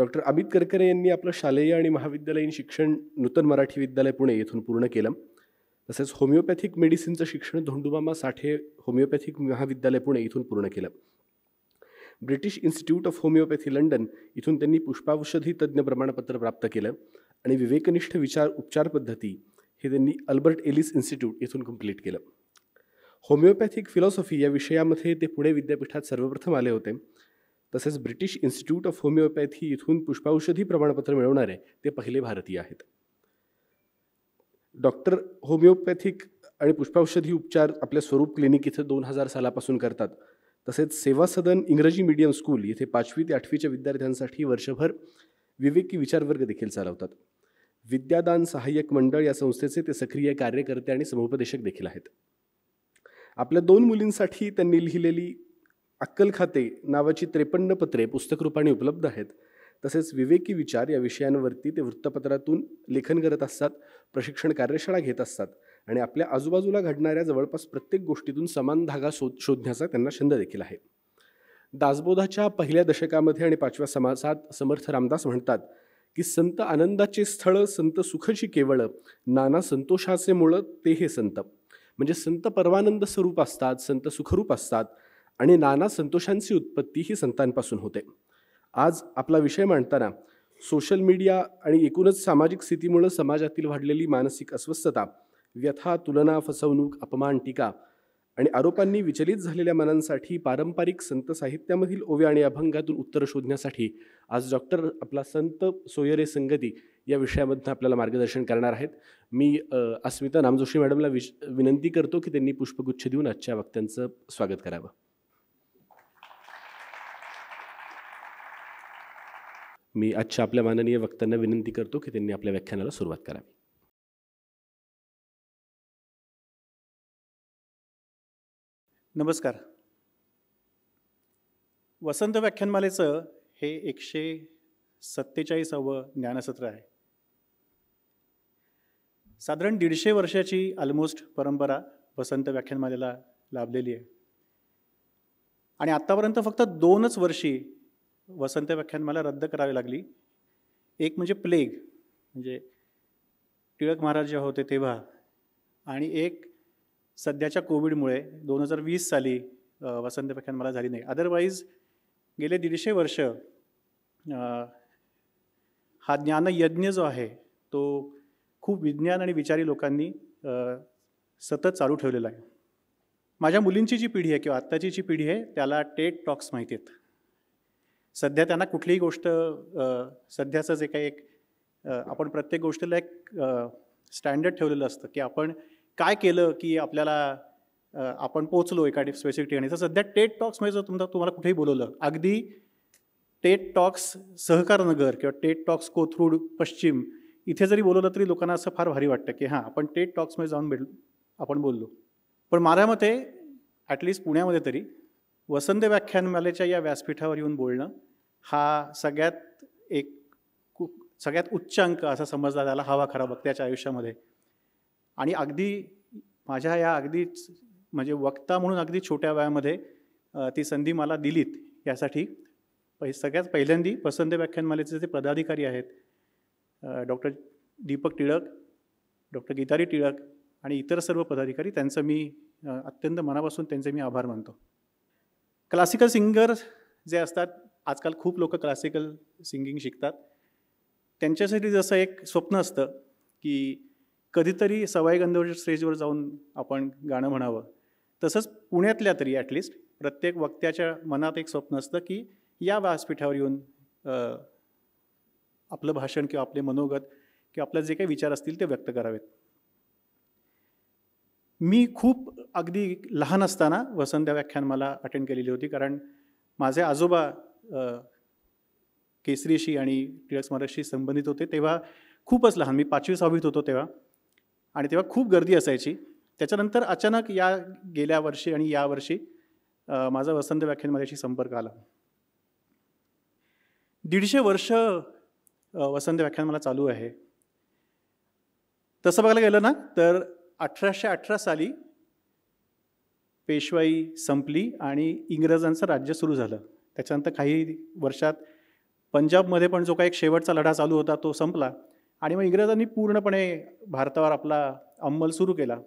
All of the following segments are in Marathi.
डॉक्टर अमित करकरे यांनी आपलं शालेय आणि महाविद्यालयीन शिक्षण नूतन मराठी विद्यालय पुणे येथून पूर्ण केलं. तसेच होमिओपॅथिक मेडिसिनचं शिक्षण धोंडूमामा साठे होमिओपॅथिक महाविद्यालय पुणे इथून पूर्ण केलं. British institute of homeopathy London इथून त्यांनी पुष्पावषधी तज्ज्ञ प्रमाणपत्र प्राप्त केलं आणि विवेकनिष्ठ उपचार पद्धती हे त्यांनी अल्बर्ट एलिस इन्स्टिट्यूट इथून कंप्लीट केलं. होमिओपॅथिक फिलॉसॉफी या विषयामध्ये ते पुणे विद्यापीठात सर्वप्रथम आले होते. तसेच ब्रिटिश इन्स्टिट्यूट ऑफ होमिओपॅथी इथून पुष्पावषधी प्रमाणपत्र मिळवणारे ते पहिले भारतीय आहेत. डॉक्टर होमिओपॅथिक आणि पुष्पावषधी उपचार आपल्या स्वरूप क्लिनिक इथं 2000 सालापासून करतात. तसेच सेवा सदन इंग्रजी मीडियम स्कूल येथे 5वी ते 8वीच्या विद्यार्थ्यांसाठी वर्षभर विवेकी विचारवर्ग देखील चालवतात. विद्यादान सहाय्यक मंडळ या संस्थेचे ते सक्रिय कार्यकर्ते आणि समुपदेशक देखील आहेत. आपल्या 2 मुलींसाठी त्यांनी लिहिलेली अक्कल खाते नावाची 53 पत्रे पुस्तकरूपाने उपलब्ध आहेत. तसेच विवेकी विचार या विषयांवरती ते वृत्तपत्रातून लेखन करत असतात, प्रशिक्षण कार्यशाळा घेत असतात आणि आपल्या आजूबाजूला घडणाऱ्या जवळपास प्रत्येक गोष्टीतून समान धागा शोधण्याचा त्यांना छंद देखील आहे. दासबोधाच्या पहिल्या दशकामध्ये आणि 5व्या समासात समर्थ रामदास म्हणतात की संत आनंदाचे स्थळ, संत सुखची केवळ, नाना संतोषाचे मूळ ते हे संत. म्हणजे संत परमानंद स्वरूप असतात, संत सुखरूप असतात आणि नाना संतोषांची उत्पत्ती ही संतांपासून होते. आज आपला विषय मांडताना सोशल मीडिया आणि एकूणच सामाजिक स्थितीमुळे समाजातील वाढलेली मानसिक अस्वस्थता, व्यथा, तुलना, फसवणूक, अपमान, टीका आणि आरोपांनी विचलित झालेल्या मनांसाठी पारंपरिक संत साहित्यामधील ओव्या आणि अभंगातून उत्तर शोधण्यासाठी आज डॉक्टर आपला संत सोयरे संगती या विषयामधून आपल्याला मार्गदर्शन करणार आहेत. मी अस्मिता नामजोशी मॅडमला विनंती करतो की त्यांनी पुष्पगुच्छ देऊन आजच्या वक्त्यांचं स्वागत करावं. मी आजच्या आपल्या माननीय वक्त्यांना विनंती करतो की त्यांनी आपल्या व्याख्यानाला सुरुवात करावी. नमस्कार. वसंत व्याख्यानमालेचं हे 147वं ज्ञानसत्र आहे. साधारण 150 वर्षाची ऑलमोस्ट परंपरा वसंत व्याख्यानमालेला लाभलेली आहे आणि आत्तापर्यंत फक्त 2च वर्षी वसंत व्याख्यानमाला रद्द करावी लागली. एक म्हणजे प्लेग, म्हणजे टिळक महाराज जेव्हा होते तेव्हा, आणि एक सध्याच्या कोविडमुळे 2020 साली वसंत व्याख्यानमाला झाली नाही. अदरवाईज गेले 150 वर्ष हा ज्ञानयज्ञ जो आहे तो खूप विज्ञान आणि विचारी लोकांनी सतत चालू ठेवलेला आहे. माझ्या मुलींची जी पिढी आहे किंवा आत्ताची जी पिढी आहे त्याला टेड टॉक्स माहिती आहेत. सध्या त्यांना कुठलीही गोष्ट सध्याचं जे काही आपण प्रत्येक गोष्टीला एक स्टँडर्ड ठेवलेलं असतं की आपण काय केलं की आपल्याला आपण पोचलो एका स्पेसिफिक ठिकाणी. तर सध्या टेड टॉक्समध्ये जर तुम्हाला कुठेही बोलवलं, अगदी टेड टॉक्स सहकारनगर किंवा टेड टॉक्स कोथरूड पश्चिम इथे जरी बोलवलं तरी लोकांना असं फार भारी वाटतं की हां आपण टेड टॉक्समध्ये जाऊन आपण बोललो. पण माझ्या मते ॲटलिस्ट पुण्यामध्ये तरी वसंत व्याख्यानमालेच्या या व्यासपीठावर येऊन बोलणं हा सगळ्यात उच्च अंक असा समजला त्याला हवा खरा वक्त्याच्या आयुष्यामध्ये. आणि अगदी माझ्या या अगदीच म्हणजे वक्ता म्हणून अगदी छोट्या वयामध्ये ती संधी मला दिलीत यासाठी सगळ्यात पहिल्यांदी वसंत व्याख्यानमालेचे जे पदाधिकारी आहेत डॉक्टर दीपक टिळक, डॉक्टर गीतारी टिळक आणि इतर सर्व पदाधिकारी त्यांचं मी अत्यंत मनापासून त्यांचे मी आभार मानतो. क्लासिकल सिंगर जे असतात, आजकाल खूप लोक क्लासिकल सिंगिंग शिकतात, त्यांच्यासाठी जसं एक स्वप्न असतं की कधीतरी सवाई गंधर्व स्टेजवर जाऊन आपण गाणं म्हणावं, तसंच पुण्यातल्या तरी ॲटलिस्ट प्रत्येक वक्त्याच्या मनात एक स्वप्न असतं की या व्यासपीठावर येऊन आपलं भाषण किंवा आपले मनोगत किंवा आपले जे काही विचार असतील ते व्यक्त करावेत. मी खूप अगदी लहान असताना वसंत व्याख्यानमाला अटेंड केलेली होती, कारण माझे आजोबा केसरीशी आणि टिळक स्मारकशी संबंधित होते. तेव्हा खूपच लहान, मी 5वी-6वीत होतो तेव्हा, आणि तेव्हा खूप गर्दी असायची. त्याच्यानंतर अचानक गेल्या वर्षी आणि यावर्षी माझा वसंत व्याख्यानमालेशी संपर्क आला. 150 वर्ष वसंत व्याख्यानमाला चालू आहे. तसं बघायला गेलं ना तर 1818 साली पेशवाई संपली आणि इंग्रजांचं राज्य सुरू झालं. त्याच्यानंतर काही वर्षात पंजाबमध्ये पण जो काही एक शेवटचा लढा चालू होता तो संपला आणि मग इंग्रजांनी पूर्णपणे भारतावर आपला अंमल सुरू केला.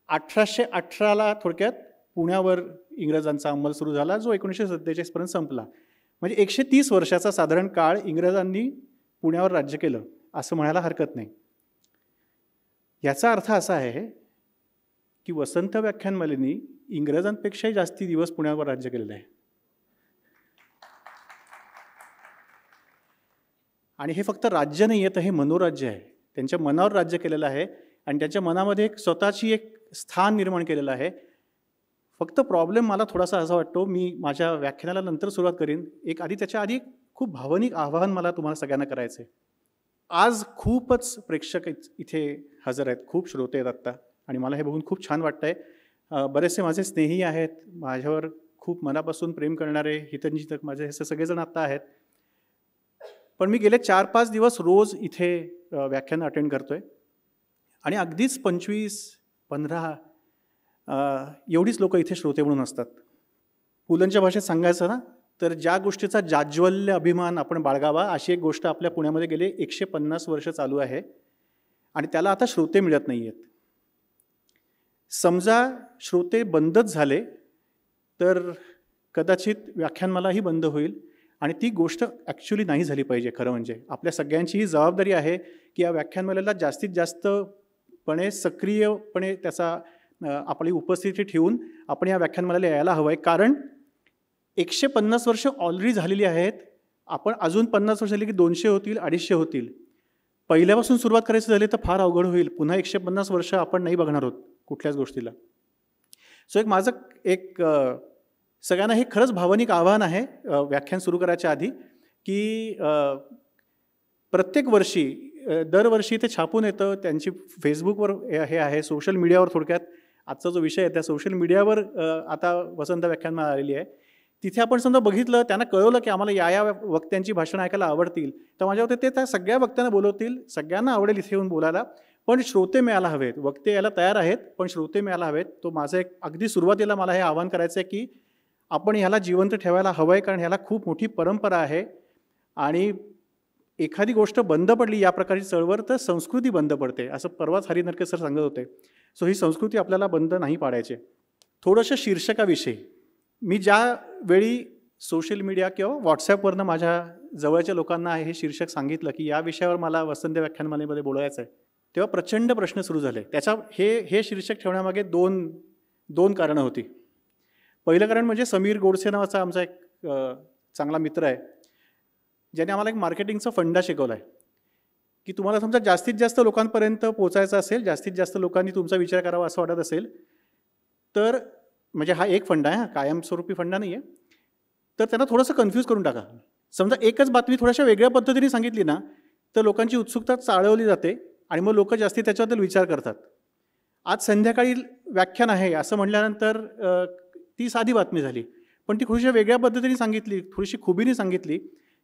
1818ला थोडक्यात पुण्यावर इंग्रजांचा अंमल सुरू झाला, जो 1947पर्यंत संपला. म्हणजे 130 वर्षाचा साधारण काळ इंग्रजांनी पुण्यावर राज्य केलं असं म्हणायला हरकत नाही. याचा अर्थ असा आहे की वसंत व्याख्यानमालेनी इंग्रजांपेक्षाही जास्ती दिवस पुण्यावर राज्य केलेलं आहे. आणि हे फक्त राज्य नाही आहे, तर हे मनोराज्य आहे. त्यांच्या मनावर राज्य केलेलं आहे आणि त्यांच्या मनामध्ये एक स्वतःची एक स्थान निर्माण केलेलं आहे. फक्त प्रॉब्लेम मला थोडासा असा वाटतो, मी माझ्या व्याख्यानाला नंतर सुरुवात करीन, त्याच्या आधी खूप भावनिक आवाहन मला तुम्हाला सगळ्यांना करायचं आहे. आज खूपच प्रेक्षक इथे हजर आहेत, खूप श्रोते आहेत आत्ता आणि मला हे बघून खूप छान वाटतं आहे. बरेचसे माझे स्नेही आहेत, माझ्यावर खूप मनापासून प्रेम करणारे हितचिंतक माझे हे सगळेजण आत्ता आहेत. पण मी गेले 4-5 दिवस रोज इथे व्याख्यान अटेंड करतो आहे आणि अगदीच 25-15 एवढीच लोक इथे श्रोते म्हणून असतात. पुलंच्या भाषेत सांगायचं ना, तर ज्या गोष्टीचा जाज्वल्य अभिमान आपण बाळगावा अशी एक गोष्ट आपल्या पुण्यामध्ये गेले 150 वर्ष चालू आहे आणि त्याला आता श्रोते मिळत नाही आहेत. समजा श्रोते बंदच झाले तर कदाचित व्याख्यानमालाही बंद होईल आणि ती गोष्ट ॲक्च्युली नाही झाली पाहिजे. खरं म्हणजे आपल्या सगळ्यांची ही जबाबदारी आहे की या व्याख्यानमालेला जास्तीत जास्तपणे सक्रियपणे त्याचा आपली उपस्थिती ठेवून आपण या व्याख्यानमालेला यायला हवं आहे. कारण 150 वर्ष ऑलरेडी झालेली आहेत. आपण अजून 50 वर्ष झाली की 200 होतील, 250 होतील. पहिल्यापासून सुरुवात करायची झाली तर फार अवघड होईल. पुन्हा 150 वर्ष आपण नाही बघणार आहोत कुठल्याच गोष्टीला. सो माझं सगळ्यांना हे खरंच भावनिक आव्हान आहे व्याख्यान सुरू करायच्या आधी की प्रत्येक वर्षी दरवर्षी ते छापून येतं. त्यांची फेसबुकवर हे आहे, सोशल मीडियावर, थोडक्यात आजचा जो विषय आहे त्या सोशल मीडियावर आता वसंत व्याख्यानमाला आलेली आहे. तिथे आपण समजा बघितलं, त्यांना कळवलं की आम्हाला या वक्त्यांची भाषणं ऐकायला आवडतील, तर माझ्या मते ते त्या सगळ्या वक्त्यांना बोलवतील. सगळ्यांना आवडेल इथे येऊन बोलायला, पण श्रोते मिळायला हवेत. वक्ते यायला तयार आहेत पण श्रोते मिळायला हवेत. तो माझं एक अगदी सुरुवातीला मला हे आवाहन करायचं आहे की आपण ह्याला जिवंत ठेवायला हवं आहे, कारण ह्याला खूप मोठी परंपरा आहे आणि एखादी गोष्ट बंद पडली या प्रकारची चळवळ तर संस्कृती बंद पडते, असं परवाच हरी नरके सर सांगत होते. सो ही संस्कृती आपल्याला बंद नाही पाडायची. थोडंसं शीर्षकाविषयी मी ज्यावेळी सोशल मीडिया किंवा व्हॉट्सॲपवरनं माझ्या जवळच्या लोकांना हे शीर्षक सांगितलं की या विषयावर मला वसंत व्याख्यानमालेमध्ये बोलायचं आहे, तेव्हा प्रचंड प्रश्न सुरू झाले. हे शीर्षक ठेवण्यामागे दोन कारणं होती. पहिलं कारण म्हणजे समीर गोडसे नावाचा आमचा एक चांगला मित्र आहे, ज्याने आम्हाला एक मार्केटिंगचा फंडा शिकवला आहे की तुम्हाला समजा जास्तीत जास्त लोकांपर्यंत पोचायचं असेल, जास्तीत जास्त लोकांनी तुमचा विचार करावा असं वाटत असेल तर, म्हणजे हा एक फंडा आहे, कायमस्वरूपी फंडा नाही आहे, तर त्यांना थोडंसं कन्फ्यूज करून टाका. समजा एकच बातमी थोड्याशा वेगळ्या पद्धतीने सांगितली ना तर लोकांची उत्सुकता चाळवली जाते आणि मग लोक जास्ती त्याच्याबद्दल विचार करतात. आज संध्याकाळी व्याख्यान आहे असं म्हटल्यानंतर ती साधी बातमी झाली, पण ती थोडीशी वेगळ्या पद्धतीने सांगितली, थोडीशी खुबीने सांगितली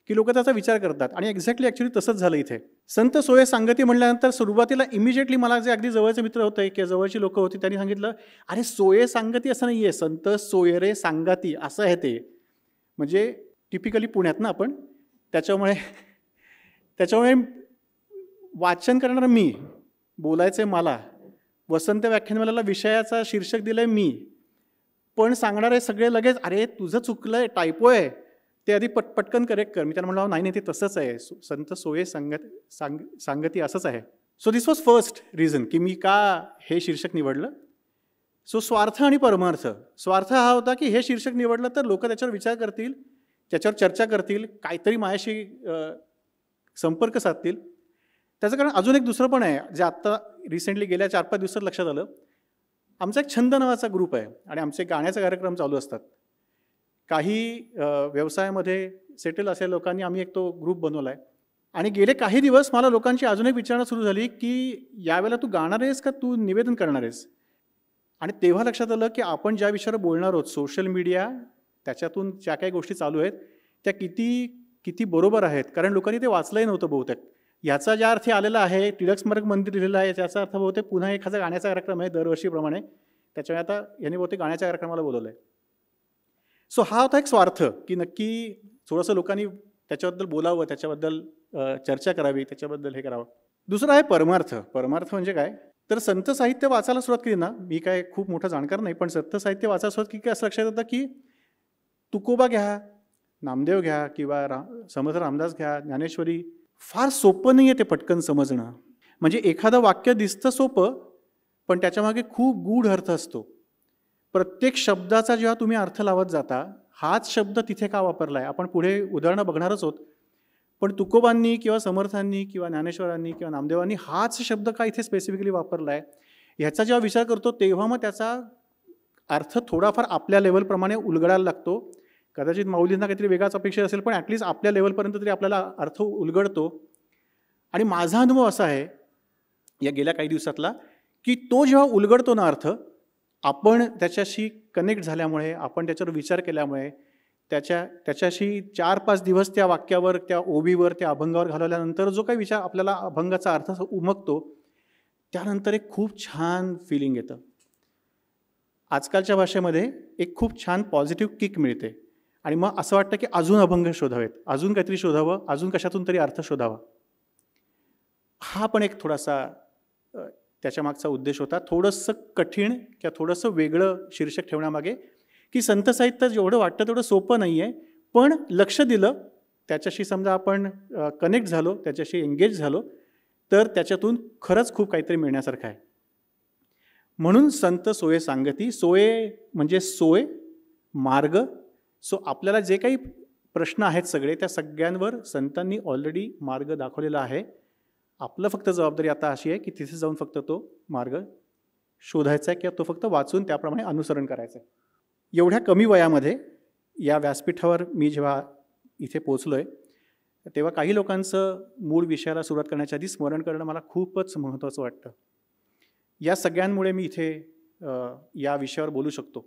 की लोक त्याचा विचार करतात. आणि एक्झॅक्टली ॲक्च्युली तसंच झालं इथे. संत सोये सांगती म्हटल्यानंतर सुरुवातीला इमिजिएटली मला जे अगदी जवळचे मित्र होते किंवा जवळची लोक होती त्यांनी सांगितलं, अरे सोये सांगती असं नाही आहे, संत सोयरे सांगाती असं आहे ते. म्हणजे टिपिकली पुण्यात ना आपण, त्याच्यामुळे वाचन करणारं मी, बोलायचं मला, वसंत व्याख्यानमालेला विषयाचा शीर्षक दिलं आहे मी, पण सांगणारे सगळे लगेच अरे तुझं चुकलं आहे, टायपो आहे, ते आधी पटकन करेक्ट कर. मी त्यांना म्हटलं नाही ते तसंच आहे, संत सोये सांगती असंच आहे. So this was first reason की मी का हे शीर्षक निवडलं. सो स्वार्थ आणि परमार्थ. स्वार्थ हा होता की हे शीर्षक निवडलं तर लोक त्याच्यावर विचार करतील, त्याच्यावर चर्चा करतील, काहीतरी माझ्याशी संपर्क साधतील. त्याचं कारण अजून एक दुसरं पण आहे, जे आत्ता रिसेंटली गेल्या 4-5 दिवसात लक्षात आलं. आमचा एक छंद नावाचा ग्रुप आहे आणि आमचे गाण्याचे कार्यक्रम चालू असतात. काही व्यवसायामध्ये सेटल असलेल्या लोकांनी आम्ही एक तो ग्रुप बनवला आहे आणि गेले काही दिवस मला लोकांची अजून एक विचारणं सुरू झाली की यावेळेला तू गाणार आहेस का तू निवेदन करणार आहेस. आणि तेव्हा लक्षात आलं की आपण ज्या विषयावर बोलणार आहोत, सोशल मीडिया, त्याच्यातून ज्या काही गोष्टी चालू आहेत त्या किती बरोबर आहेत. कारण लोकांनी ते वाचलंही नव्हतं बहुतेक. याचा ज्या अर्थी आलेला आहे, टिळक स्मारक मंदिर लिहिलेलं आहे, त्याचा अर्थ बहुतेक पुन्हा एखादा गाण्याचा कार्यक्रम आहे दरवर्षीप्रमाणे, त्याच्यामुळे आता यांनी बहुतेक गाण्याच्या कार्यक्रमाला बोलवलं आहे. सो हा होता एक स्वार्थ की नक्की थोडंसं लोकांनी त्याच्याबद्दल बोलावं, त्याच्याबद्दल चर्चा करावी, त्याच्याबद्दल हे करावं. दुसरं आहे परमार्थ. परमार्थ म्हणजे काय, तर संत साहित्य वाचायला सुरुवात केली ना, मी काय खूप मोठा जाणकार नाही, पण संत साहित्य वाचायला सुरुवात केली की असं लक्षात येतं की तुकोबा घ्या, नामदेव घ्या किंवा समर्थ रामदास घ्या, ज्ञानेश्वरी, फार सोपं नाही आहे ते पटकन समजणं. म्हणजे एखादं वाक्य दिसतं सोपं, पण त्याच्यामागे खूप गूढ अर्थ असतो. प्रत्येक शब्दाचा जेव्हा तुम्ही अर्थ लावत जाता, हाच शब्द तिथे का वापरला आहे, आपण पुढे उदाहरणं बघणारच आहोत. पण तुकोबांनी किंवा समर्थांनी किंवा ज्ञानेश्वरांनी किंवा नामदेवांनी हाच शब्द का इथे स्पेसिफिकली वापरला आहे, ह्याचा जेव्हा विचार करतो तेव्हा मग त्याचा अर्थ थोडाफार आपल्या लेवलप्रमाणे उलगडायला लागतो. कदाचित माऊलींना काहीतरी वेगळाच अपेक्षा असेल, पण ॲटलिस्ट आपल्या लेवलपर्यंत तरी आपल्याला अर्थ उलगडतो. आणि माझा अनुभव असा आहे या गेल्या काही दिवसातला, की तो जेव्हा उलगडतो ना अर्थ, आपण त्याच्याशी कनेक्ट झाल्यामुळे, आपण त्याच्यावर विचार केल्यामुळे, त्याच्याशी 4-5 दिवस त्या वाक्यावर, त्या ओबीवर, त्या अभंगावर घालवल्यानंतर जो काही विचार आपल्याला अभंगाचा अर्थ उमगतो, त्यानंतर एक खूप छान फिलिंग येतं. आजकालच्या भाषेमध्ये एक खूप छान पॉझिटिव्ह किक मिळते आणि मग असं वाटतं की अजून अभंग शोधावेत, अजून काहीतरी शोधावं, अजून कशातून तरी अर्थ शोधावा. हा पण एक थोडासा त्याच्यामागचा उद्देश होता. थोडंसं कठीण किंवा थोडंसं वेगळं शीर्षक ठेवण्यामागे, की संत साहित्य जेवढं वाटतं तेवढं सोपं नाही आहे, पण लक्ष दिलं, त्याच्याशी समजा आपण कनेक्ट झालो, त्याच्याशी एंगेज झालो, तर त्याच्यातून खरंच खूप काहीतरी मिळण्यासारखं आहे. म्हणून संत सोये सांगती. सोये म्हणजे सोय, मार्ग. सो आपल्याला जे काही प्रश्न आहेत सगळे, त्या सगळ्यांवर संतांनी ऑलरेडी मार्ग दाखवलेला आहे. आपलं फक्त जबाबदारी आता अशी आहे की तिथे जाऊन फक्त तो मार्ग शोधायचा आहे किंवा तो फक्त वाचून त्याप्रमाणे अनुसरण करायचं आहे. एवढ्या कमी वयामध्ये या व्यासपीठावर मी जेव्हा इथे पोचलो आहे, तेव्हा काही लोकांचं मूळ विषयाला सुरुवात करण्याच्या आधी स्मरण करणं मला खूपच महत्त्वाचं वाटतं. या सगळ्यांमुळे मी इथे या विषयावर बोलू शकतो.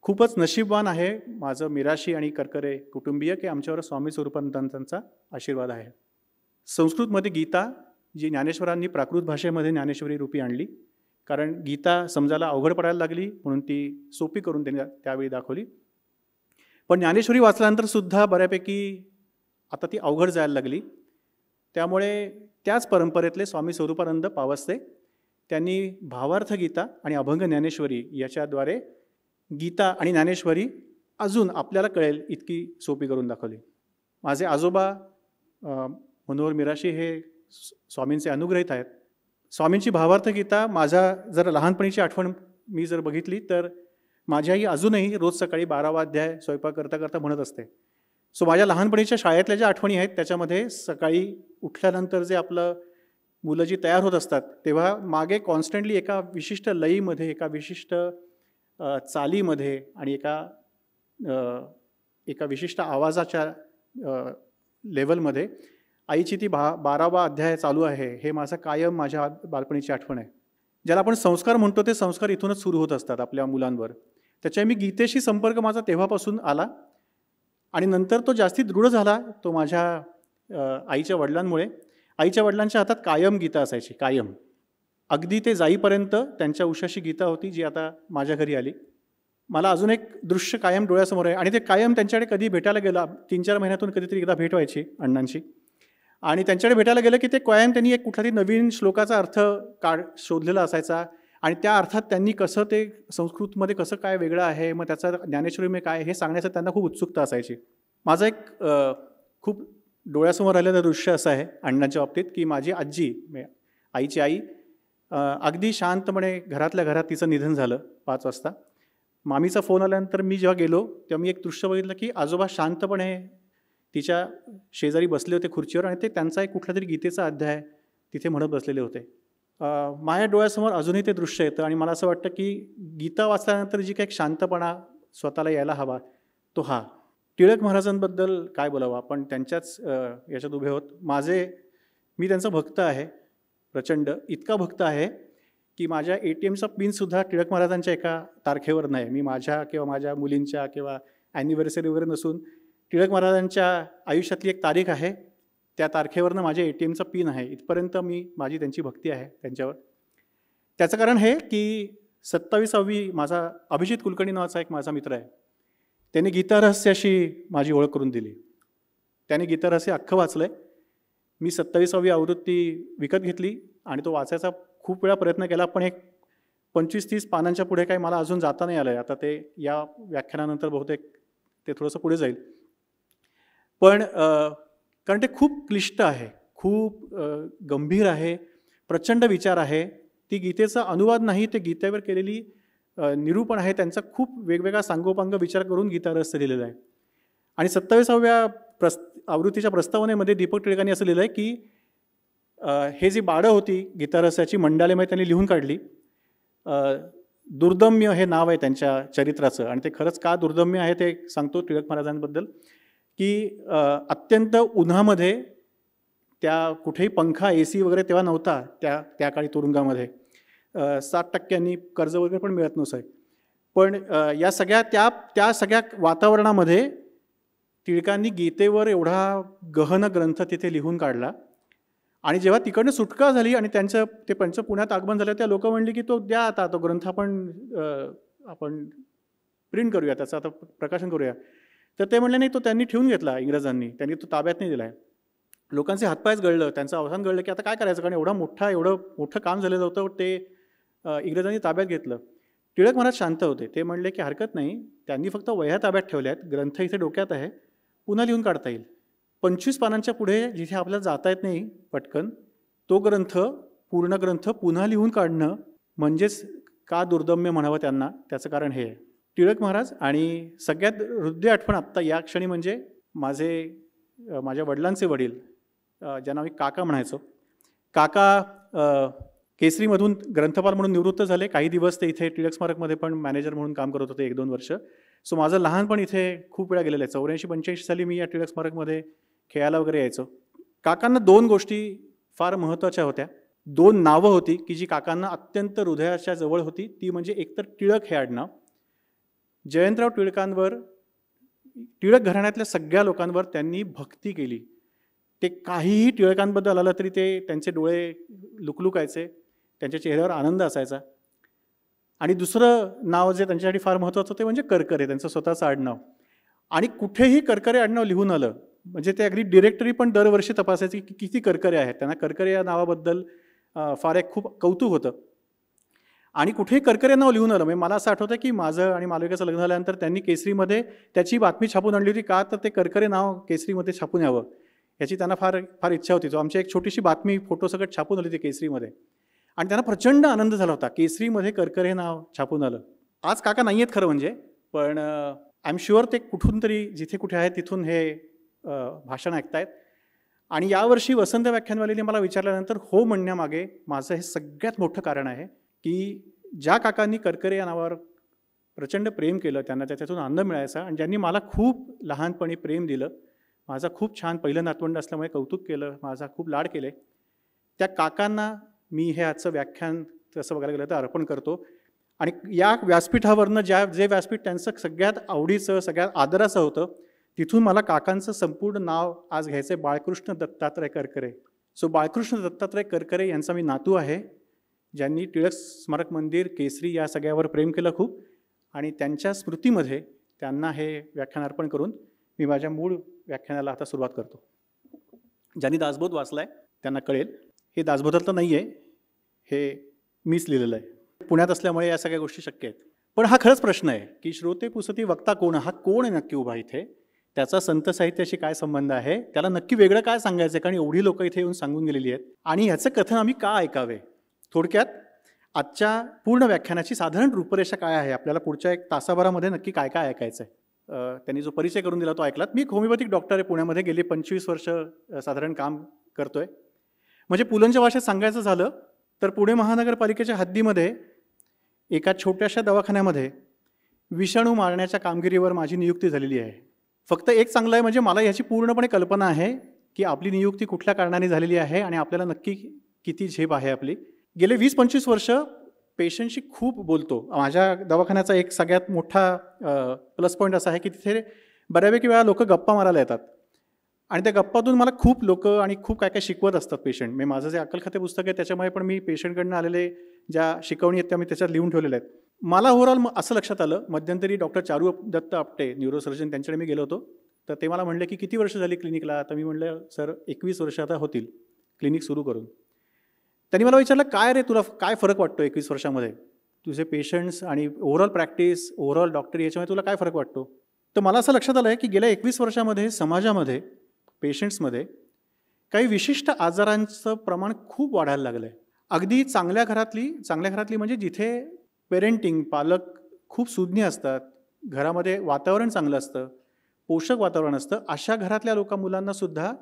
खूपच नशीबवान आहे माझं मिराशी आणि करकरे कुटुंबीय की आमच्यावर स्वामी स्वरूपानंदांचा आशीर्वाद आहे. संस्कृतमध्ये गीता, जी ज्ञानेश्वरांनी प्राकृत भाषेमध्ये ज्ञानेश्वरी रूपी आणली, कारण गीता समजायला अवघड पडायला लागली म्हणून ती सोपी करून त्यांनी त्यावेळी दाखवली. पण ज्ञानेश्वरी वाचल्यानंतर सुद्धा बऱ्यापैकी आता ती अवघड जायला लागली. त्यामुळे त्याच परंपरेतले स्वामी स्वरूपानंद पावसते त्यांनी भावार्थ गीता आणि अभंग ज्ञानेश्वरी याच्याद्वारे गीता आणि ज्ञानेश्वरी अजून आपल्याला कळेल इतकी सोपी करून दाखवली. माझे आजोबा मनोहर मिराशी हे स्वामींचे अनुग्रहित आहेत. स्वामींची भावार्थ गीता माझ्या जर लहानपणीची आठवण मी जर बघितली तर माझी आई अजूनही रोज सकाळी 12वा अध्याय स्वयंपाक करता करता म्हणत असते. सो माझ्या लहानपणीच्या शाळेतल्या ज्या आठवणी आहेत त्याच्यामध्ये सकाळी उठल्यानंतर जे आपलं मुलं जी तयार होत असतात तेव्हा मागे कॉन्स्टंटली एका विशिष्ट लयीमध्ये, एका विशिष्ट चालीमध्ये आणि एका विशिष्ट आवाजाच्या लेवलमध्ये आईची ती 12वा अध्याय चालू आहे. हे माझं कायम माझ्या बालपणीची आठवण आहे. ज्याला आपण संस्कार म्हणतो ते संस्कार इथूनच सुरू होत असतात आपल्या मुलांवर. त्याच्या मी गीतेशी संपर्क माझा तेव्हापासून आला आणि नंतर तो जास्ती दृढ झाला तो माझ्या आईच्या वडिलांमुळे. आईच्या वडिलांच्या हातात कायम गीता असायची, कायम. अगदी ते जाईपर्यंत त्यांच्या उशाशी गीता होती जी आता माझ्या घरी आली. मला अजून एक दृश्य कायम डोळ्यासमोर आहे आणि ते कायम त्यांच्याकडे कधी भेटायला गेलं, 3-4 महिन्यातून कधीतरी एकदा भेट व्हायची अण्णांची. आणि त्यांच्याकडे भेटायला गेलं की ते कायम त्यांनी एक कुठलातरी नवीन श्लोकाचा अर्थ शोधलेला असायचा आणि त्या अर्थात त्यांनी कसं ते संस्कृतमध्ये कसं काय वेगळं आहे, मग त्याचा ज्ञानेश्वरीमध्ये काय हे सांगण्याचं त्यांना खूप उत्सुकता असायची. माझं एक खूप डोळ्यासमोर आलेलं दृश्य असं आहे अण्णांच्या बाबतीत की माझी आजी, आईची आई, अगदी शांतपणे घरातल्या घरात तिचं निधन झालं 5 वाजता. मामीचा फोन आल्यानंतर मी जेव्हा गेलो तेव्हा मी एक दृश्य बघितलं की आजोबा शांतपणे तिच्या शेजारी बसले होते खुर्चीवर आणि ते त्यांचा एक कुठला तरी गीतेचा अध्याय तिथे म्हणत बसलेले होते. माझ्या डोळ्यासमोर अजूनही ते दृश्य येतं आणि मला असं वाटतं की गीता वाचल्यानंतर जी काही शांतपणा स्वतःला यायला हवा तो हा. टिळक महाराजांबद्दल काय बोलावं, आपण त्यांच्याच याच्यात उभे होत. मी त्यांचा भक्त आहे, प्रचंड. इतका भक्त आहे की माझ्या ATMचा पिनसुद्धा टिळक महाराजांच्या एका तारखेवर नाही. मी माझ्या किंवा माझ्या मुलींच्या किंवा ॲनिव्हर्सरी वगैरे नसून टिळक महाराजांच्या आयुष्यातली एक तारीख आहे, त्या तारखेवरनं माझ्या ATMचा पिन आहे. इथपर्यंत माझी त्यांची भक्ती आहे त्यांच्यावर. त्याचं कारण हे की 27वी माझा अभिजित कुलकर्णी नावाचा एक माझा मित्र आहे, त्याने गीता रहस्याशी माझी ओळख करून दिली. त्याने गीतारस हे अख्खं वाचलं आहे. मी 27वी आवृत्ती विकत घेतली आणि तो वाचायचा खूप वेळा प्रयत्न केला, पण एक 25-30 पानांच्या पुढे काही मला अजून जाता नाही आलं आहे. आता ते या व्याख्यानानंतर बहुतेक ते थोडंसं पुढे जाईल. पण कारण ते खूप क्लिष्ट आहे, खूप गंभीर आहे, प्रचंड विचार आहे. ती गीतेचा अनुवाद नाही, ते गीतेवर केलेली निरूपण आहे. त्यांचा खूप वेगवेगळा सांगोपांग विचार करून गीतारस लिहिलेला आहे. आणि 27व्या आवृत्तीच्या प्रस्तावनेमध्ये दीपक टिळकांनी असं लिहिलं आहे की हे जी बाळं होती गीतारसाची मंडालेमध्ये त्यांनी लिहून काढली. दुर्दम्य हे नाव आहे त्यांच्या चरित्राचं, आणि ते खरंच का दुर्दम्य आहे ते सांगतो टिळक महाराजांबद्दल, की अत्यंत उन्हामध्ये, त्या कुठेही पंखा AC वगैरे तेव्हा नव्हता त्या काळी तुरुंगामध्ये, 60% कर्ज वगैरे पण मिळत नसे. पण या सगळ्या त्या सगळ्या वातावरणामध्ये टिळकांनी गीतेवर एवढा गहन ग्रंथ तिथे लिहून काढला. आणि जेव्हा तिकडनं सुटका झाली आणि त्यांचं पुण्यात आगमन झालं, त्या लोक म्हणली की तो द्या, आता तो ग्रंथ आपण प्रिंट करूया, त्याचं आता प्रकाशन करूया. तर ते म्हणले नाही, तो त्यांनी ठेवून घेतला इंग्रजांनी, त्यांनी तो ताब्यात नाही दिला आहे. लोकांचे हातपायच गळलं, त्यांचं अवसान गळलं की आता काय करायचं, कारण एवढं मोठं काम झालेलं होतं, ते इंग्रजांनी ताब्यात घेतलं. टिळक महाराज शांत होते. ते म्हणले की हरकत नाही, त्यांनी फक्त वह्या ताब्यात ठेवल्या आहेत, ग्रंथ इथे डोक्यात आहे, पुन्हा लिहून काढता येईल. 25 पानांच्या पुढे जिथे आपल्याला जाता येत नाही पटकन, तो पूर्ण ग्रंथ पुन्हा लिहून काढणं म्हणजेच का दुर्दम्य म्हणावं त्यांना, त्याचं कारण हे आहे. टिळक महाराज आणि सगळ्यात हृदय आठवण आत्ता या क्षणी म्हणजे माझ्या वडिलांचे वडील, ज्यांना मी काका म्हणायचो. काका केसरीमधून ग्रंथपाल म्हणून निवृत्त झाले. काही दिवस ते इथे टिळक स्मारकमध्ये पण मॅनेजर म्हणून काम करत होते, 1-2 वर्ष. सो माझं लहानपण इथे खूप वेळा गेलेलं आहे. 84-85 साली मी या टिळक स्मारकमध्ये खेळायला वगैरे यायचो. काकांना 2 गोष्टी फार महत्त्वाच्या होत्या. 2 नावं होती की जी काकांना अत्यंत हृदयाच्या जवळ होती. ती म्हणजे एकतर टिळक हे आडनाव. जयंतराव टिळकांवर, टिळक घराण्यातल्या सगळ्या लोकांवर त्यांनी भक्ती केली. ते काहीही टिळकांबद्दल आलं तरी त्यांचे डोळे लुकलुकायचे, त्यांच्या चेहऱ्यावर आनंद असायचा. आणि दुसरं नाव जे त्यांच्यासाठी फार महत्त्वाचं ते म्हणजे करकरे, त्यांचं स्वतःचं आडनाव. आणि कुठेही करकरे आडनाव लिहून आलं म्हणजे ते अगदी डिरेक्टरी पण दरवर्षी तपासायची की किती करकरे आहेत. त्यांना करकरे या नावाबद्दल फार एक खूप कौतुक होतं. आणि कुठेही करकरे नाव लिहून आलं म्हणजे मला असं आठवतं की माझं आणि मालविकाचं लग्न झाल्यानंतर त्यांनी केसरीमध्ये त्याची बातमी छापून आणली होती. का तर ते करकरे नाव केसरीमध्ये छापून यावं याची त्यांना फार फार इच्छा होती. तो आमची एक छोटीशी बातमी फोटोसकट छापून आली होती केसरीमध्ये, आणि त्यांना प्रचंड आनंद झाला होता. केसरीमध्ये करकरे हे नाव छापून आलं. आज काका नाही आहेत खरं म्हणजे, पण आय एम शुअर ते कुठून तरी जिथे कुठे आहेत तिथून हे भाषण ऐकतायत. आणि यावर्षी वसंत व्याख्यानवालीने मला विचारल्यानंतर हो म्हणण्यामागे माझं हे सगळ्यात मोठं कारण आहे की ज्या काकांनी करकरे या नावावर प्रचंड प्रेम केलं, त्यांना त्याच्यातून आनंद मिळायचा, आणि ज्यांनी मला खूप लहानपणी प्रेम दिलं, माझा खूप छान पहिलं नातवंड असल्यामुळे कौतुक केलं, माझा खूप लाड केले, त्या काकांना मी हे आजचं व्याख्यान तसं बघायला गेलं तर अर्पण करतो. आणि या व्यासपीठावरनं जे व्यासपीठ त्यांचं सगळ्यात आवडीचं, सगळ्यात आदराचं होतं, तिथून मला काकांचं संपूर्ण नाव आज घ्यायचं आहे, बाळकृष्ण दत्तात्रय करकरे. सो बाळकृष्ण दत्तात्रय करकरे यांचा मी नातू आहे, ज्यांनी टिळक स्मारक मंदिर, केसरी या सगळ्यावर प्रेम केलं खूप. आणि त्यांच्या स्मृतीमध्ये त्यांना हे व्याख्यान अर्पण करून मी माझ्या मूळ व्याख्यानाला आता सुरुवात करतो. ज्यांनी दासबोध वाचला आहे त्यांना कळेल, हे दासबोधातलं नाही आहे, हे मीच लिहिलेलं आहे. पुण्यात असल्यामुळे या सगळ्या गोष्टी शक्य आहेत. पण हा खरंच प्रश्न आहे की श्रोते पुसती वक्ता कोण, हा कोण आहे नक्की उभा इथे, त्याचा संत साहित्याशी काय संबंध आहे, त्याला नक्की वेगळं काय सांगायचं आहे, कारण एवढी लोकं इथे येऊन सांगून गेलेली आहेत, आणि ह्याचं कथन आम्ही का ऐकावे. थोडक्यात आजच्या पूर्ण व्याख्यानाची साधारण रूपरेषा काय आहे, आपल्याला पुढच्या 1 तासाभरामध्ये नक्की काय काय ऐकायचं आहे. त्यांनी जो परिचय करून दिला तो ऐकलात. मी एक होमिओपॅथिक डॉक्टर आहे, पुण्यामध्ये गेली 25 वर्ष साधारण काम करतोय. म्हणजे पुलंच्या भाषेत सांगायचं झालं तर पुणे महानगरपालिकेच्या हद्दीमध्ये एका छोट्याशा दवाखान्यामध्ये विषाणू मारण्याच्या कामगिरीवर माझी नियुक्ती झालेली आहे. फक्त एक चांगलं आहे म्हणजे मला याची पूर्णपणे कल्पना आहे की आपली नियुक्ती कुठल्या कारणाने झालेली आहे आणि आपल्याला नक्की किती झेप आहे आपली. गेले 20-25 वर्ष पेशंटशी खूप बोलतो. माझ्या दवाखान्याचा एक सगळ्यात मोठा प्लस पॉईंट असा आहे की तिथे बऱ्यापैकी वेळा लोक गप्पा मारायला येतात, आणि त्या गप्पातून मला खूप लोक आणि खूप काय काय शिकवत असतात पेशंट. मी माझं जे अक्कलखाते पुस्तक आहे त्याच्यामुळे पण मी पेशंटकडनं आलेले ज्या शिकवणी आहेत त्या मी त्याच्यात लिहून ठेवलेल्या आहेत. मला ओव्हरऑल असं लक्षात आलं, मध्यंतरी डॉक्टर चारू दत्त आपटे न्यूरोसर्जन त्यांच्याकडे मी गेलो होतो तर ते मला म्हणले की किती वर्ष झाली क्लिनिकला. तर मी म्हटलं सर 21 वर्ष आता होतील क्लिनिक सुरू करून. त्यांनी मला विचारलं काय रे तुला काय फरक वाटतो 21 वर्षामध्ये तुझे पेशंट्स आणि ओव्हरऑल प्रॅक्टिस ओव्हरऑल डॉक्टर याच्यामध्ये तुला काय फरक वाटतो. तर मला असं लक्षात आलं आहे की गेल्या 21 वर्षामध्ये समाजामध्ये पेशंट्समध्ये काही विशिष्ट आजारांचं प्रमाण खूप वाढायला लागलं आहे. अगदी चांगल्या घरातली म्हणजे जिथे पेरेंटिंग पालक खूप सुज्ञ असतात, घरामध्ये वातावरण चांगलं असतं, पोषक वातावरण असतं, अशा घरातल्या मुलांनासुद्धा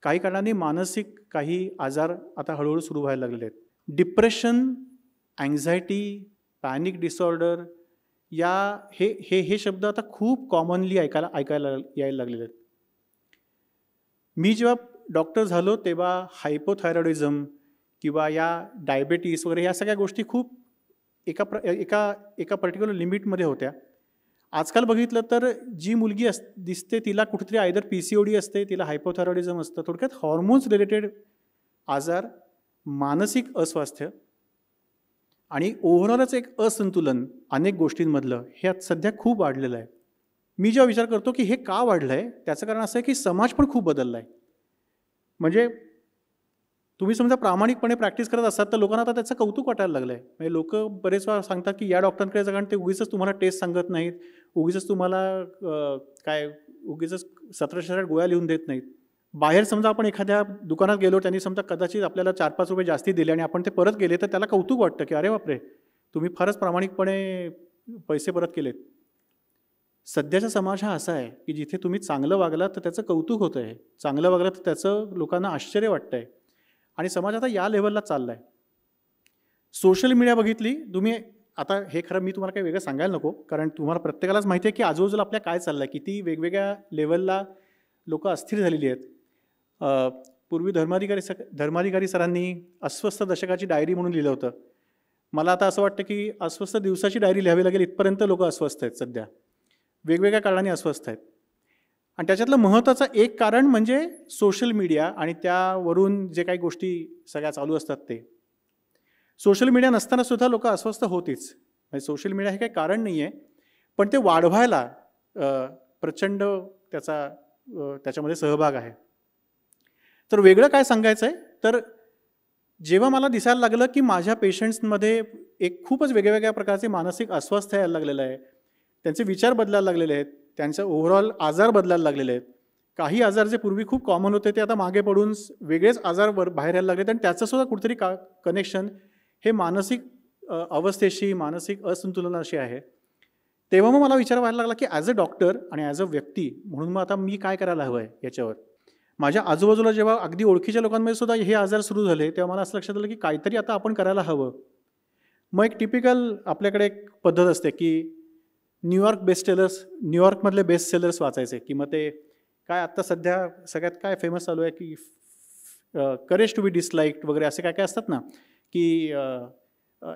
काही कारणांनी मानसिक काही आजार आता हळूहळू सुरू व्हायला लागलेले आहेत. डिप्रेशन, अँझायटी, पॅनिक डिसऑर्डर हे शब्द आता खूप कॉमनली ऐकायला यायला लागलेले आहेत. मी जेव्हा डॉक्टर झालो तेव्हा हायपोथायरॉइडिझम किंवा या डायबेटीस वगैरे या सगळ्या गोष्टी खूप एका पर्टिक्युलर लिमिटमध्ये होत्या. आजकाल बघितलं तर जी मुलगी दिसते तिला कुठेतरी आयदर PCOD असते, तिला हायपोथायरॉइडिझम असतं. थोडक्यात हॉर्मोन्स रिलेटेड आजार, मानसिक अस्वास्थ्य आणि ओव्हरऑलच एक असंतुलन अनेक गोष्टींमधलं हे आज सध्या खूप वाढलेलं आहे. मी जेव्हा विचार करतो की हे का वाढलं आहे त्याचं कारण असं आहे की समाज पण खूप बदलला आहे. म्हणजे तुम्ही समजा प्रामाणिकपणे प्रॅक्टिस करत असतात तर लोकांना आता त्याचं कौतुक वाटायला लागलं आहे. म्हणजे लोक बरेच वेळा सांगतात की या डॉक्टरांकडे जा कारण ते उगीच तुम्हाला टेस्ट सांगत नाहीत, उगीच तुम्हाला उगीच 1700 गोळ्या लिहून देत नाहीत. बाहेर समजा आपण एखाद्या दुकानात गेलो, त्यांनी समजा कदाचित आपल्याला 4-5 रुपये जास्ती दिले आणि आपण ते परत गेले तर त्याला कौतुक वाटतं की अरे बापरे तुम्ही फारच प्रामाणिकपणे पैसे परत केलेत. सध्याचा समाज हा असा आहे की जिथे तुम्ही चांगलं वागलात तर त्याचं कौतुक होतं आहे, चांगलं वागलात तर त्याचं लोकांना आश्चर्य वाटतं आहे आणि समाज आता या लेवलला चालला आहे. सोशल मीडिया बघितली तुम्ही आता, हे खरं मी तुम्हाला काही वेगळं सांगायला नको कारण तुम्हाला प्रत्येकालाच माहिती आहे की आजूबाजूला आपल्या काय चाललं आहे, किती वेगवेगळ्या लेवलला लोक अस्थिर झालेली आहेत. पूर्वी धर्माधिकारी सरांनी अस्वस्थ दशकाची डायरी म्हणून लिहिलं होतं. मला आता असं वाटतं की अस्वस्थ दिवसाची डायरी लिहावी लागेल इथपर्यंत लोक अस्वस्थ आहेत सध्या, वेगवेगळ्या कारणाने अस्वस्थ आहेत. आणि त्याच्यातलं महत्त्वाचं एक कारण म्हणजे सोशल मीडिया आणि त्यावरून जे काही गोष्टी सगळ्या चालू असतात ते. सोशल मीडिया नसताना सुद्धा लोक अस्वस्थ होतीच. म्हणजे सोशल मीडिया हे काही कारण नाही आहे, पण ते वाढवायला प्रचंड त्याच्यामध्ये सहभाग आहे. तर वेगळं काय सांगायचं आहे तर जेव्हा मला दिसायला लागलं की माझ्या पेशंट्समध्ये एक खूपच वेगवेगळ्या प्रकारचे मानसिक अस्वस्थ यायला लागलेलं आहे, त्यांचे विचार बदलायला लागलेले आहेत, त्यांचे ओव्हरऑल आजार बदलायला लागलेले आहेत. काही आजार जे पूर्वी खूप कॉमन होते ते आता मागे पडून वेगळेच आजार बाहेर यायला लागलेत आणि त्याचंसुद्धा कुठेतरी कनेक्शन हे मानसिक अवस्थेशी, मानसिक असंतुलनाशी आहे. तेव्हा मग मला विचार व्हायला लागला की ॲज अ डॉक्टर आणि ॲज अ व्यक्ती म्हणून मग आता मी काय करायला हवं आहे याच्यावर. माझ्या आजूबाजूला जेव्हा अगदी ओळखीच्या लोकांमध्ये सुद्धा हे आजार सुरू झाले तेव्हा मला असं लक्षात आलं की काहीतरी आता आपण करायला हवं. मग एक टिपिकल आपल्याकडे एक पद्धत असते की न्यूयॉर्कमधले बेस्ट सेलर्स वाचायचे की मग ते काय आत्ता सध्या सगळ्यात काय फेमस चालू आहे की करेज टू बी डिसलाइक्ड वगैरे असे काय काय असतात ना की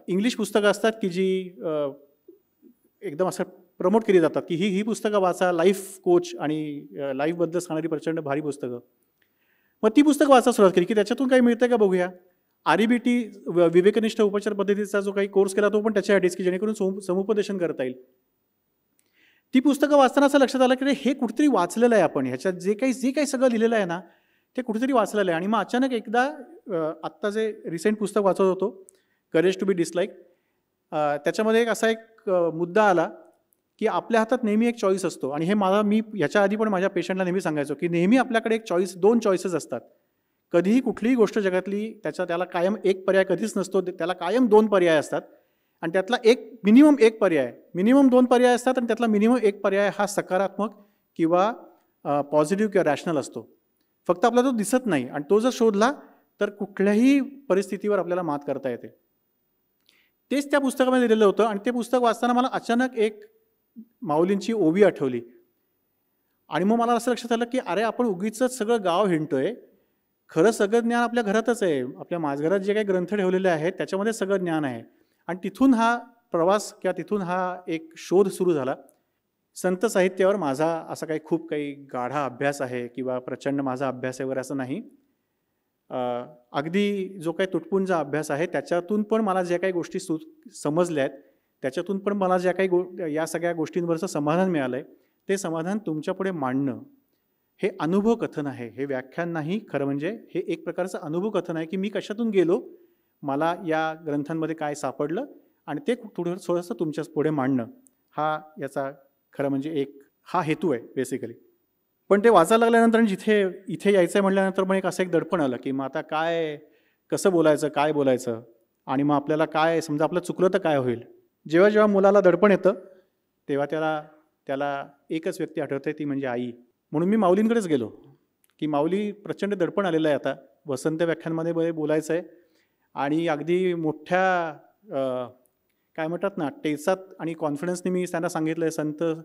इंग्लिश पुस्तकं असतात की जी एकदम असं प्रमोट केली जातात की ही पुस्तकं वाचा, लाईफ कोच आणि लाईफबद्दल सांगणारी प्रचंड भारी पुस्तकं. मग ती पुस्तकं वाचायला सुरुवात केली की त्याच्यातून काही मिळतं का बघूया. REBT विवेकनिष्ठ उपचार पद्धतीचा जो काही कोर्स केला तो पण त्याच्यासाठीच की जेणेकरून समुपदेशन करता येईल. ती पुस्तकं वाचताना असं लक्षात आलं की हे कुठेतरी वाचलेलं आहे आपण, ह्याच्यात जे काही सगळं लिहिलेलं आहे ना ते कुठेतरी वाचलेलं आहे. आणि मग अचानक एकदा आत्ता जे रिसेंट पुस्तक वाचत होतो करेज टू बी डिसलाइक, त्याच्यामध्ये एक असा एक मुद्दा आला की आपल्या हातात नेहमी एक चॉईस असतो. आणि हे मी ह्याच्या आधी पण माझ्या पेशंटला नेहमी सांगायचो की नेहमी आपल्याकडे एक दोन चॉईसेस असतात. कधीही कुठलीही गोष्ट जगातली त्याला कायम एक पर्याय कधीच नसतो, त्याला कायम 2 पर्याय असतात. आणि त्यातला मिनिमम एक पर्याय, मिनिमम 2 पर्याय असतात आणि त्यातला मिनिमम एक पर्याय हा सकारात्मक किंवा पॉझिटिव्ह किंवा रॅशनल असतो. फक्त आपल्याला तो दिसत नाही आणि तो जर शोधला तर कुठल्याही परिस्थितीवर आपल्याला मात करता येते. तेच त्या पुस्तकामध्ये दिलेलं होतं. आणि ते पुस्तक वाचताना मला अचानक एक माऊलींची ओवी आठवली. आणि मग मला असं लक्षात आलं की अरे आपण उगीच सगळं गाव हिंडतोय, खरं सगळं ज्ञान आपल्या घरातच आहे. आपल्या माझघरात जे काही ग्रंथ ठेवलेले आहेत त्याच्यामध्ये सगळं ज्ञान आहे. आणि तिथून हा प्रवास किंवा तिथून हा एक शोध सुरू झाला. संत साहित्यावर माझा असा खूप काही गाढा अभ्यास आहे किंवा प्रचंड माझा अभ्यास आहे वगैरे असं नाही. अगदी जो काही तुटपुंजा अभ्यास आहे त्याच्यातून पण मला ज्या काही गोष्टी समजल्या आहेत त्याच्यातून पण मला ज्या काही या सगळ्या गोष्टींवरचं समाधान मिळालं आहे ते समाधान तुमच्यापुढे मांडणं हे अनुभव कथन आहे, हे व्याख्यान नाही. खरं म्हणजे हे एक प्रकारचं अनुभव कथन आहे की मी कशातून गेलो, मला या ग्रंथांमध्ये काय सापडलं आणि ते थोडंसं तुमच्या पुढे मांडणं, हा याचा खरं म्हणजे एक हा हेतू आहे बेसिकली. पण ते वाचायला लागल्यानंतर इथे यायचं आहे म्हटल्यानंतर मग एक दडपण आलं की मग आता काय, कसं बोलायचं, काय बोलायचं, आणि मग आपल्याला काय, समजा आपलं चुकलं तर काय होईल. जेव्हा जेव्हा मुलाला दडपण येतं तेव्हा त्याला एकच व्यक्ती आठवते, ती म्हणजे आई. म्हणून मी माऊलींकडेच गेलो की माऊली, प्रचंड दडपण आलेलं आहे, आता वसंत व्याख्यानमध्ये बोलायचं आहे आणि अगदी मोठ्या काय म्हणतात ना, टेचात आणि कॉन्फिडन्सने मी त्यांना सांगितलं आहे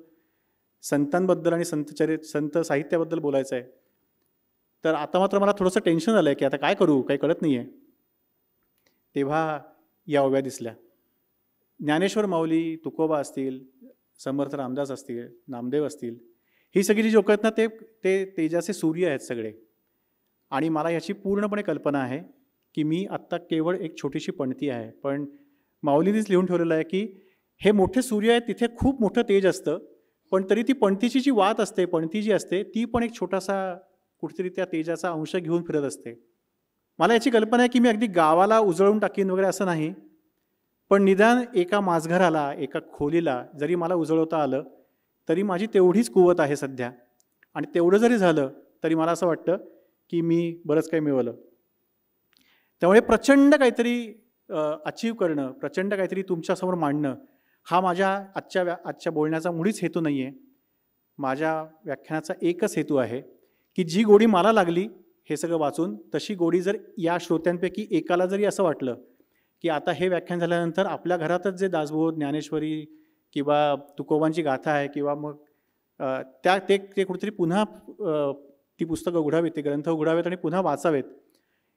संतांबद्दल आणि संत साहित्याबद्दल बोलायचं आहे. तर आता मात्र मला थोडंसं टेन्शन आलं आहे की आता काय करू, काही कळत नाही आहे. तेव्हा या ओव्या दिसल्या. ज्ञानेश्वर माऊली, तुकोबा असतील, समर्थ रामदास असतील, नामदेव असतील, ही सगळी जी लोकं आहेत ना, ते तेजाचे सूर्य आहेत सगळे. आणि मला याची पूर्णपणे कल्पना आहे की मी आत्ता केवळ एक छोटीशी पणती आहे. पण माऊलींनीच लिहून ठेवलेलं आहे की हे मोठे सूर्य आहेत, तिथे खूप मोठं तेज असतं, पण तरी ती पणतीची जी वात असते, पणती जी असते, ती पण एक छोटासा कुठेतरी त्या तेजाचा अंश घेऊन फिरत असते. मला याची कल्पना आहे की मी अगदी गावाला उजळून टाकीन वगैरे असं नाही, पण निदान एका माझघराला, एका खोलीला जरी मला उजळवता आलं तरी माझी तेवढीच कुवत आहे सध्या. आणि तेवढं जरी झालं तरी मला असं वाटतं की मी बरंच काही मिळवलं. त्यामुळे प्रचंड काहीतरी अचीव करणं, प्रचंड काहीतरी तुमच्यासमोर मांडणं, हा माझ्या आजच्या बोलण्याचा मुळीच हेतू नाही आहे. माझ्या व्याख्यानाचा एकच हेतू आहे की जी गोडी मला लागली हे सगळं वाचून, तशी गोडी जर या श्रोत्यांपैकी एकाला जरी असं वाटलं की आता हे व्याख्यान झाल्यानंतर आपल्या घरातच जे दासबोध, ज्ञानेश्वरी किंवा तुकोबांची गाथा आहे, किंवा मग ते कुठेतरी पुन्हा ती पुस्तकं उघडावीत, ते ग्रंथ उघडावेत आणि पुन्हा वाचावेत.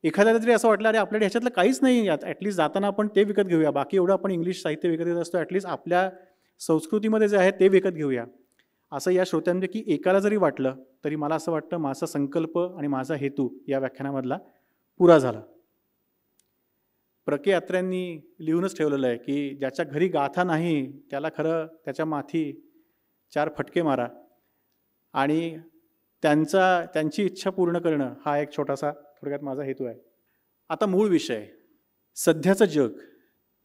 एखाद्याला जरी असं वाटलं, अरे आपल्याकडे ह्याच्यातलं काहीच नाही, ॲटलिस्ट जाताना आपण ते विकत घेऊया, बाकी एवढं आपण इंग्लिश साहित्य विकत घेत असतो, ॲटलिस्ट आपल्या संस्कृतीमध्ये जे आहे ते विकत घेऊया, असं या श्रोत्यांपैकी एकाला जरी वाटलं तरी मला असं वाटतं माझा संकल्प आणि माझा हेतू या व्याख्यानामधला पुरा झाला. प्रके यात्र्यांनी लिहूनच ठेवलेलं आहे की ज्याच्या घरी गाथा नाही त्याला खरं त्याच्या माथी 4 फटके मारा, आणि त्यांची इच्छा पूर्ण करणं हा एक छोटासा थोडक्यात माझा हेतू आहे. आता मूळ विषय, सध्याचं जग.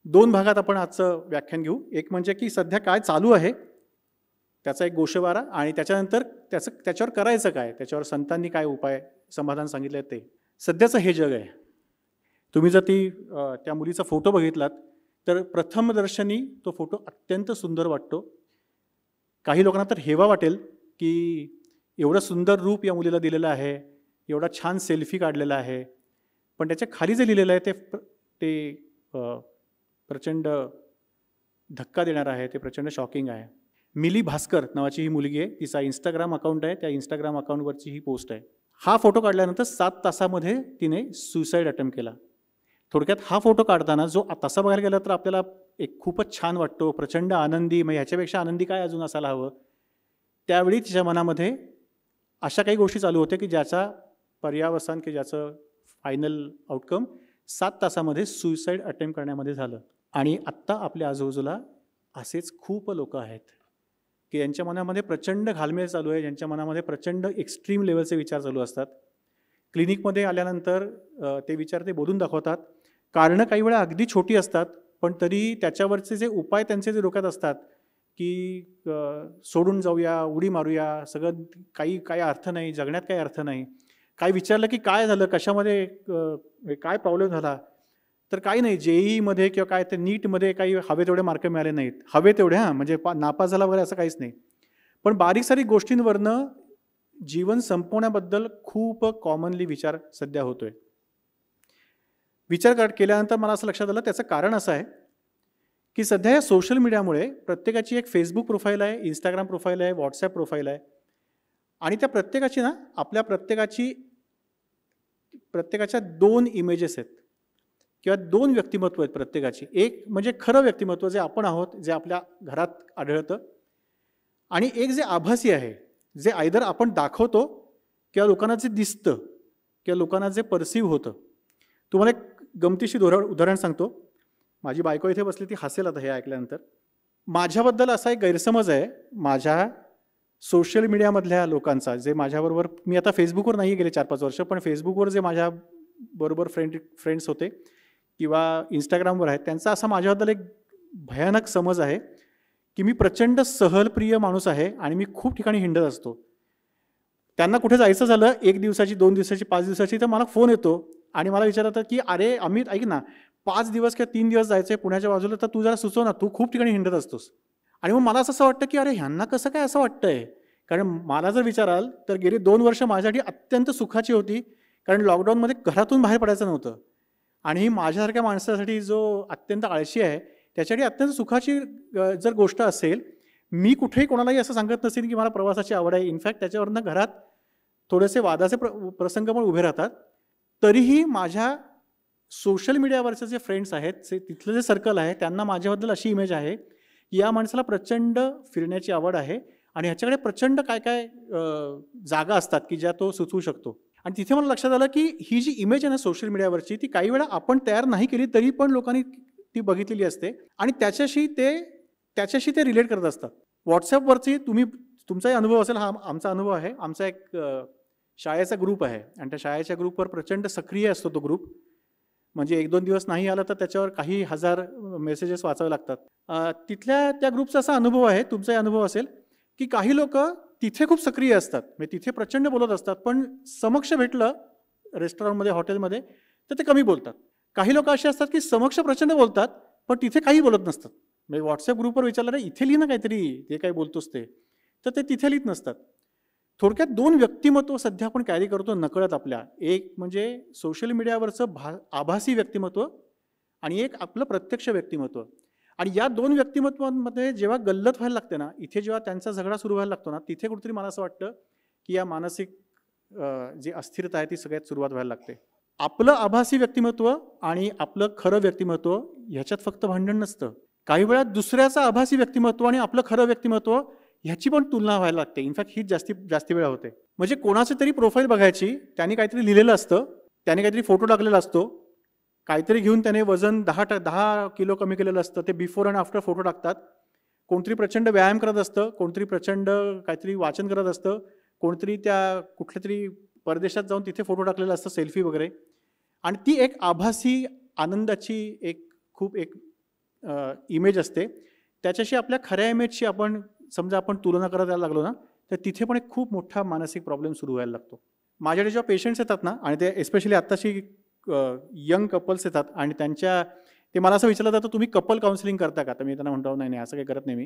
2 भागात आपण आजचं व्याख्यान घेऊ. एक म्हणजे की सध्या काय चालू आहे त्याचा एक गोषवारा, आणि त्याच्यानंतर त्याच्यावर करायचं काय, त्याच्यावर संतांनी काय उपाय समाधान सांगितले ते. सध्याचं हे जग आहे. तुम्ही जर त्या मुलीचा फोटो बघितलात तर प्रथमदर्शनी तो फोटो अत्यंत सुंदर वाटतो. काही लोकांना तर हेवा वाटेल की एवढं सुंदर रूप या मुलीला दिलेलं आहे, एवढा छान सेल्फी काढलेला आहे, पण त्याच्या खाली जे लिहिलेलं आहे ते प्रचंड धक्का देणार आहे, ते प्रचंड शॉकिंग आहे. मिली भास्कर नावाची ही मुलगी आहे, तिचा इंस्टाग्राम अकाउंट आहे, त्या इंस्टाग्राम अकाउंटवरची ही पोस्ट आहे. हा फोटो काढल्यानंतर 7 तासामध्ये तिने सुसाईड अटेम्प्ट केला. थोडक्यात हा फोटो काढताना जो तसा बघायला गेला तर आपल्याला एक खूपच छान वाटतो, प्रचंड आनंदी, मग ह्याच्यापेक्षा आनंदी काय अजून असायला हवं. त्यावेळी तिच्या मनामध्ये अशा काही गोष्टी चालू होत्या की ज्याचा पर्यावसान की ज्याचं फायनल आउटकम 7 तासामध्ये सुसाईड अटेम्प्ट करण्यामध्ये झालं. आणि आत्ता आपल्या आजूबाजूला असेच खूप लोक आहेत की ज्यांच्या मनामध्ये प्रचंड घालमेल चालू आहे, ज्यांच्या मनामध्ये प्रचंड एक्स्ट्रीम लेवलचे विचार चालू असतात. क्लिनिकमध्ये आल्यानंतर ते विचार ते बोलून दाखवतात. कारणं काही वेळा अगदी छोटी असतात, पण तरी त्याच्यावरचे जे उपाय त्यांचे जे डोक्यात असतात की सोडून जाऊया, उडी मारूया, सगळं काही अर्थ नाही, जगण्यात काही अर्थ नाही. काय विचारलं की काय झालं, कशामध्ये काय प्रॉब्लेम झाला, तर काही नाही, JEEमध्ये किंवा काय ते नीटमध्ये काही हवे तेवढे मार्क मिळाले नाहीत, हवे तेवढे, म्हणजे नापास झाला वगैरे असं काहीच नाही. पण बारीक सारीक गोष्टींवरनं जीवन संपवण्याबद्दल खूप कॉमनली विचार सध्या होतोय. विचार केल्यानंतर मला असं लक्षात आलं, त्याचं कारण असं आहे की सध्या या सोशल मीडियामुळे प्रत्येकाची एक फेसबुक प्रोफाईल आहे, इंस्टाग्राम प्रोफाईल आहे, व्हॉट्सॲप प्रोफाईल आहे, आणि त्या प्रत्येकाची ना आपल्या प्रत्येकाच्या 2 इमेजेस आहेत किंवा 2 व्यक्तिमत्व आहेत प्रत्येकाची. एक म्हणजे खरं व्यक्तिमत्व जे आपण आहोत, जे आपल्या घरात आढळतं, आणि एक जे आभासी आहे, जे आयदर आपण दाखवतो किंवा लोकांना जे दिसतं किंवा लोकांना जे परसिव्ह होतं. तुम्हाला एक गमतीशीर उदाहरण सांगतो. माझी बायको इथे बसली, ती हसेल आता हे ऐकल्यानंतर. माझ्याबद्दल असा एक गैरसमज आहे, माझ्या सोशल मीडियामधल्या लोकांचा, जे माझ्याबरोबर, मी आता फेसबुकवर नाही गेले 4-5 वर्ष, पण फेसबुकवर जे माझ्याबरोबर फ्रेंड्स होते किंवा इंस्टाग्रामवर आहेत, त्यांचा असा माझ्याबद्दल एक भयानक समज आहे की मी प्रचंड सहलप्रिय माणूस आहे आणि मी खूप ठिकाणी हिंडत असतो. त्यांना कुठे जायचं झालं 1 दिवसाची, 2 दिवसाची, 5 दिवसाची, तर मला फोन येतो आणि मला विचारतात की अरे अमित, ऐक ना, 5 दिवस किंवा 3 दिवस जायचं आहे पुण्याच्या बाजूला, तर तू जरा सुचव ना, तू खूप ठिकाणी हिंडत असतोस. आणि मग मला असं वाटतं की अरे ह्यांना कसं काय असं वाटतंय. कारण मला जर विचाराल तर गेली 2 वर्ष माझ्यासाठी अत्यंत सुखाची होती, कारण लॉकडाऊनमध्ये घरातून बाहेर पडायचं नव्हतं. आणि ही माझ्यासारख्या माणसासाठी जो अत्यंत आळशी आहे त्याच्यासाठी अत्यंत सुखाची जर गोष्ट असेल, मी कुठेही कोणालाही असं सांगत नसेल की मला प्रवासाची आवड आहे. इनफॅक्ट त्याच्यावरनं घरात थोडेसे वादाचे प्रसंग पण उभे राहतात. तरीही माझ्या सोशल मीडियावरचे जे फ्रेंड्स आहेत, तिथलं जे सर्कल आहे, त्यांना माझ्याबद्दल अशी इमेज आहे की या माणसाला प्रचंड फिरण्याची आवड आहे आणि ह्याच्याकडे प्रचंड काय काय जागा असतात की ज्या तो सुचवू शकतो. आणि तिथे मला लक्षात आलं की ही जी इमेज आहे ना सोशल मीडियावरची, ती काही वेळा आपण तयार नाही केली तरी पण लोकांनी ती बघितलेली असते आणि त्याच्याशी ते रिलेट करत असतात. व्हॉट्सॲपवरची तुमचाही अनुभव असेल, हा आमचा अनुभव आहे. आमचा एक शाळेचा ग्रुप आहे आणि त्या शाळेच्या ग्रुपवर प्रचंड सक्रिय असतो तो ग्रुप. म्हणजे 1-2 दिवस नाही आला तर त्याच्यावर काही हजार मेसेजेस वाचावे लागतात. तिथल्या त्या ग्रुपचा असा अनुभव आहे, तुमचाही अनुभव असेल, की काही लोक तिथे खूप सक्रिय असतात, म्हणजे तिथे प्रचंड बोलत असतात, पण समक्ष भेटलं रेस्टॉरंटमध्ये, हॉटेलमध्ये, तर ते कमी बोलतात. काही लोक असे असतात की समक्ष प्रचंड बोलतात पण तिथे काही बोलत नसतात. म्हणजे व्हॉट्सअप ग्रुपवर विचारलं रे इथे लिहि ना काहीतरी, ते काय बोलतोस ते, तर ते तिथे लिहित नसतात. थोडक्यात 2 व्यक्तिमत्व सध्या आपण कॅरी करतो नकळत आपल्या. एक म्हणजे सोशल मीडियावरचं आभासी व्यक्तिमत्व आणि एक आपलं प्रत्यक्ष व्यक्तिमत्व. आणि या 2 व्यक्तिमत्वांमध्ये जेव्हा गल्लत व्हायला लागते ना, इथे जेव्हा त्यांचा झगडा सुरू व्हायला लागतो ना, तिथे कुठेतरी मला असं वाटतं की या मानसिक जी अस्थिरता आहे ती सगळ्यात सुरुवात व्हायला लागते. आपलं आभासी व्यक्तिमत्व आणि आपलं खरं व्यक्तिमत्व ह्याच्यात फक्त भांडण नसतं. काही वेळा दुसऱ्याचं आभासी व्यक्तिमत्व आणि आपलं खरं व्यक्तिमत्व ह्याची पण तुलना व्हायला लागते. इनफॅक्ट हीच जास्ती वेळा होते. म्हणजे कोणाची तरी प्रोफाईल बघायची, त्याने काहीतरी लिहिलेलं असतं, त्याने काहीतरी फोटो टाकलेला असतो, काहीतरी घेऊन त्याने वजन 10 किलो कमी केलेलं असतं, ते बिफोर आणि आफ्टर फोटो टाकतात. कोणतरी प्रचंड व्यायाम करत असतं, कोणतरी प्रचंड काहीतरी वाचन करत असतं, कोणतरी त्या कुठल्या तरी परदेशात जाऊन तिथे फोटो टाकलेला असतं, सेल्फी वगैरे. आणि ती एक आभासी आनंदाची खूप इमेज असते. त्याच्याशी आपल्या खऱ्या इमेजची समजा आपण तुलना करायला लागलो ना, तर तिथे पण एक खूप मोठा मानसिक प्रॉब्लेम सुरू व्हायला लागतो. माझ्याकडे जेव्हा पेशंट्स येतात ना, आणि ते एस्पेशली आत्ताशी यंग कपल्स येतात आणि ते मला असं विचारलं जातं, तुम्ही कपल काउन्सिलिंग करता का? तर मी त्यांना म्हणतो नाही असं काही करत नाही मी,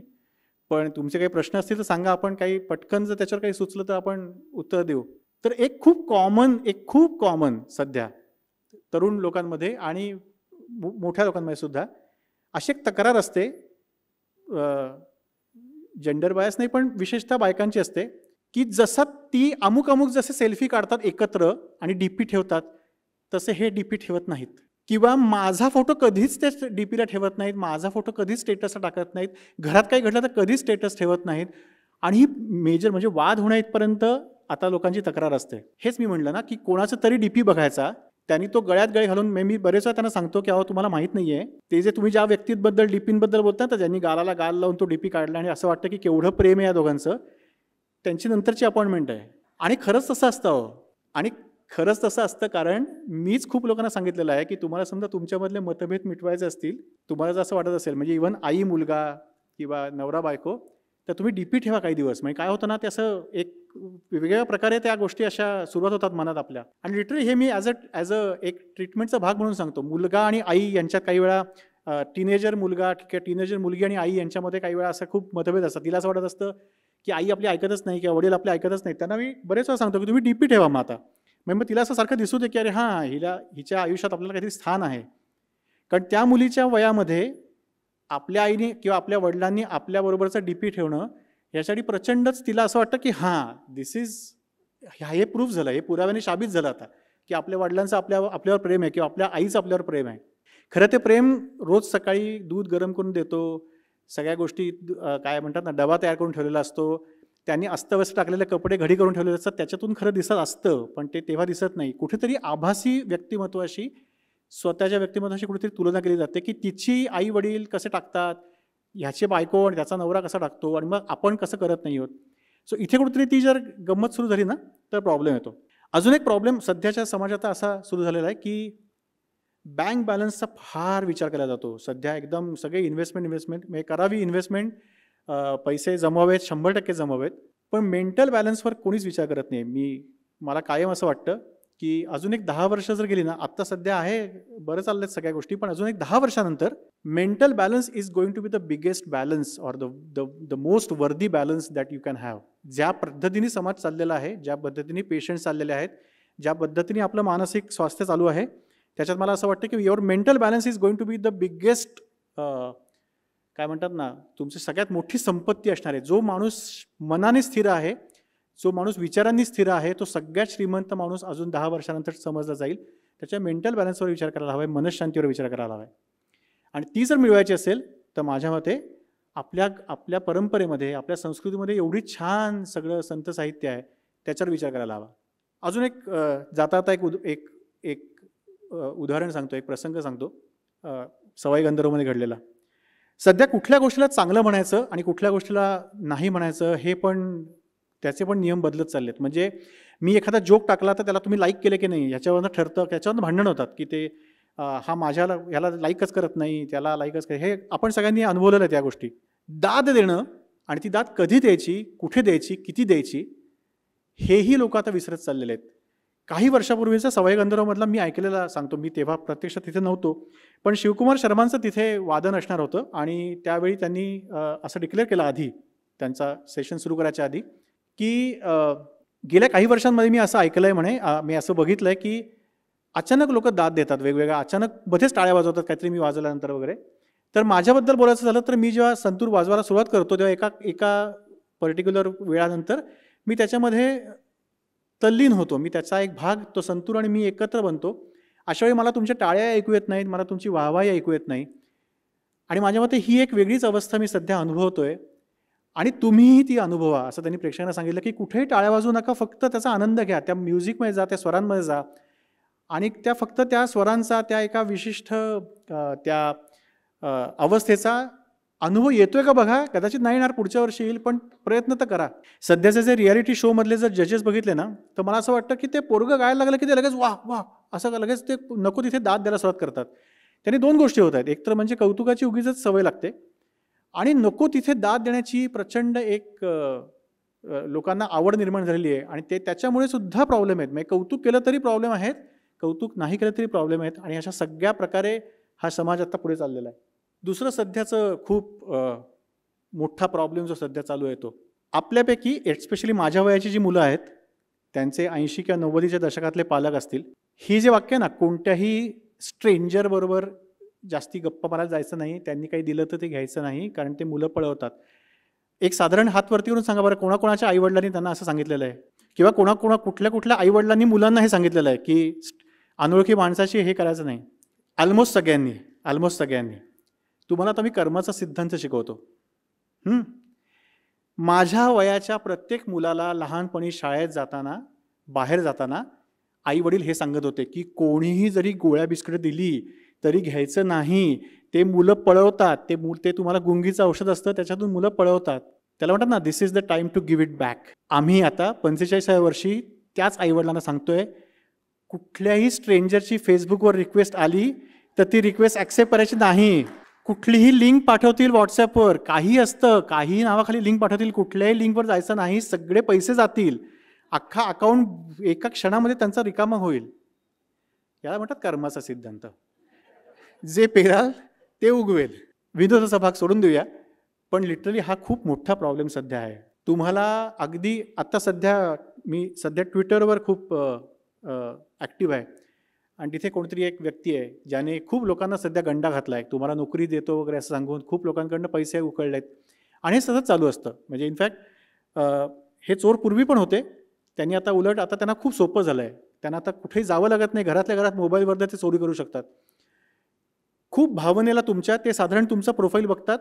पण तुमचे काही प्रश्न असतील तर सांगा, आपण काही पटकन जर त्याच्यावर काही सुचलं तर आपण उत्तर देऊ. तर एक खूप कॉमन सध्या तरुण लोकांमध्ये आणि मोठ्या लोकांमध्ये सुद्धा अशी एक तक्रार असते, जेंडर बायस नाही पण विशेषतः बायकांची असते, की जसं ती अमुक जसे सेल्फी काढतात एकत्र आणि डीपी ठेवतात, तसे हे डीपी ठेवत नाहीत. किंवा माझा फोटो कधीच ते डीपीला ठेवत नाहीत, माझा फोटो कधीच स्टेटसला टाकत नाहीत, घरात काही घडलं तर कधीच स्टेटस ठेवत नाहीत. आणि ही मेजर म्हणजे वाद होण्या इथपर्यंत आता लोकांची तक्रार असते. हेच मी म्हटलं ना, की कोणाचं तरी डीपी बघायचा, त्यांनी तो गळ्यात गळे घालून, मी बरेच वेळा त्यांना सांगतो की अहो तुम्हाला माहीत नाही आहे, ते जे तुम्ही ज्या व्यक्तीबद्दल डीपींबद्दल बोलता तर ज्यांनी गालाला गाल लावून तो डीपी काढला आणि असं वाटतं की केवढं प्रेम आहे या दोघांचं, त्यांची नंतरची अपॉइंटमेंट आहे. आणि खरंच तसं असतं. आणि खरंच तसं असतं, कारण मीच खूप लोकांना सांगितलेलं आहे की तुम्हाला समजा तुमच्यामधले मतभेद मिटवायचे असतील, तुम्हाला जर असं वाटत असेल, म्हणजे इव्हन आई मुलगा किंवा नवरा बायको, तर तुम्ही डीपी ठेवा काही दिवस. म्हणजे काय होतं ना, ते असं एक वेगवेगळ्या प्रकारे त्या गोष्टी अशा सुरुवात होतात मनात आपल्या. आणि लिटरली हे मी ॲज अ एक ट्रीटमेंटचा भाग म्हणून सांगतो. मुलगा आणि आई यांच्यात काही वेळा टीनेजर मुलगा किंवा टीनेजर मुलगी आणि आई यांच्यामध्ये काही वेळा असं खूप मतभेद असतात. तिला असं वाटत असतं की आई आपली ऐकतच नाही किंवा वडील आपले ऐकतच नाही. त्यांना मी बरेच वेळा सांगतो की तुम्ही डीपी ठेवा मग आता. मग तिला असं सारखं दिसू दे की अरे हां, हिच्या आयुष्यात आपल्याला काहीतरी स्थान आहे. कारण त्या मुलीच्या वयामध्ये आपल्या आईने किंवा आपल्या वडिलांनी आपल्याबरोबरचं डीपी ठेवणं यासाठी प्रचंडच तिला असं वाटतं की हां, हे प्रूफ झालं, हे पुराव्याने साबित झालं आता की आपल्या वडिलांचं आपल्यावर प्रेम आहे किंवा आपल्या आईचं आपल्यावर प्रेम आहे. खरं ते प्रेम रोज सकाळी दूध गरम करून देतो, सगळ्या गोष्टी काय म्हणतात ना, डबा तयार करून ठेवलेला असतो, त्यांनी अस्तव्यस्त टाकलेले कपडे घडी करून ठेवलेले असतात, त्याच्यातून खरं दिसत असतं, पण ते तेव्हा दिसत नाही. कुठेतरी आभासी व्यक्तिमत्वाशी स्वतःच्या व्यक्तिमत्वाशी कुठेतरी तुलना केली जाते की तिची आई वडील कसे टाकतात, ह्याचे बायको आणि त्याचा नवरा कसा टाकतो, आणि मग आपण कसं करत नाही आहोत. सो इथे कुठेतरी ती जर गंमत सुरू झाली ना तर प्रॉब्लेम येतो. अजून एक प्रॉब्लेम सध्याच्या समाजात असा सुरू झालेला आहे की बँक बॅलन्सचा फार विचार केला जातो. सध्या एकदम सगळे इन्व्हेस्टमेंट म्हणजे करावी इन्व्हेस्टमेंट, पैसे जमवावेत, 100% जमवावेत, पण मेंटल बॅलन्सवर कोणीच विचार करत नाही. मला कायम असं वाटतं की अजून एक 10 वर्ष जर गेली ना, आत्ता सध्या आहे बरं चालल्यात सगळ्या गोष्टी, पण अजून एक 10 वर्षानंतर mental balance is going to be the biggest balance or the most worthy balance that you can have. ज्या पद्धतीने समाज चाललेला आहे, ज्या पद्धतीने पेशंट्स चाललेले आहेत, ज्या पद्धतीने आपलं मानसिक स्वास्थ्य चालू आहे, त्याच्यात मला असं वाटतं की your mental balance is going to be the biggest, काय म्हणतात ना, तुमची सगळ्यात मोठी संपत्ती असणार आहे. जो माणूस मनाने स्थिर आहे, जो माणूस विचारांनी स्थिर आहे, तो सगळ्यात श्रीमंत माणूस अजून 10 वर्षानंतर समजला जाईल. त्याच्या मेंटल बॅलन्सवर विचार करायला हवा आहे, मनशांतीवर विचार करायला हवा आहे. आणि ती जर मिळवायची असेल तर माझ्या मते आपल्या परंपरेमध्ये, आपल्या संस्कृतीमध्ये एवढी छान सगळं संत साहित्य आहे, त्याच्यावर विचार करायला हवा. अजून एक जाता एक उदाहरण सांगतो, एक प्रसंग सांगतो सवाई गंधर्वमध्ये घडलेला. सध्या कुठल्या गोष्टीला चांगलं म्हणायचं आणि कुठल्या गोष्टीला नाही म्हणायचं हे पण त्याचे पण नियम बदलत चाललेत. म्हणजे मी एखादा जोक टाकला तर त्याला तुम्ही लाईक केले की नाही याच्यावरनं ठरतं, त्याच्यावरनं भांडण होतात की ते हा ह्याला लाईकच करत नाही, त्याला लाईकच करत. हे आपण सगळ्यांनी अनुभवलेलं आहे त्या गोष्टी. दाद देणं आणि ती दाद कधी द्यायची, कुठे द्यायची, किती द्यायची, हेही लोक आता विसरत चाललेले आहेत. काही वर्षापूर्वीचा सवाई गंधर्वमधला मी ऐकलेला सांगतो. मी तेव्हा प्रत्यक्षात तिथे नव्हतो, पण शिवकुमार शर्मांचं तिथे वादन असणार होतं आणि त्यावेळी त्यांनी असं डिक्लेअर केलं आधी, त्यांचा सेशन सुरू करायच्या आधी, की गेल्या काही वर्षांमध्ये मी असं ऐकलं आहे म्हणे, मी असं बघितलं आहे की अचानक लोक दाद देतात वेगवेगळ्या, अचानक मध्येच टाळ्या वाजवतात काहीतरी मी वाजवल्यानंतर वगैरे. तर माझ्याबद्दल बोलायचं झालं तर मी जेव्हा संतूर वाजवायला सुरुवात करतो तेव्हा एका पर्टिक्युलर वेळानंतर मी त्याच्यामध्ये तल्लीन होतो. मी त्याचा एक भाग, तो संतूर आणि मी एकत्र बनतो. अशा वेळी मला तुमच्या टाळ्या ऐकू येत नाहीत, मला तुमची वाहवाही ऐकू येत नाही. आणि माझ्या मते ही एक वेगळीच अवस्था मी सध्या अनुभवतोय आणि तुम्हीही ती अनुभवा, असं त्यांनी प्रेक्षकांना सांगितलं की कुठेही टाळ्या वाजवू नका, फक्त त्याचा आनंद घ्या, त्या म्युझिकमध्ये जा, त्या स्वरांमध्ये जा आणि फक्त त्या स्वरांचा, त्या एका विशिष्ट त्या अवस्थेचा अनुभव येतोय का बघा. कदाचित नाही येणार, पुढच्या वर्षी येईल, पण प्रयत्न तर करा. सध्याचे जे रियालिटी शोमधले जर जजेस बघितले ना, तर मला असं वाटतं की ते पोरगं गायला लागलं की ते लगेच वाह वाह असं लगेच ते नको तिथे दाद द्यायला सुरुवात करतात. त्यांनी 2 गोष्टी होत आहेत. एक तर म्हणजे कौतुकाची उगीचच सवय लागते आणि नको तिथे दाद देण्याची प्रचंड एक लोकांना आवड निर्माण झालेली आहे आणि त्याच्यामुळे सुद्धा प्रॉब्लेम आहेत. म्हणजे कौतुक केलं तरी प्रॉब्लेम आहेत, कौतुक नाही केलं तरी प्रॉब्लेम आहेत आणि अशा सगळ्या प्रकारे हा समाज आता पुढे चाललेला आहे. दुसरं सध्याचं खूप मोठा प्रॉब्लेम जो सध्या चालू आहे तो आपल्यापैकी एस्पेशली माझ्या वयाची जी मुलं आहेत त्यांचे 80 किंवा 90च्या दशकातले पालक असतील, ही जे वाक्य ना, कोणत्याही स्ट्रेंजरबरोबर जास्ती गप्पा मारायला जायचं नाही, त्यांनी काही दिलं तर ते घ्यायचं नाही, कारण ते मुलं पळवतात. एक साधारण हात वरती करून सांगा बरं, कोणाकोणाच्या आईवडिलांनी त्यांना असं सांगितलेलं आहे किंवा कुठल्या आईवडिलांनी मुलांना हे सांगितलेलं आहे की अनोळखी माणसाशी हे करायचं नाही. ऑलमोस्ट सगळ्यांनी. तुम्हाला आता मी कर्माचा सिद्धांत शिकवतो. माझ्या वयाच्या प्रत्येक मुलाला लहानपणी शाळेत जाताना, बाहेर जाताना आई वडील हे सांगत होते की कोणीही जरी गोळ्या बिस्किट दिली तरी घ्यायचं नाही, ते मुलं पळवतात, ते तुम्हाला गुंगीचं औषध असतं त्याच्यातून मुलं पळवतात. त्याला म्हणतात ना, this is the time to give it back. आम्ही आता 45व्या वर्षी त्याच आईवडिलांना सांगतोय, कुठल्याही स्ट्रेंजरची फेसबुकवर रिक्वेस्ट आली तर ती रिक्वेस्ट ॲक्सेप्ट करायची नाही. कुठलीही लिंक पाठवतील व्हॉट्सॲपवर, काही असतं, काही नावाखाली लिंक पाठवतील, कुठल्याही लिंकवर जायचं नाही, सगळे पैसे जातील, अख्खा अकाउंट एका क्षणामध्ये त्यांचा रिकामा होईल. याला म्हणतात कर्माचा सिद्धांत. जे पेराल ते उगवेल. विनोदाचा भाग सोडून देऊया, पण लिटरली हा खूप मोठा प्रॉब्लेम सध्या आहे. तुम्हाला अगदी आता मी सध्या ट्विटरवर खूप ॲक्टिव्ह आहे आणि तिथे कोणतरी एक व्यक्ती आहे ज्याने खूप लोकांना सध्या गंडा घातला आहे, तुम्हाला नोकरी देतो वगैरे असं सांगून खूप लोकांकडनं पैसे उकळले आहेत आणि हे सतत चालू असतं. म्हणजे इनफॅक्ट हे चोर पूर्वी पण होते, त्यांनी आता उलट आता त्यांना खूप सोपं झालं आहे. त्यांना आता कुठेही जावं लागत नाही, घरातल्या घरात मोबाईलवरनं ते चोरी करू शकतात. खूप भावनेला तुमच्या ते साधारण तुमचा प्रोफाईल बघतात,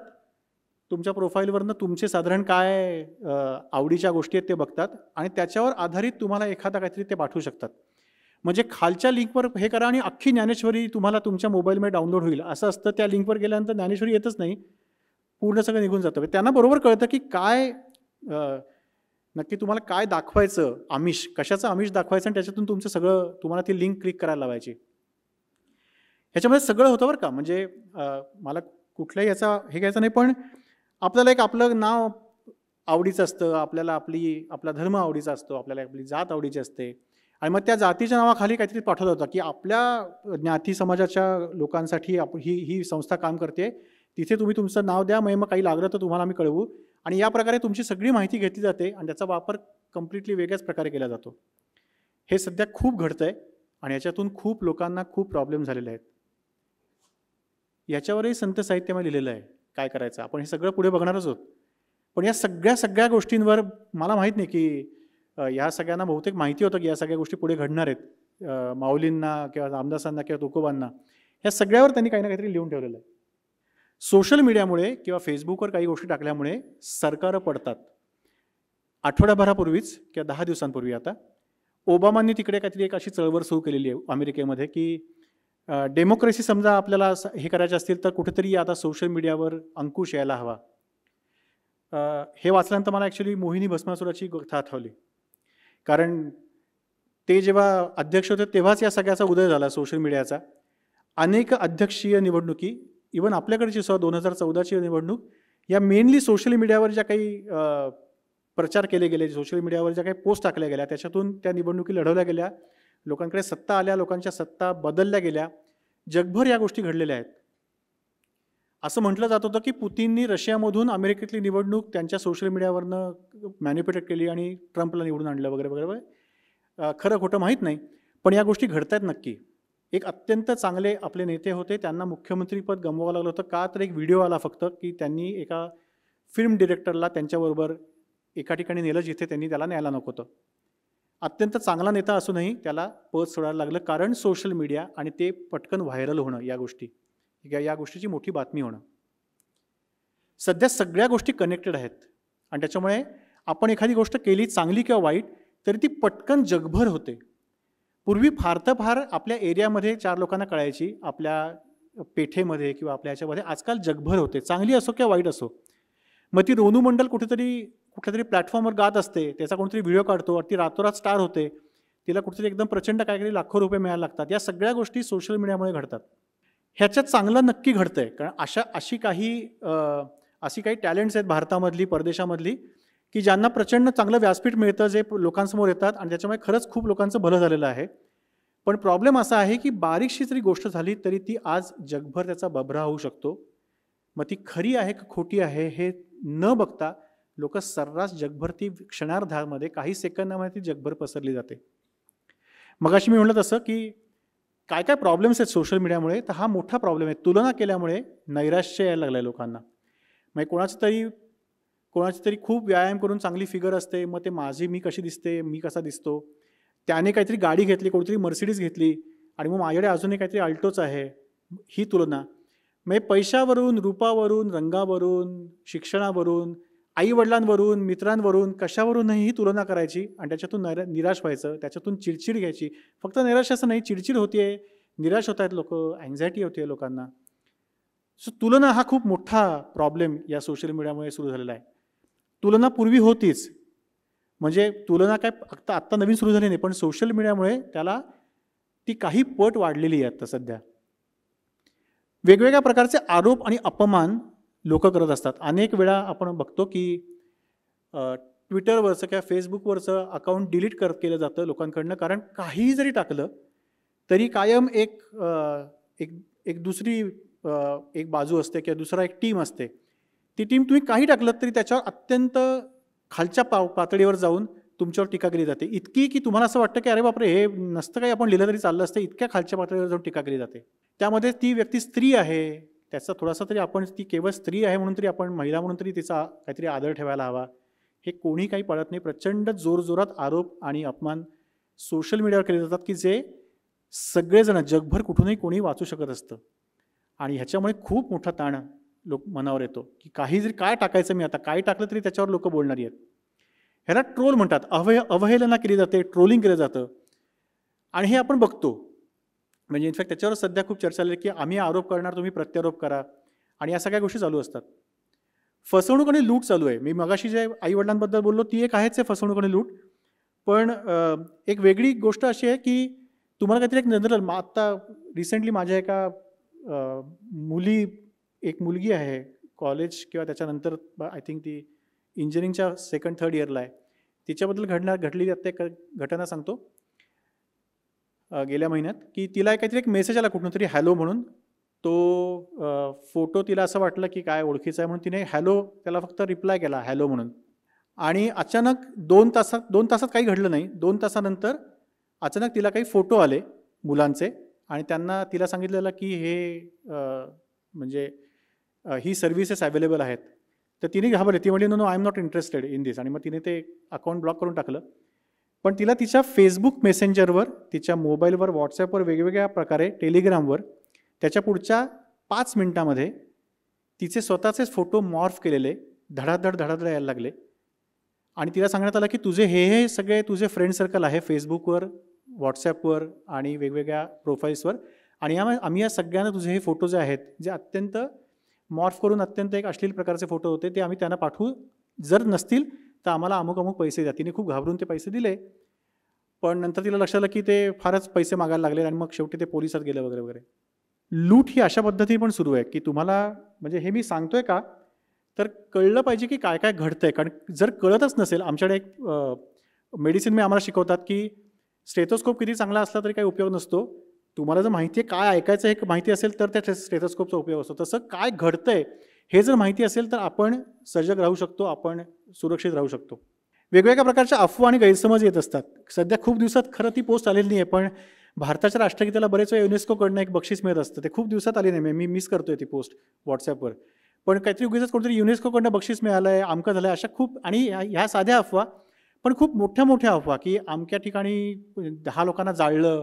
तुमच्या प्रोफाईलवरनं तुमचे साधारण काय आवडीच्या गोष्टी आहेत ते बघतात आणि त्याच्यावर आधारित तुम्हाला एखादा काहीतरी ते पाठवू शकतात. म्हणजे खालच्या लिंकवर हे करा आणि अख्खी ज्ञानेश्वरी तुम्हाला तुमच्या मोबाईलमध्ये डाउनलोड होईल असं असतं. त्या लिंकवर गेल्यानंतर ज्ञानेश्वरी येतच नाही, पूर्ण सगळं निघून जातं. त्यांना बरोबर कळतं की काय नक्की तुम्हाला काय दाखवायचं, आमिष, कशाचं आमिष दाखवायचं आणि त्याच्यातून तुमचं सगळं तुम्हाला ती लिंक क्लिक करायला लावायची. ह्याच्यामध्ये सगळं होतं बरं का. म्हणजे मला कुठल्याही याचा हे घ्यायचं नाही, पण आपल्याला एक आपलं नाव आवडीचं असतं, आपल्याला आपला धर्म आवडीचा असतो, आपल्याला आपली जात आवडीची असते आणि मग त्या जातीच्या नावाखाली काहीतरी पाठवलं होतं की आपल्या ज्ञाती समाजाच्या लोकांसाठी ही संस्था काम करते, तिथे तुम्ही तुमचं नाव द्या, मग काही लागलं तर तुम्हाला आम्ही कळवू. आणि या प्रकारे तुमची सगळी माहिती घेतली जाते आणि त्याचा वापर कम्प्लिटली वेगळ्याच प्रकारे केला जातो. हे सध्या खूप घडतं आहे आणि याच्यातून खूप लोकांना खूप प्रॉब्लेम झालेले आहेत. याच्यावरही संत साहित्यामध्ये लिहिलेलं आहे काय करायचं. आपण हे सगळं पुढे बघणारच आहोत. पण या सगळ्या गोष्टींवर मला माहीत नाही की ह्या सगळ्यांना बहुतेक माहिती होतं की या सगळ्या गोष्टी पुढे घडणार आहेत. माऊलींना किंवा रामदासांना किंवा तुकोबांना ह्या सगळ्यावर त्यांनी काही ना काहीतरी लिहून ठेवलेलं आहे. सोशल मीडियामुळे किंवा फेसबुकवर काही गोष्टी टाकल्यामुळे सरकारं पडतात. आठवड्याभरापूर्वीच किंवा 10 दिवसांपूर्वी आता ओबामांनी तिकडे काहीतरी एक अशी चळवळ सुरू केलेली आहे अमेरिकेमध्ये की डेमोक्रेसी समजा आपल्याला हे करायचे असतील तर कुठेतरी आता सोशल मीडियावर अंकुश यायला हवा. हे वाचल्यानंतर मला ॲक्च्युली मोहिनी भस्मासुराची कथा आठवली. कारण ते जेव्हा अध्यक्ष होते तेव्हाच या सगळ्याचा उदय झाला सोशल मीडियाचा. अनेक अध्यक्षीय निवडणुकी, इवन आपल्याकडची सुद्धा 2014ची निवडणूक, या मेनली सोशल मीडियावर ज्या काही प्रचार केले गेले, सोशल मीडियावर ज्या काही पोस्ट टाकल्या गेल्या, त्याच्यातून त्या निवडणुकी लढवल्या गेल्या, लोकांकडे सत्ता आल्या, लोकांच्या सत्ता बदलल्या गेल्या. जगभर या गोष्टी घडलेल्या आहेत. असं म्हटलं जात होतं की पुतीननी रशियामधून अमेरिकेतली निवडणूक त्यांच्या सोशल मीडियावरनं मॅन्युप्युलेट केली आणि ट्रम्पला निवडून आणलं वगैरे वगैरे. खरं खोटं माहीत नाही, पण या गोष्टी घडत आहेत नक्की. एक अत्यंत चांगले आपले नेते होते, त्यांना मुख्यमंत्रीपद गमवावं लागलं होतं का तर एक व्हिडिओ आला फक्त की त्यांनी एका फिल्म डिरेक्टरला त्यांच्याबरोबर एका ठिकाणी नेलं जिथे त्यांनी त्याला न्यायला नको होतं. अत्यंत चांगला नेता असूनही त्याला पद सोडायला लागलं कारण सोशल मीडिया आणि ते पटकन व्हायरल होणं, या गोष्टीची मोठी बातमी होणं. सध्या सगळ्या गोष्टी कनेक्टेड आहेत आणि त्याच्यामुळे आपण एखादी गोष्ट केली चांगली किंवा वाईट तरी ती पटकन जगभर होते. पूर्वी फार तर फार आपल्या एरियामध्ये 4 लोकांना कळायची, आपल्या पेठेमध्ये किंवा आपल्या ह्याच्यामध्ये. आजकाल जगभर होते, चांगली असो किंवा वाईट असो. मग ती रोनू मंडल कुठल्या तरी प्लॅटफॉर्मवर गात असते, त्याचा कोणतरी व्हिडिओ काढतो आणि ती रातोरात स्टार होते, तिला कुठेतरी एकदम प्रचंड काहीतरी लाखो रुपये मिळायला लागतात. या सगळ्या गोष्टी सोशल मीडियामुळे घडतात. ह्याच्यात चांगलं नक्की घडतंय कारण अशी काही टॅलेंट्स आहेत भारतामधली, परदेशामधली, की ज्यांना प्रचंड चांगलं व्यासपीठ मिळतं, जे लोकांसमोर येतात आणि त्याच्यामुळे खरंच खूप लोकांचं भलं झालेलं आहे. पण प्रॉब्लेम असा आहे की बारीकशी जरी गोष्ट झाली तरी ती आज जगभर त्याचा बभरा होऊ शकतो. मग ती खरी आहे का खोटी आहे हे न बघता लोक सर्रास जगभर ती क्षणार्धामध्ये काही सेकंदामध्ये ती जगभर पसरली जाते. मगाशी मी म्हटलं तसं की काय काय प्रॉब्लेम्स आहेत सोशल मीडियामुळे, तर हा मोठा प्रॉब्लेम आहे. तुलना केल्यामुळे नैराश्य यायला लागलं आहे लोकांना. मग कोणाची तरी खूप व्यायाम करून चांगली फिगर असते, मग ते मी कशी दिसते, मी कसा दिसतो. त्याने काहीतरी गाडी घेतली, कोणतरी मर्सिडीज घेतली आणि मग माझ्याकडे अजूनही काहीतरी अल्टोच आहे, ही तुलना. मग पैशावरून, रूपावरून, रंगावरून, शिक्षणावरून, आईवडिलांवरून, मित्रांवरून, कशावरूनही ही तुलना करायची आणि त्याच्यातून निराश व्हायचं, त्याच्यातून चिडचिड घ्यायची. फक्त निराश असं नाही, चिडचिड होते, निराश होत आहेत लोक, अँझायटी होते लोकांना. सो तुलना हा खूप मोठा प्रॉब्लेम या सोशल मीडियामुळे सुरू झालेला आहे. तुलना पूर्वी होतीच, म्हणजे तुलना काय फक्त आत्ता नवीन सुरू झाली नाही, पण सोशल मीडियामुळे त्याला ती काही पट वाढलेली आहे आता सध्या. वेगवेगळ्या प्रकारचे आरोप आणि अपमान लोक करत असतात. अनेक वेळा आपण बघतो की ट्विटरवरचं किंवा फेसबुकवरचं अकाउंट डिलीट केलं जातं लोकांकडनं, कारण काहीही जरी टाकलं तरी कायम एक दुसरी एक बाजू असते किंवा दुसरा एक टीम असते. ती टीम तुम्ही काही टाकलं तरी त्याच्यावर अत्यंत खालच्या पातळीवर जाऊन तुमच्यावर टीका केली जाते. इतकी की तुम्हाला असं वाटतं की अरे बापरे, हे नसतं काही आपण लिहिलं तरी चाललं असतं, इतक्या खालच्या पातळीवर जाऊन टीका केली जाते. त्यामध्ये ती व्यक्ती स्त्री आहे, त्याचा थोडासा तरी आपण, ती केवळ स्त्री आहे म्हणून तरी आपण, महिला म्हणून तरी तिचा काहीतरी आदर ठेवायला हवा, हे कोणी काही पाळत नाही. प्रचंड जोरजोरात आरोप आणि अपमान सोशल मीडियावर केले जातात की जे सगळेजण जगभर कुठूनही कोणी वाचू शकत असतं. आणि ह्याच्यामुळे खूप मोठा ताण मनावर येतो की काय टाकायचं, मी आता काय टाकलं तरी त्याच्यावर लोक बोलणारी आहेत. ह्याला ट्रोल म्हणतात. अवहेलना केली जाते, ट्रोलिंग केलं जातं आणि हे आपण बघतो. म्हणजे इनफॅक्ट त्याच्यावर सध्या खूप चर्चा झाली की आम्ही आरोप करणार, तुम्ही प्रत्यारोप करा आणि या सगळ्या गोष्टी चालू असतात. फसवणूक आणि लूट चालू आहे. मी मगाशी जे आईवडिलांबद्दल बोललो ती एक आहेच आहे फसवणूक आणि लूट. पण एक वेगळी गोष्ट अशी आहे की तुम्हाला काहीतरी एक नजर आत्ता रिसेंटली माझ्या एका एक मुलगी आहे कॉलेज किंवा त्याच्यानंतर आय थिंक ती इंजिनिअरिंगच्या सेकंड थर्ड इयरला आहे. तिच्याबद्दल घडलेली आत्ता एक घटना सांगतो. गेल्या महिन्यात की तिला काहीतरी एक मेसेज आला कुठून तरी हॅलो म्हणून. तो फोटो तिला असं वाटलं की काय ओळखीचा आहे म्हणून तिने हॅलो त्याला फक्त रिप्लाय केला हॅलो म्हणून. आणि अचानक 2 तासात काही घडलं नाही. 2 तासानंतर अचानक तिला काही फोटो आले मुलांचे आणि त्यांना तिला सांगितलेलं की म्हणजे ही सर्व्हिसेस अवेलेबल आहेत. तर तिने घाबरली. ती म्हणली no I am not interested in this आणि मग तिने ते अकाउंट ब्लॉक करून टाकलं. पण तिला तिच्या फेसबुक मेसेंजरवर, तिच्या मोबाईलवर, व्हॉट्सॲपवर, वेगवेगळ्या प्रकारे टेलिग्रामवर त्याच्या पुढच्या 5 मिनिटामध्ये तिचे स्वतःचेच फोटो मॉर्फ केलेले धडाधड यायला लागले. आणि तिला सांगण्यात आलं की तुझे हे सगळे तुझे फ्रेंड सर्कल आहे फेसबुकवर, व्हॉट्सॲपवर आणि वेगवेगळ्या प्रोफाईल्सवर आणि आम्ही या सगळ्यांना तुझे हे फोटो जे आहेत जे अत्यंत मॉर्फ करून अत्यंत एक अश्लील प्रकारचे फोटो होते ते आम्ही त्यांना पाठवू. जर नसतील तर आम्हाला अमुक पैसे द्या. तिने खूप घाबरून ते पैसे दिले. पण नंतर तिला लक्षात आलं की ते फारच पैसे मागायला लागले आणि मग शेवटी ते पोलिसात गेले वगैरे वगैरे. लूट ही अशा पद्धती पण सुरू आहे की तुम्हाला म्हणजे हे मी सांगतोय का तर कळलं पाहिजे की काय काय घडतंय. कारण जर कळतच नसेल, आमच्याकडे एक मेडिसिनमध्ये आम्हाला शिकवतात की स्टेथोस्कोप किती चांगला असला तरी काही उपयोग नसतो. तुम्हाला जर माहिती आहे काय ऐकायचं हे माहिती असेल तर त्या स्टेथोस्कोपचा उपयोग असतो. तसं काय घडतंय हे जर माहिती असेल तर आपण सजग राहू शकतो, आपण सुरक्षित राहू शकतो. वेगवेगळ्या प्रकारच्या अफवा आणि गैरसमज येत असतात. सध्या खूप दिवसात खरं ती पोस्ट आलेली नाही आहे, पण भारताच्या राष्ट्रगीताला बरेच वेळा युनेस्कोकडनं एक बक्षीस मिळत असतं. ते खूप दिवसात आली नाही. मी मिस करतोय ती पोस्ट व्हॉट्सॲपवर. पण काहीतरी उगीच कोणतरी युनेस्कोकडनं बक्षीस मिळालं आहे, अमकं झालं आहे, अशा खूप. आणि ह्या साध्या अफवा पण खूप मोठ्या अफवा की अमक्या ठिकाणी 10 लोकांना जाळलं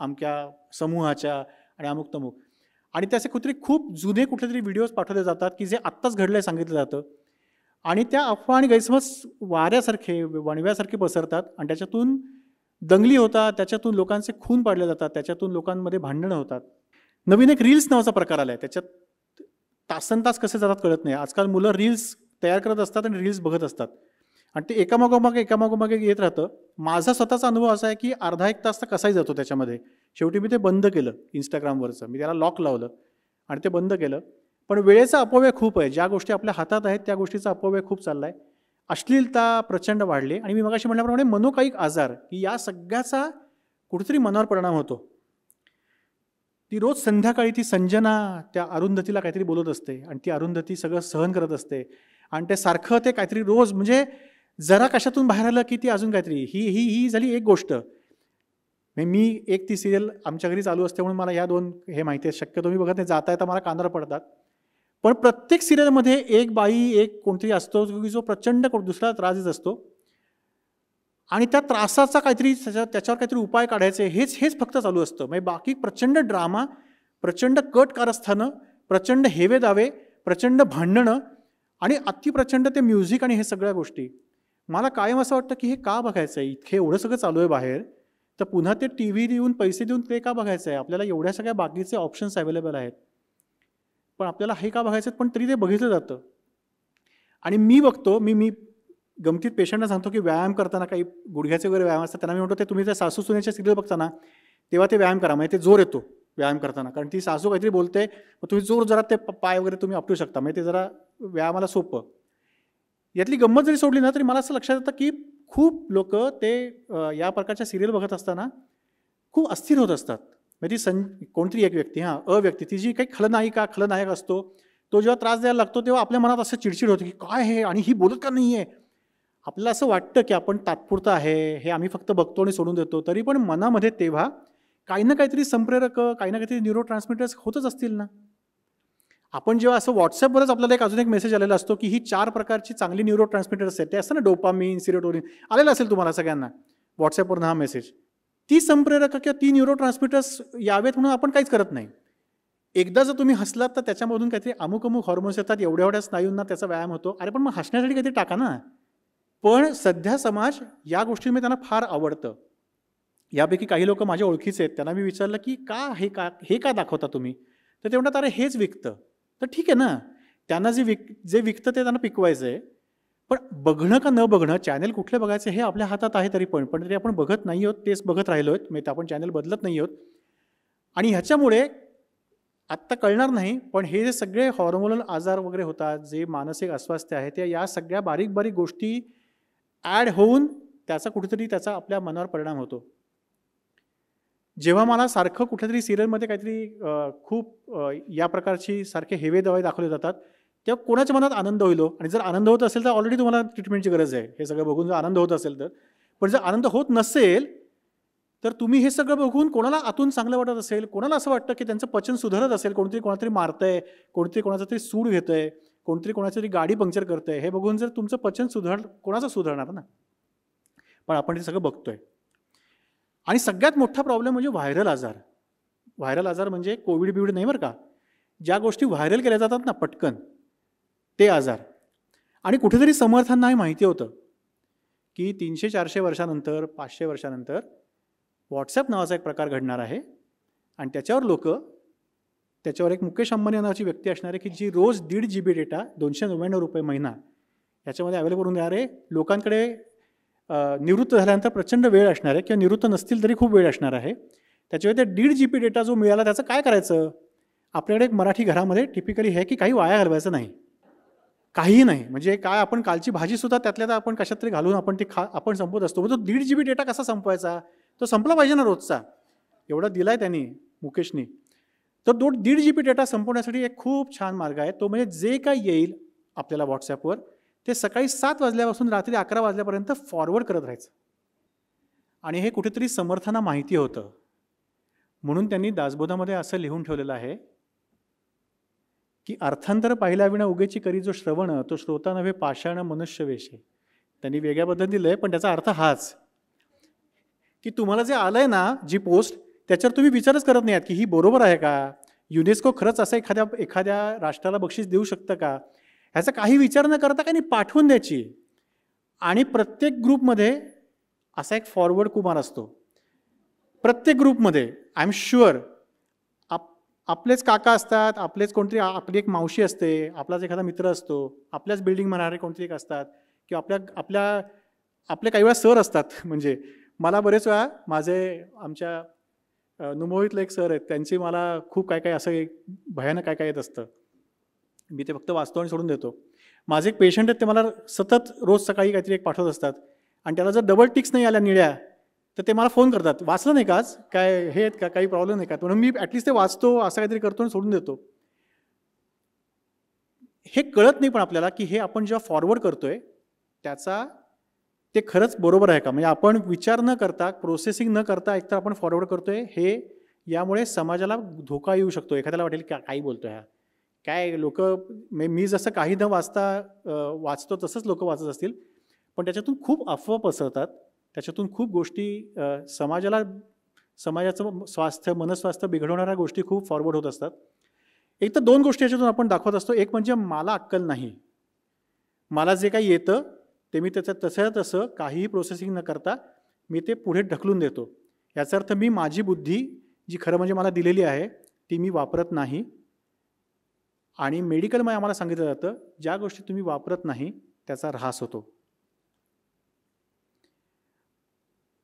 अमक्या समूहाच्या आणि अमुक तमुक. आणि त्याचे कुठेतरी खूप जुने कुठले तरी व्हिडिओज पाठवले जातात की जे आत्ताच घडलं आहे सांगितलं जातं. आणि त्या अफवा आणि गैरसमज वाऱ्यासारखे वणव्यासारखे पसरतात आणि त्याच्यातून दंगली होतात, त्याच्यातून लोकांचे खून पाडले जातात, त्याच्यातून लोकांमध्ये भांडणं होतात. नवीन एक रील्स नावाचा प्रकार आला आहे. त्याच्यात तासनतास कसे जातात कळत नाही. आजकाल मुलं रील्स तयार करत असतात आणि रील्स बघत असतात आणि ते एकामागोमाग येत राहतं. माझा स्वतःचा अनुभव असा आहे की अर्धा एक तास तर कसाही जातो त्याच्यामध्ये. शेवटी मी ते बंद केलं इंस्टाग्रामवरचं. मी त्याला लॉक लावलं आणि ते बंद केलं. पण वेळेचा अपव्यय खूप आहे. ज्या गोष्टी आपल्या हातात आहेत त्या गोष्टीचा अपव्यय खूप चालला आहे. अश्लीलता प्रचंड वाढली आणि मी मगाशी म्हटल्याप्रमाणे मनोकायिक आजार की या सगळ्याचा कुठेतरी मनावर परिणाम होतो. ती रोज संध्याकाळी ती संजना त्या अरुंधतीला काहीतरी बोलत असते आणि ती अरुंधती सगळं सहन करत असते आणि ते सारखं ते काहीतरी रोज म्हणजे जरा कशातून बाहेर आलं की ती अजून काहीतरी ही झाली एक गोष्ट. मी एक ती सिरियल आमच्या घरी चालू असते म्हणून मला या 2 हे माहिती आहे. शक्यतो मी बघत नाही, जाता येता मला कानावर पडतात. पण प्रत्येक सिरियलमध्ये एक बाई एक कोणतरी असतो की जो प्रचंड दुसऱ्याला त्रास देत असतो आणि त्या त्रासाचा काहीतरी त्याच्यावर काहीतरी उपाय काढायचे हेच फक्त चालू असतं. म्हणजे बाकी प्रचंड ड्रामा, प्रचंड कट कारस्थानं, प्रचंड हेवे दावे, प्रचंड भांडणं आणि अतिप्रचंड ते म्युझिक आणि हे सगळ्या गोष्टी. मला कायम असं वाटतं की हे का बघायचं आहे? इतके एवढं सगळं चालू आहे बाहेर, तर पुन्हा ते TV देऊन पैसे देऊन ते का बघायचं आहे? आपल्याला एवढ्या सगळ्या बाकीचे ऑप्शन्स अवेलेबल आहेत, पण आपल्याला हे का बघायचं? पण तरी ते बघितलं जातं. आणि मी बघतो, मी गमतीत पेशंटना सांगतो की व्यायाम करताना काही गुडघ्याचे वगैरे व्यायाम असतात, त्यांना मी म्हणतो ते तुम्ही त्या सासू सुनेच्या सिरियल बघताना तेव्हा ते व्यायाम करा, म्हणजे ते जोर येतो व्यायाम करताना. कारण ती सासू काहीतरी बोलते, मग तुम्ही जोर जरा ते पाय वगैरे तुम्ही आपटू शकता, म्हणजे ते जरा व्यायामाला सोपं. यातली गंमत जरी सोडली ना तरी मला असं लक्षात येतं की खूप लोक ते या प्रकारच्या सिरियल बघत असताना खूप अस्थिर होत असतात. म्हणजे कोणतरी एक व्यक्ती अव्यक्ती ती जी काही खलनायक असतो, तो जेव्हा त्रास द्यायला लागतो तेव्हा आपल्या मनात असं चिडचिड होतं की काय हे आणि ही बोलत का नाही आहे. आपल्याला असं वाटतं की आपण तात्पुरतं आहे, हे आम्ही फक्त बघतो आणि सोडून देतो. तरी पण मनामध्ये तेव्हा काही ना काहीतरी संप्रेरक, काही ना काहीतरी न्यूरो ट्रान्समिटर्स होतच असतील ना. आपण जेव्हा असं व्हॉट्सअपवरच आपल्याला अजून एक मेसेज आलेला असतो की ही 4 प्रकारची चांगली न्यूरो ट्रान्समिटर्स आहेत, ते असतं ना डोपामिन, सिरोटोनिन, आलेलं असेल तुम्हाला सगळ्यांना व्हॉट्सअपवरून हा मेसेज. ती संप्रेरक किंवा ती न्यूरो ट्रान्समिटर्स यावेत म्हणून आपण काहीच करत नाही. एकदा जर तुम्ही हसलात तर त्याच्यामधून काहीतरी अमुक हॉर्मोन्स येतात, एवढ्या स्नायूंना त्याचा व्यायाम होतो. अरे पण मग हसण्यासाठी काहीतरी टाका ना. पण सध्या समाज या गोष्टींमध्ये त्यांना फार आवडतं. यापैकी काही लोक माझ्या ओळखीचे आहेत, त्यांना मी विचारलं की हे का दाखवता तुम्ही? तर ते म्हणतात अरे हेच विकतं. तर ठीक आहे ना, त्यांना जे विकतं ते त्यांना पिकवायचं आहे. पण बघणं का न बघणं, चॅनल कुठले बघायचे हे आपल्या हातात आहे पण तरी आपण बघत नाही आहोत, तेच बघत राहिलो आहेत. म्हणजे आपण चॅनल बदलत नाही आहोत. आणि ह्याच्यामुळे आत्ता कळणार नाही, पण हे जे सगळे हॉर्मोनल आजार वगैरे होतात, जे मानसिक अस्वास्थ्य आहे, ते या सगळ्या बारीक बारीक गोष्टी ॲड होऊन त्याचा आपल्या मनावर परिणाम होतो. जेव्हा मला सारखं कुठल्यातरी सिरियलमध्ये काहीतरी खूप या प्रकारची सारखे हेवे दवाई दाखवले जातात, तेव्हा कोणाच्या मनात आनंद होईल आणि जर आनंद होत असेल तर ऑलरेडी तुम्हाला ट्रीटमेंटची गरज आहे. हे सगळं बघून जर आनंद होत असेल तर. पण जर आनंद होत नसेल तर तुम्ही हे सगळं बघून कोणाला आतून चांगलं वाटत असेल, कोणाला असं वाटतं की त्यांचं पचन सुधारत असेल, कोणातरी मारतंय, कोणतरी कोणाचा तरी सूड घेतंय, कोणतरी कोणाची तरी गाडी पंक्चर करतंय, हे बघून जर तुमचं पचन कोणाचं सुधारणार ना. पण आपण हे सगळं बघतोय. आणि सगळ्यात मोठा प्रॉब्लेम म्हणजे व्हायरल आजार. व्हायरल आजार म्हणजे कोविड नाही बरं का. ज्या गोष्टी व्हायरल केल्या जातात ना पटकन, ते आजार. आणि कुठेतरी समर्थांनाही माहिती होतं की 300-400 वर्षानंतर, 500 वर्षानंतर व्हॉट्सॲप नावाचा एक प्रकार घडणार आहे आणि त्याच्यावर एक मुकेश अंबानी नावाची व्यक्ती असणार आहे की जी रोज 1.5 GB डेटा ₹299 महिना याच्यामध्ये अवेलेबल करून देणार आहे. लोकांकडे निवृत्त झाल्यानंतर प्रचंड वेळ असणार आहे किंवा निवृत्त नसतील तरी खूप वेळ असणार आहे. त्याच्यामुळे ते 1.5 GB डेटा जो मिळाला त्याचं काय करायचं. आपल्याकडे एक मराठी घरामध्ये टिपिकली हे की काही वाया घालवायचं नाही, काहीही नाही. म्हणजे काय, आपण कालची भाजीसुद्धा त्यातल्या आपण कशात तरी घालून आपण संपवत असतो. तो 1.5 GB डेटा कसा संपवायचा. तो संपला पाहिजे ना रोजचा. एवढा दिलाय त्यांनी, मुकेशनी. तर 1.5 GB डेटा संपवण्यासाठी एक खूप छान मार्ग आहे. तो म्हणजे जे काही येईल आपल्याला व्हॉट्सॲपवर ते सकाळी 7 वाजल्यापासून रात्री 11 वाजल्यापर्यंत फॉरवर्ड करत राहायचं. आणि हे कुठेतरी समर्थांना माहिती होतं, म्हणून त्यांनी दासबोधामध्ये असं लिहून ठेवलेलं आहे की अर्थांतर पाहिल्या विना उगेची करी जो श्रवण, तो श्रोता नव्हे पाषाण मनुष्य वेशे. त्यांनी वेगळ्या पद्धतीने दिलंय, पण त्याचा अर्थ हाच की तुम्हाला जे आलंय ना जी पोस्ट, त्याच्यावर तुम्ही विचारच करत नाही आहात की ही बरोबर आहे का, युनेस्को खरंच असं एखाद्या राष्ट्राला बक्षीस देऊ शकतं का, ह्याचा काही विचार न करता काही पाठवून द्यायची. आणि प्रत्येक ग्रुपमध्ये असा एक फॉरवर्ड कुमार असतो. प्रत्येक ग्रुपमध्ये आय एम शुअर आपलेच काका असतात, आपलेच कोणतरी, आपली एक मावशी असते, आपलाच एखादा मित्र असतो, आपल्याच बिल्डिंग म्हणणारे कोणतरी एक असतात किंवा आपले काही वेळा सर असतात. म्हणजे मला बरेच वेळा आमच्या नुमोईतले एक सर आहेत, त्यांची मला खूप काय असं भयानक काय येत असतं. मी ते फक्त वाचतो आणि सोडून देतो. माझे एक पेशंट आहेत, ते मला सतत रोज सकाळी काहीतरी एक पाठवत असतात आणि त्याला जर डबल टिक्स नाही आल्या निळ्या तर ते मला फोन करतात, वाचलं नाही का आज, काय हे आहेत का, काही प्रॉब्लेम नाही का. म्हणून मी ॲटलिस्ट ते वाचतो, असं काहीतरी करतो आणि सोडून देतो. हे कळत नाही पण आपल्याला की हे आपण जेव्हा फॉरवर्ड करतोय ते खरंच बरोबर आहे का. म्हणजे आपण विचार न करता, प्रोसेसिंग न करता एकतर आपण फॉरवर्ड करतोय. हे यामुळे समाजाला धोका येऊ शकतो. एखाद्याला वाटेल की काही बोलतोय हा, काय लोक, मी जसं काही न वाचता वाचतो तसंच लोक वाचत असतील. पण त्याच्यातून खूप अफवा पसरतात, त्याच्यातून खूप गोष्टी समाजाचं स्वास्थ्य, मनस्वास्थ्य बिघडवणाऱ्या गोष्टी खूप फॉरवर्ड होत असतात. एक तर 2 गोष्टी याच्यातून आपण दाखवत असतो. एक म्हणजे मला अक्कल नाही, मला जे काही येतं ते मी तसं काहीही प्रोसेसिंग न करता मी ते पुढे ढकलून देतो. याचा अर्थ मी माझी बुद्धी जी खरं म्हणजे मला दिलेली आहे ती मी वापरत नाही. आणि मेडिकलमध्ये आम्हाला सांगितलं जातं, ज्या गोष्टी तुम्ही वापरत नाही त्याचा ऱ्हास होतो.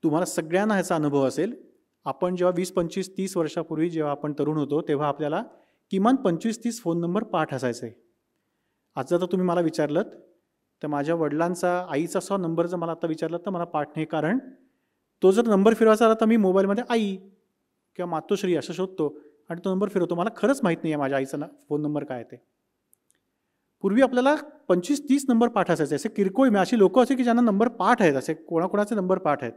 तुम्हाला सगळ्यांना ह्याचा अनुभव असेल. आपण जेव्हा 20, 25, 30 वर्षापूर्वी जेव्हा आपण तरुण होतो तेव्हा आपल्याला किमान 25-30 फोन नंबर पाठ असायचे. आज जर तुम्ही मला विचारलं तर माझ्या वडिलांचा, आईचा असा नंबर जर मला आता विचारलं तर मला पाठ नाही. कारण तो जर नंबर फिरवायचा आला तर मी मोबाईलमध्ये आई किंवा मातोश्री असं शोधतो आणि तो नंबर फिरवतो. मला खरंच माहीत नाही आहे माझ्या आईचा फोन नंबर काय ते. पूर्वी आपल्याला 25-30 नंबर पाठ असायचे. असे किरकोळ, अशी लोकं असे की ज्यांना नंबर पाठ आहेत, असे कोणाकोणाचे नंबर पाठ आहेत.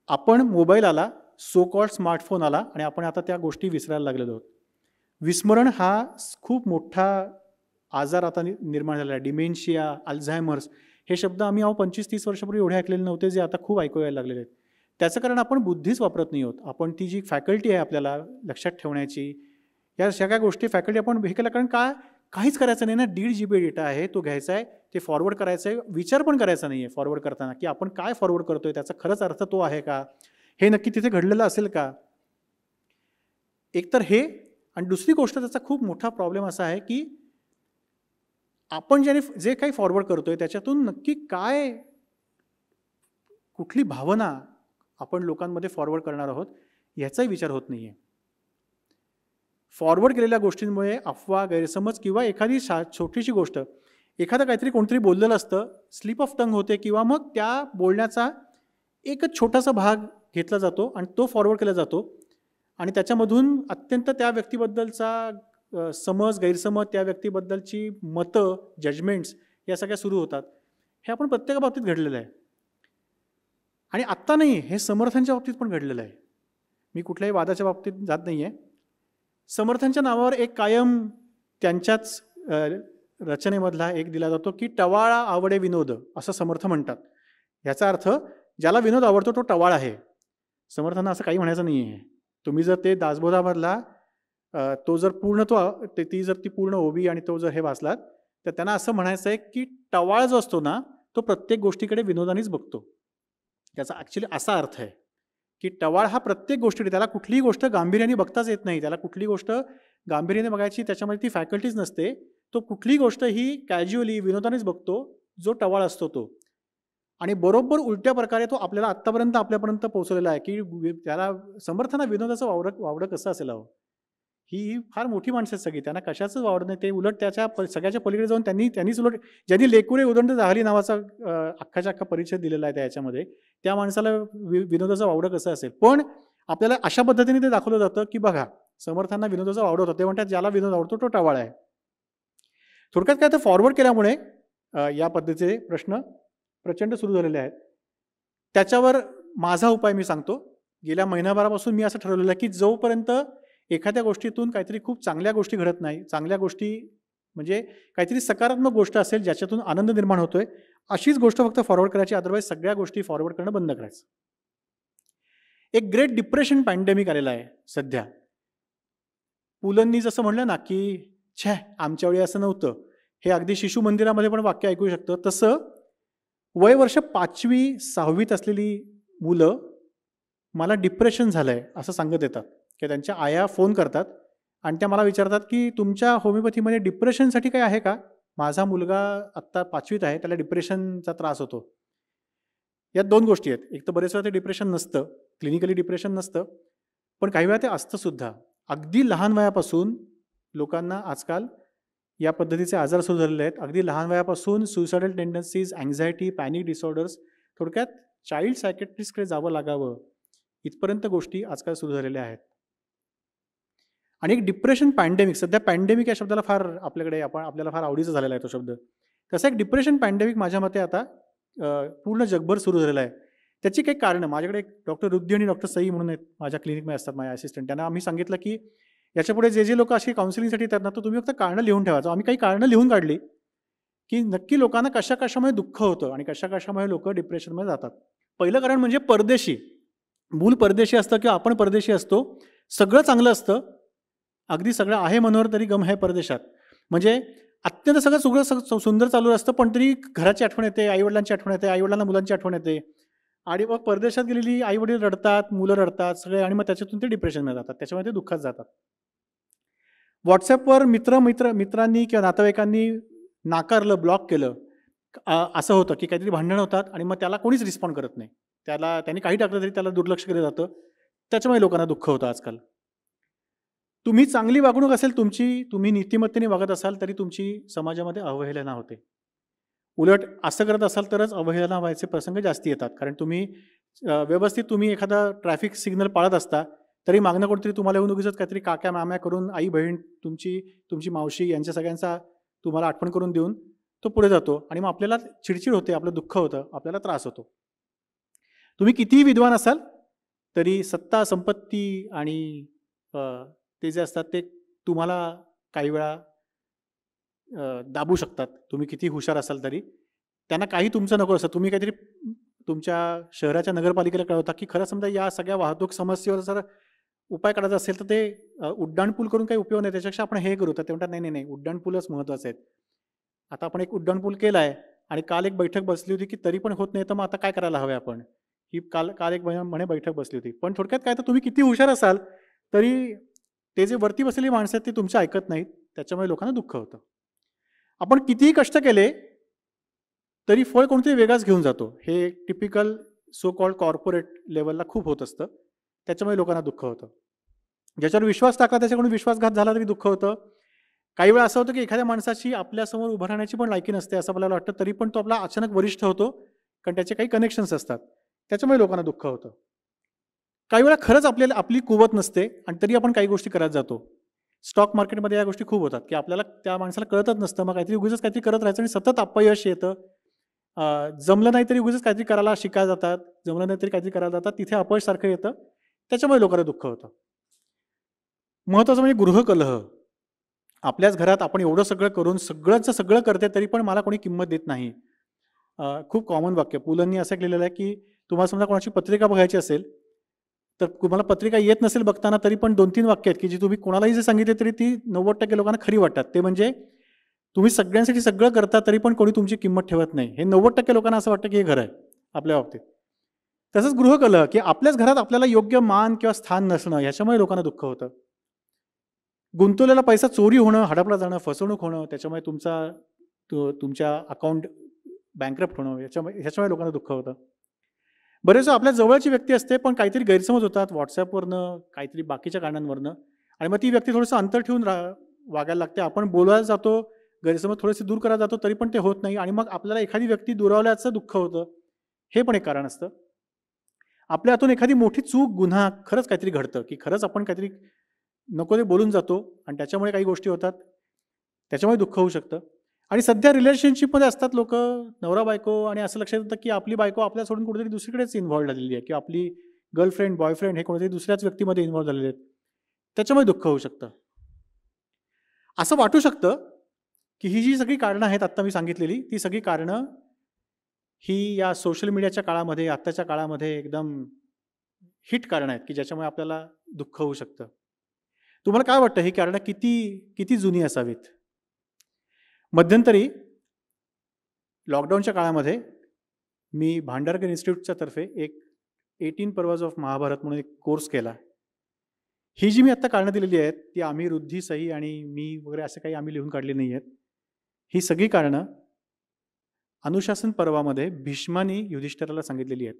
आपण मोबाईल आला, सो कॉल्ड स्मार्टफोन आला आणि आपण आता त्या गोष्टी विसरायला लागलेलो आहोत. विस्मरण हा खूप मोठा आजार आता निर्माण झालेला आहे. डिमेन्शिया, अल्झायमर्स हे शब्द आम्ही 25-30 वर्षापूर्वी एवढे ऐकलेले नव्हते, जे आता खूप ऐकू यायला लागलेले आहेत. त्याचं कारण आपण बुद्धीच वापरत नाही आहोत. आपण ती जी फॅकल्टी आहे आपल्याला लक्षात ठेवण्याची, या सगळ्या गोष्टी फॅकल्टी आपण हे केलं. कारण काहीच करायचं नाही ना. 1.5 GB डेटा आहे, तो घ्यायचा आहे, ते फॉरवर्ड करायचं आहे. विचार पण करायचा नाही आहे फॉरवर्ड करताना की आपण काय फॉरवर्ड करतोय, त्याचा खरंच अर्थ तो आहे का, हे नक्की तिथे घडलेलं असेल का. एकतर हे, आणि दुसरी गोष्ट त्याचा खूप मोठा प्रॉब्लेम असा आहे की आपण जे काही फॉरवर्ड करतोय त्याच्यातून नक्की काय, कुठली भावना आपण लोकांमध्ये फॉरवर्ड करणार आहोत याचाही विचार होत नाही आहे. फॉरवर्ड केलेल्या गोष्टींमुळे अफवा, गैरसमज किंवा एखादी छोटीशी गोष्ट, एखादं काहीतरी कोणतरी बोललेलं असतं, स्लिप ऑफ टंग होते किंवा मग त्या बोलण्याचा एकच छोटासा भाग घेतला जातो आणि तो फॉरवर्ड केला जातो आणि त्याच्यामधून अत्यंत त्या व्यक्तीबद्दलचा समज, गैरसमज, त्या व्यक्तीबद्दलची मतं, जजमेंट्स या सगळ्या सुरू होतात. हे आपण प्रत्येका बाबतीत घडलेलं आहे. आणि आत्ता नाही, हे समर्थांच्या बाबतीत पण घडलेलं आहे. मी कुठल्याही वादाच्या बाबतीत जात नाही आहे. समर्थांच्या नावावर एक कायम त्यांच्याच रचनेमधला एक दिला जातो की टवाळा आवडे विनोद, असं समर्थ म्हणतात. याचा अर्थ ज्याला विनोद आवडतो तो टवाळ आहे. समर्थांना असं काही म्हणायचं नाही आहे. तुम्ही जर ते दासबोधामधला तो जर पूर्ण ती पूर्ण ओबी आणि तो जर हे वाचलात तर त्यांना असं म्हणायचं आहे की टवाळ जो असतो ना तो प्रत्येक गोष्टीकडे विनोदानेच बघतो. त्याचा ॲक्च्युली असा अर्थ आहे की टवाळ हा प्रत्येक गोष्टीकडे, त्याला कुठलीही गोष्ट गांभीर्याने बघताच येत नाही, त्याला कुठली गोष्ट गांभीर्याने बघायची त्याच्यामध्ये ती फॅकल्टीज नसते. तो कुठलीही गोष्ट ही कॅज्युअली विनोदानेच बघतो, जो टवाळ असतो तो. आणि बरोबर उलट्या प्रकारे तो आत्तापर्यंत आपल्यापर्यंत पोहोचलेला आहे की त्याला समर्थांना विनोदाचं वावडं कसं असेल हवं. ही फार मोठी माणसं आहेत सगळी, त्यांना कशाच वावड नाही. ते उलट त्याच्या सगळ्याच्या पलीकडे जाऊन त्यांनीच उलट, ज्यांनी लेकुरे उदंड जाहली नावाचा अख्खाच्या अख्खा परिचय दिलेला आहे त्याच्यामध्ये, त्या माणसाला विनोदाचं वावडं कसं असेल. पण आपल्याला अशा पद्धतीने ते दाखवलं जातं की बघा समर्थांना विनोदाचं वावडं होतं. ते म्हणतात ज्याला विनोद आवडतो तो टवाळ आहे. थोडक्यात काय तर फॉरवर्ड केल्यामुळे या पद्धतीचे प्रश्न प्रचंड सुरू झालेले आहेत. त्याच्यावर माझा उपाय मी सांगतो. गेल्या महिनाभरापासून मी असं ठरवलेलं आहे की जोपर्यंत एखाद्या गोष्टीतून काहीतरी खूप चांगल्या गोष्टी घडत नाही, चांगल्या गोष्टी म्हणजे काहीतरी सकारात्मक गोष्ट असेल ज्याच्यातून आनंद निर्माण होतोय, अशीच गोष्ट फक्त फॉरवर्ड करायची. अदरवाईज सगळ्या गोष्टी फॉरवर्ड करणं बंद करायचं. एक ग्रेट डिप्रेशन पॅन्डेमिक आलेला आहे सध्या. पुलंनी जसं म्हणलं ना की छे आमच्या वेळी असं नव्हतं, हे अगदी शिशु मंदिरामध्ये पण वाक्य ऐकू शकतं. तसं वय वर्ष 5वी 6वीत असलेली मुलं मला डिप्रेशन झालंय असं सांगत येतात की त्यांच्या आया फोन करतात आणि त्या मला विचारतात की तुमच्या होमिओपॅथीमध्ये डिप्रेशनसाठी काय आहे का? माझा मुलगा आत्ता 5वीत आहे, त्याला डिप्रेशनचा त्रास होतो. यात 2 गोष्टी आहेत. एक तर बरेच वेळा ते डिप्रेशन नसतं, क्लिनिकली डिप्रेशन नसतं, पण काही वेळा ते असतं सुद्धा. अगदी लहान वयापासून लोकांना आजकाल या पद्धतीचे आजार सुरू झालेले आहेत. अगदी लहान वयापासून suicidal tendencies, anxiety, panic disorders, थोडक्यात चाइल्ड सायकॅट्रिस्टकडे जावं लागावं इथपर्यंत गोष्टी आजकाल सुरू झालेल्या आहेत. आणि एक डिप्रेशन पॅन्डेमिक, सध्या पॅन्डेमिक या शब्दाला फार आपल्याला फार आवडीचा झालेला आहे तो शब्द. तसा एक डिप्रेशन पॅन्डेमिक माझ्या मते आता पूर्ण जगभर सुरू झालेला आहे. त्याची काही कारणं, माझ्याकडे एक डॉक्टर रुद्दी आणि डॉक्टर सई म्हणून आहेत माझ्या क्लिनिकमध्ये असतात, माझ्या असिस्टंट. त्यांना आम्ही सांगितलं की याच्यापुढे जे लोक अशी काउन्सिलिंगसाठी येतात ना, तर तुम्ही फक्त कारणं लिहून ठेवायचं. आम्ही काही कारणं लिहून काढली की नक्की लोकांना कशामुळे दुःख होतं आणि कशामुळे लोक डिप्रेशनमध्ये जातात. पहिलं कारण म्हणजे परदेशी. मूल परदेशी असतं किंवा आपण परदेशी असतो, सगळं चांगलं असतं, अगदी सगळं आहे मनोहर तरी गम आहे परदेशात. म्हणजे अत्यंत सगळं सुंदर चालू असतं, पण तरी घराची आठवण येते, आईवडिलांची आठवण येते, आईवडिलांना मुलांची आठवण येते. आणि मग परदेशात गेलेली आईवडील रडतात, मुलं रडतात सगळे, आणि मग त्याच्यातून ते डिप्रेशनमध्ये जातात, त्याच्यामुळे ते दुःखात जातात. व्हॉट्सॲपवर मित्रांनी किंवा नातेवाईकांनी नाकारलं, ब्लॉक केलं, असं होतं की काहीतरी भांडणं होतात आणि मग त्याला कोणीच रिस्पॉन्ड करत नाही. त्यांनी काही टाकलं तरी त्याला दुर्लक्ष केलं जातं. त्याच्यामुळे लोकांना दुःख होतं आजकाल. तुम्ही चांगली वागणूक असेल तुमची, तुम्ही नीतिमत्तेने वागत असाल तरी तुमची समाजामध्ये अवहेलना होते. उलट असं करत असाल तरच अवहेलना व्हायचे प्रसंग जास्ती येतात. कारण तुम्ही व्यवस्थित तुम्ही एखादा ट्रॅफिक सिग्नल पाळत असता तरी मागणं कोणतरी तुम्हाला येऊन उगीच काहीतरी काक्या माम्या करून, आई बहीण तुमची मावशी यांच्या सगळ्यांचा तुम्हाला आठवण करून देऊन तो पुढे जातो आणि मग आपल्याला चिडचिड होते, आपलं दुःख होतं, आपल्याला त्रास होतो. तुम्ही कितीही विद्वान असाल तरी सत्ता, संपत्ती आणि ते जे असतात ते तुम्हाला काही वेळा दाबू शकतात. तुम्ही किती हुशार असाल तरी त्यांना काही तुमचं नको असतं. तुम्ही काहीतरी तुमच्या शहराच्या नगरपालिकेला कळवता की खरं समजा या सगळ्या वाहतूक समस्येवर जर उपाय काढायचा असेल तर ते उड्डाणपूल करून काही उपयोग नाही, त्याच्यापेक्षा आपण हे करू. तर ते म्हणतात नाही, उड्डाणपूलच महत्त्वाचे आहेत. आता आपण एक उड्डाणपूल केला आहे आणि काल एक बैठक बसली होती की तरी पण होत नाही, तर मग आता काय करायला हवं आपण. ही काल एक म्हणे बैठक बसली होती. पण थोडक्यात काय, तर तुम्ही किती हुशार असाल तरी ते जे वरती बसलेली माणसं आहेत ते तुमचं ऐकत नाहीत, त्याच्यामुळे लोकांना दुःख होतं. आपण कितीही कष्ट केले तरी फळ कोणतरी वेगळाच घेऊन जातो. हे टिपिकल सो कॉल्ड कॉर्पोरेट लेवलला खूप होत असतं. त्याच्यामुळे लोकांना दुःख होतं. ज्याच्यावर विश्वास टाकला त्याच्याकडून विश्वासघात झाला तरी दुःख होतं. काही वेळा असं होतं की एखाद्या माणसाची आपल्यासमोर उभं राहण्याची पण लायकी नसते असं आपल्याला वाटतं, तरी पण तो आपला अचानक वरिष्ठ होतो, कारण त्याचे काही कनेक्शन्स असतात. त्याच्यामुळे लोकांना दुःख होतं. काही वेळा खरंच आपल्याला आपली कुवत नसते आणि तरी आपण काही गोष्टी करत जातो. स्टॉक मार्केटमध्ये या गोष्टी खूप होतात की आपल्याला त्या माणसाला कळतच नसतं, मग काहीतरी उगीच काहीतरी करत राहायचं आणि सतत अपयश येतं. जमलं नाही तरी उगीच काहीतरी करायला शिकायला जातात, जमलं नाही तरी काहीतरी करायला जातात, तिथे अपयश सारखं येतं. त्याच्यामुळे लोकांना दुःख होतं. महत्त्वाचं म्हणजे गृहकलह. आपल्याच घरात आपण एवढं सगळं करून सगळंचं सगळं करते तरी पण मला कोणी किंमत देत नाही. खूप कॉमन वाक्य पुलंनी असं लिहिलेलं आहे की तुम्हाला समजा कोणाची पत्रिका बघायची असेल तर तुम्हाला पत्रिका येत नसेल बघताना तरी पण 2-3 वाक्य आहेत की जी तुम्ही कोणालाही जे सांगितले तरी ती 90% लोकांना खरी वाटतात. ते म्हणजे तुम्ही सगळ्यांसाठी सगळं करता तरी पण कोणी तुमची किंमत ठेवत नाही. हे 90% लोकांना असं वाटतं की हे खरं आहे आपल्या बाबतीत. तसंच गृहकलह की आपल्याच घरात आपल्याला योग्य मान किंवा स्थान नसणं याच्यामुळे लोकांना दुःख होतं. गुंतवलेला पैसा चोरी होणं, हडपला जाणं, फसवणूक होणं, त्याच्यामुळे तुमच्या अकाउंट बँकरप्ट होणं ह्याच्यामुळे लोकांना दुःख होतं. बरेच आपल्या जवळची व्यक्ती असते पण काहीतरी गैरसमज होतात व्हॉट्सॲपवरनं, काहीतरी बाकीच्या कारणांवरनं आणि मग ती व्यक्ती थोडंसं अंतर ठेवून वागायला लागते. आपण बोलायला जातो, गैरसमज थोडेसे दूर करायला जातो तरी पण ते होत नाही आणि मग आपल्याला एखादी व्यक्ती दुरावल्याचं दुःख होतं. हे पण एक कारण असतं. आपल्या हातून एखादी मोठी चूक, गुन्हा खरंच काहीतरी घडतं की खरंच आपण काहीतरी नको ते बोलून जातो आणि त्याच्यामुळे काही गोष्टी होतात. त्याच्यामुळे दुःख होऊ शकतं. आणि सध्या रिलेशनशिपमध्ये असतात लोक, नवरा बायको, आणि असं लक्षात येतं की आपली बायको आपल्या सोडून कुठेतरी दुसरीकडेच इन्व्हॉल्व झालेली आहे किंवा आपली गर्लफ्रेंड, बॉयफ्रेंड हे कोणत्यातरी दुसऱ्याच व्यक्तीमध्ये इन्व्हॉल्व झालेले आहेत. त्याच्यामुळे दुःख होऊ शकतं. असं वाटू शकतं की ही जी सगळी कारणं आहेत आत्ता मी सांगितलेली, ती सगळी कारणं ही या सोशल मीडियाच्या काळामध्ये, आत्ताच्या काळामध्ये एकदम हिट कारणं आहेत की ज्याच्यामुळे आपल्याला दुःख होऊ शकतं. तुम्हाला काय वाटतं ही कारणं किती जुनी असावीत? मध्यंतरी लॉकडाऊनच्या काळामध्ये मी भांडारकर इन्स्टिट्यूटच्या तर्फे एक 18 पर्वाज ऑफ महाभारत म्हणून एक कोर्स केला. ही जी मी आत्ता कारणं दिलेली आहेत ती आम्ही, रुद्धी, सई आणि मी वगैरे असे काही आम्ही लिहून काढली नाही आहेत. ही सगळी कारणं अनुशासन पर्वामध्ये भीष्मानी युधिष्ठिराला सांगितलेली आहेत.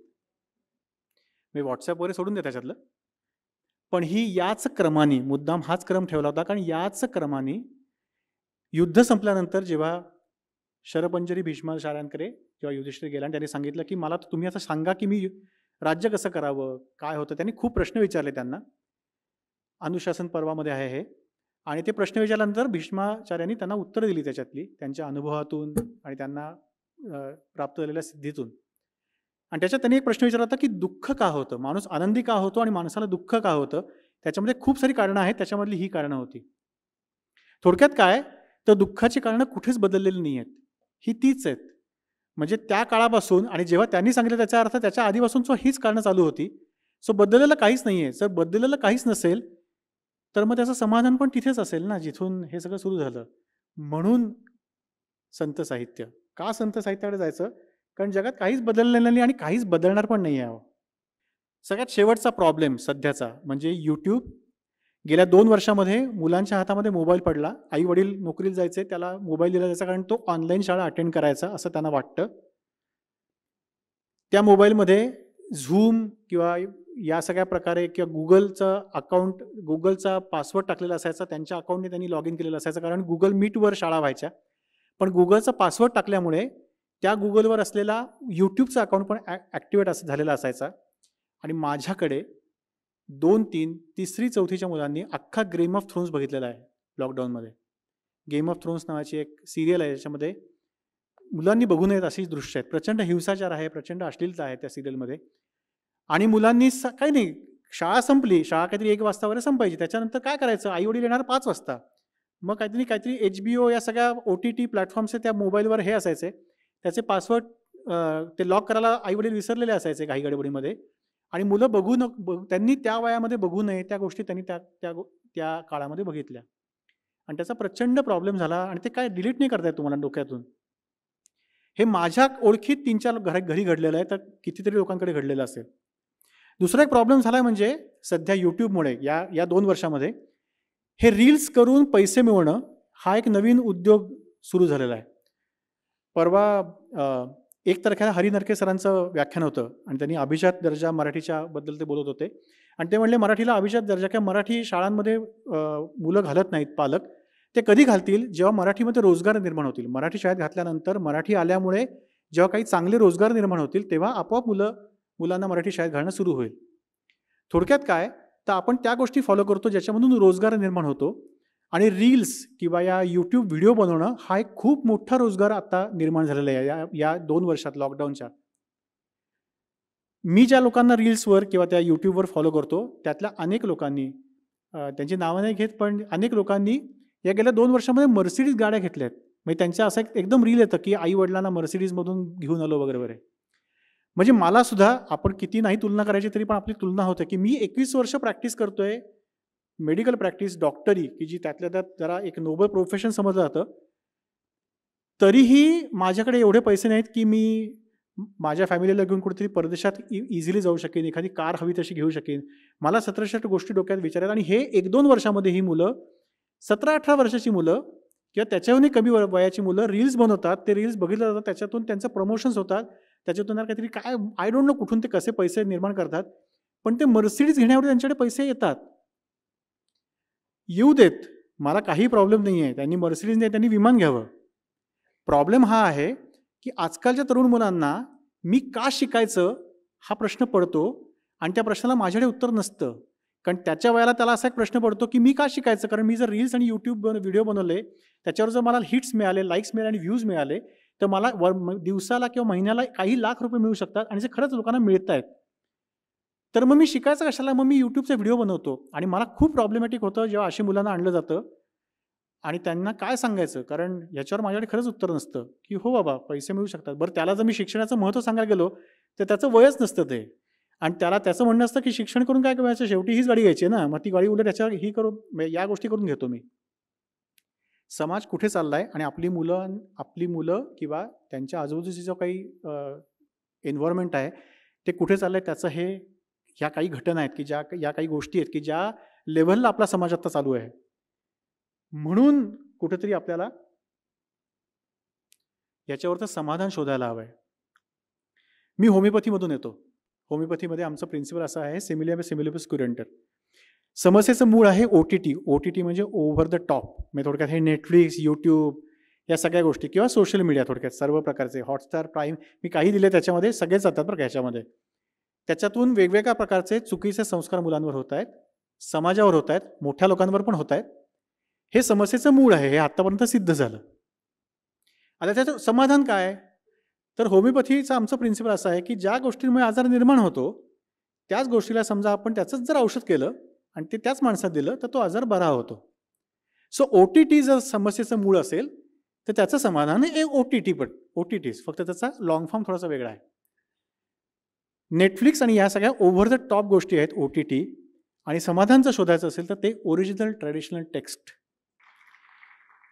मी व्हॉट्सॲप वगैरे सोडून द्या त्याच्यातलं. पण ही याच क्रमाने, मुद्दाम हाच क्रम ठेवला होता कारण याच क्रमाने युद्ध संपल्यानंतर जेव्हा शरपंजरी भीष्माचार्यांकडे जेव्हा युधिष्ठिर गेला आणि त्यांनी सांगितलं की मला तुम्ही असं सांगा की मी राज्य कसं करावं, काय होतं, त्यांनी खूप प्रश्न विचारले त्यांना. अनुशासन पर्वामध्ये आहे हे. आणि ते प्रश्न विचारल्यानंतर भीष्माचार्यांनी त्यांना उत्तर दिली त्याच्यातली, त्यांच्या अनुभवातून आणि त्यांना प्राप्त झालेल्या सिद्धीतून. आणि त्याच्यात त्यांनी एक प्रश्न विचारला होता की दुःख का होतं, माणूस आनंदी का होतो आणि माणसाला दुःख का होतं. त्याच्यामध्ये खूप सारी कारणं आहेत, त्याच्यामधली ही कारणं होती. थोडक्यात काय तर दुःखाची कारणं कुठेच बदललेली नाही आहेत, ही तीच आहेत. म्हणजे त्या काळापासून आणि जेव्हा त्यांनी सांगितलं त्याचा अर्थ त्याच्या आधीपासून हीच कारणं चालू होती. सो बदललेलं काहीच नाही आहे. जर बदललेलं काहीच नसेल तर मग त्याचं समाधान पण तिथेच असेल ना जिथून हे सगळं सुरू झालं. म्हणून संत साहित्य. का संत साहित्याकडे जायचं? कारण जगात काहीच बदललेलं नाही आणि काहीच बदलणार पण नाही आहे. सगळ्यात शेवटचा प्रॉब्लेम सध्याचा म्हणजे यूट्यूब. गेल्या 2 वर्षामध्ये मुलांच्या हातामध्ये मोबाईल पडला. आई वडील नोकरीला जायचे, त्याला मोबाईल दिला जायचा कारण तो ऑनलाईन शाळा अटेंड करायचा असं त्यांना वाटतं. त्या मोबाईलमध्ये झूम किंवा या सगळ्या प्रकारे किंवा गुगलचं अकाउंट, गुगलचा पासवर्ड टाकलेला असायचा, त्यांच्या अकाउंटने त्यांनी लॉग इन केलेलं असायचं कारण गुगल मीटवर शाळा व्हायच्या. पण गुगलचा पासवर्ड टाकल्यामुळे त्या गुगलवर असलेला यूट्यूबचा अकाउंट पण ॲक्टिवेट झालेला असायचा. आणि माझ्याकडे 2-3, 3री 4थीच्या मुलांनी अख्खा गेम ऑफ थ्रोन्स बघितलेला आहे लॉकडाऊनमध्ये. गेम ऑफ थ्रोन्स नावाची एक सिरियल आहे, ज्याच्यामध्ये मुलांनी बघू नयेत अशी दृश्य आहेत. प्रचंड हिंसाचार आहे, प्रचंड अश्लीलता आहे त्या सिरियलमध्ये. आणि मुलांनी काही नाही, शाळा संपली, शाळा काहीतरी 1 वाजता वगैरे संपायची, त्याच्यानंतर काय करायचं, आई वडील येणार 5 वाजता. मग काहीतरी HBO या सगळ्या OTT प्लॅटफॉर्मचे त्या मोबाईलवर हे असायचे, त्याचे पासवर्ड ते लॉक करायला आई वडील विसरलेले असायचे काही गडबडीमध्ये. आणि मुलं त्यांनी त्या वयामध्ये बघू नये त्या गोष्टी त्यांनी त्या काळामध्ये बघितल्या आणि त्याचा प्रचंड प्रॉब्लेम झाला. आणि ते काय डिलीट नाही करता येत तुम्हाला डोक्यातून. हे माझ्या ओळखीत 3-4 घरी घडलेलं आहे, तर कितीतरी लोकांकडे घडलेलं असेल. दुसरा एक प्रॉब्लेम झाला म्हणजे सध्या यूट्यूबमुळे या 2 वर्षामध्ये हे रील्स करून पैसे मिळवणं हा एक नवीन उद्योग सुरू झालेला आहे. परवा 1 तारखेला हरी नरके सरांचं व्याख्यान होतं आणि त्यांनी अभिजात दर्जा मराठीच्या बद्दल ते बोलत होते आणि ते म्हणले मराठीला अभिजात दर्जा किंवा मराठी शाळांमध्ये मुलं घालत नाहीत पालक, ते कधी घालतील जेव्हा मराठीमध्ये रोजगार निर्माण होतील. मराठी शाळेत घातल्यानंतर मराठी आल्यामुळे जेव्हा काही चांगले रोजगार निर्माण होतील तेव्हा आपोआप मुलांना मराठी शाळेत घालणं सुरू होईल. थोडक्यात काय तर आपण त्या गोष्टी फॉलो करतो ज्याच्यामधून रोजगार निर्माण होतो आणि रील्स किंवा या यूट्यूब व्हिडिओ बनवणं हा एक खूप मोठा रोजगार आता निर्माण झालेला आहे या 2 वर्षात लॉकडाऊनच्या. मी ज्या लोकांना रील्सवर किंवा त्या यूट्यूबवर फॉलो करतो त्यातल्या अनेक लोकांनी त्यांची नावं नाही घेत पण अनेक लोकांनी या गेल्या 2 वर्षामध्ये मर्सिडीज गाड्या घेतल्या आहेत. म्हणजे त्यांचं असं एकदम रील येतं की आई वडिलांना मर्सिडीजमधून घेऊन आलो वगैरे वगैरे. म्हणजे मला सुद्धा आपण किती नाही तुलना करायची तरी पण आपली तुलना होते की मी 21 वर्ष प्रॅक्टिस करतोय मेडिकल प्रॅक्टिस डॉक्टरी की जी त्यातल्या त्यात जरा एक नोबल प्रोफेशन समजलं जातं. तरीही माझ्याकडे एवढे पैसे नाहीत की मी माझ्या फॅमिलीला घेऊन कुठेतरी परदेशात इझिली जाऊ शकेन, एखादी कार हवी तशी घेऊ शकेन. मला 17 गोष्टी डोक्यात विचार आहेत आणि हे 1-2 वर्षामध्ये ही मुलं 17-18 वर्षाची मुलं किंवा त्याच्याहूनही कमी वयाची मुलं रील्स बनवतात. ते रील्स बघितलं जातात, त्याच्यातून त्यांचं प्रमोशन्स होतात, त्याच्यातून काहीतरी काय आय डोंट नो कुठून ते कसे पैसे निर्माण करतात. पण ते मर्सिडीज घेण्यावर त्यांच्याकडे पैसे येतात. येऊ देत, मला काही प्रॉब्लेम नाही आहे. त्यांनी मर्सिडीज नाही त्यांनी विमान घ्यावं. प्रॉब्लेम हा आहे की आजकालच्या तरुण मुलांना मी का शिकायचं हा प्रश्न पडतो आणि त्या प्रश्नाला माझ्याकडे उत्तर नसतं. कारण त्याच्या वेळेला त्याला असा एक प्रश्न पडतो की मी का शिकायचं, कारण मी जर रील्स आणि यूट्यूब व्हिडिओ बनवले त्याच्यावर जर मला हिट्स मिळाले, लाईक्स मिळाले आणि व्ह्यूज मिळाले तर मला दिवसाला किंवा महिन्याला काही लाख रुपये मिळू शकतात आणि जे खरंच लोकांना मिळत आहेत. तर मग मी शिकायचं कशाला, मग मी यूट्यूबचे व्हिडिओ बनवतो. आणि मला खूप प्रॉब्लेमॅटिक होतं जेव्हा अशी मुलांना आणलं जातं आणि त्यांना काय सांगायचं, कारण याच्यावर माझ्याकडे खरंच उत्तर नसतं की हो बाबा पैसे मिळू शकतात. बरं त्याला जर मी शिक्षणाचं महत्त्व सांगायला गेलो तर त्याचं वयच नसतं ते आणि त्याला त्याचं म्हणणं असतं की शिक्षण करून काय करायचं, शेवटी हीच गाडी घ्यायची ना, मग ती गाडी उलट त्याच्यावर ही करून या गोष्टी करून घेतो मी. समाज कुठे चाललाय आणि आपली मुलं किंवा त्यांच्या आजूबाजूची जो काही एन्व्हायरमेंट आहे ते कुठे चाललंय त्याचं ह्या काही घटना आहेत की या काही गोष्टी आहेत की ज्या लेव्हलला आपला समाज आता चालू आहे. म्हणून कुठेतरी आपल्याला याच्यावरचं समाधान शोधायला हवं आहे. मी होमिओपॅथीमधून येतो. होमिओपॅथीमध्ये आमचं प्रिन्सिपल असं आहे सिमिलिबस क्युरेंटर. समस्येचं मूळ आहे OTT म्हणजे ओव्हर द टॉप. म्हणजे थोडक्यात हे नेटफ्लिक्स, यूट्यूब या सगळ्या गोष्टी किंवा सोशल मीडिया, थोडक्यात सर्व प्रकारचे हॉटस्टार, प्राईम मी काही दिले त्याच्यामध्ये सगळेच जातात बरं का ह्याच्यामध्ये. त्याच्यातून वेगवेगळ्या प्रकारचे चुकीचे संस्कार मुलांवर होत आहेत, समाजावर होत आहेत, मोठ्या लोकांवर पण होत आहेत. हे समस्येचं मूळ आहे, हे आत्तापर्यंत सिद्ध झालं. आता त्याचं समाधान काय, तर होमिओपॅथीचा आमचं प्रिन्सिपल असं आहे की ज्या गोष्टींमुळे आजार निर्माण होतो त्याच गोष्टीला समजा आपण त्याचंच जर औषध केलं आणि ते त्याच माणसात दिलं तर तो आजार बरा होतो. सो OTT जर समस्येचं मूळ असेल तर त्याचं समाधान आहे OTTs, फक्त त्याचा लॉंग फॉर्म थोडासा वेगळा आहे. नेटफ्लिक्स आणि या सगळ्या ओव्हर द टॉप गोष्टी आहेत OTT. आणि समाधान जर शोधायचं असेल तर ते ओरिजिनल ट्रॅडिशनल टेक्स्ट,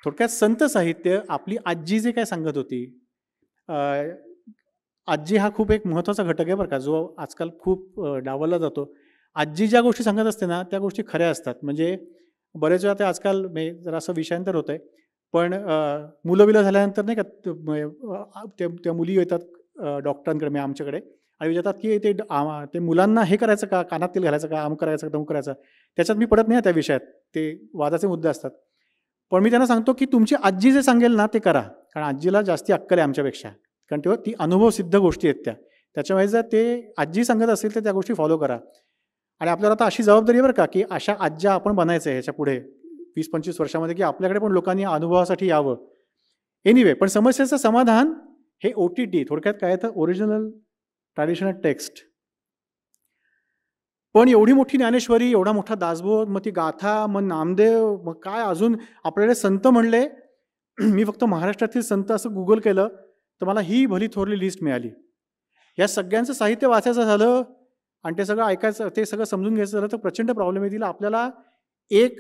थोडक्यात संत साहित्य. आपली आजी जे काय सांगत होती, आजी हा खूप एक महत्त्वाचा घटक आहे बरं का, जो आजकाल खूप डावलला जातो. आजी ज्या गोष्टी सांगत असते ना त्या गोष्टी खऱ्या असतात. म्हणजे बरेच वेळा ते आजकाल जरा असं विषयांतर होत आहे, पण मुलं बिलं झाल्यानंतर नाही का त्या मुली येतात डॉक्टरांकडे, मी आमच्याकडे, आणि विचारतात की ते मुलांना हे करायचं का, कानात तेल घालायचं का, आम करायचं का, दम करायचं. त्याच्यात मी पडत नाही त्या विषयात, ते वादाचे मुद्दे असतात. पण मी त्यांना सांगतो की तुमची आजी जे सांगेल ना ते करा, कारण आजीला जास्ती अक्कल आहे आमच्यापेक्षा, कारण तेव्हा ती अनुभवसिद्ध गोष्टी आहेत त्याच्यामुळे जर ते आजी सांगत असेल तर त्या गोष्टी फॉलो करा. आणि आपल्याला आता अशी जबाबदारी आहे बरं का की अशा आज्या आपण बनायचं आहे ह्याच्या पुढे 20-25 वर्षामध्ये, की आपल्याकडे पण लोकांनी अनुभवासाठी यावं. एनिवे, पण समस्येचं समाधान हे OTT, थोडक्यात काय तर ओरिजिनल ट्रॅडिशनल टेक्स्ट. पण एवढी मोठी ज्ञानेश्वरी, एवढा मोठा दासबोध, मग ती गाथा, मग नामदेव, मग काय अजून आपल्याकडे संत म्हणले. मी फक्त महाराष्ट्रातील संत असं गुगल केलं तर मला ही भली थोरली लिस्ट मिळाली. या सगळ्यांचं साहित्य वाचायचं झालं आणि ते सगळं ऐकायचं, ते सगळं समजून घ्यायचं झालं तर प्रचंड प्रॉब्लेम येतील आपल्याला. एक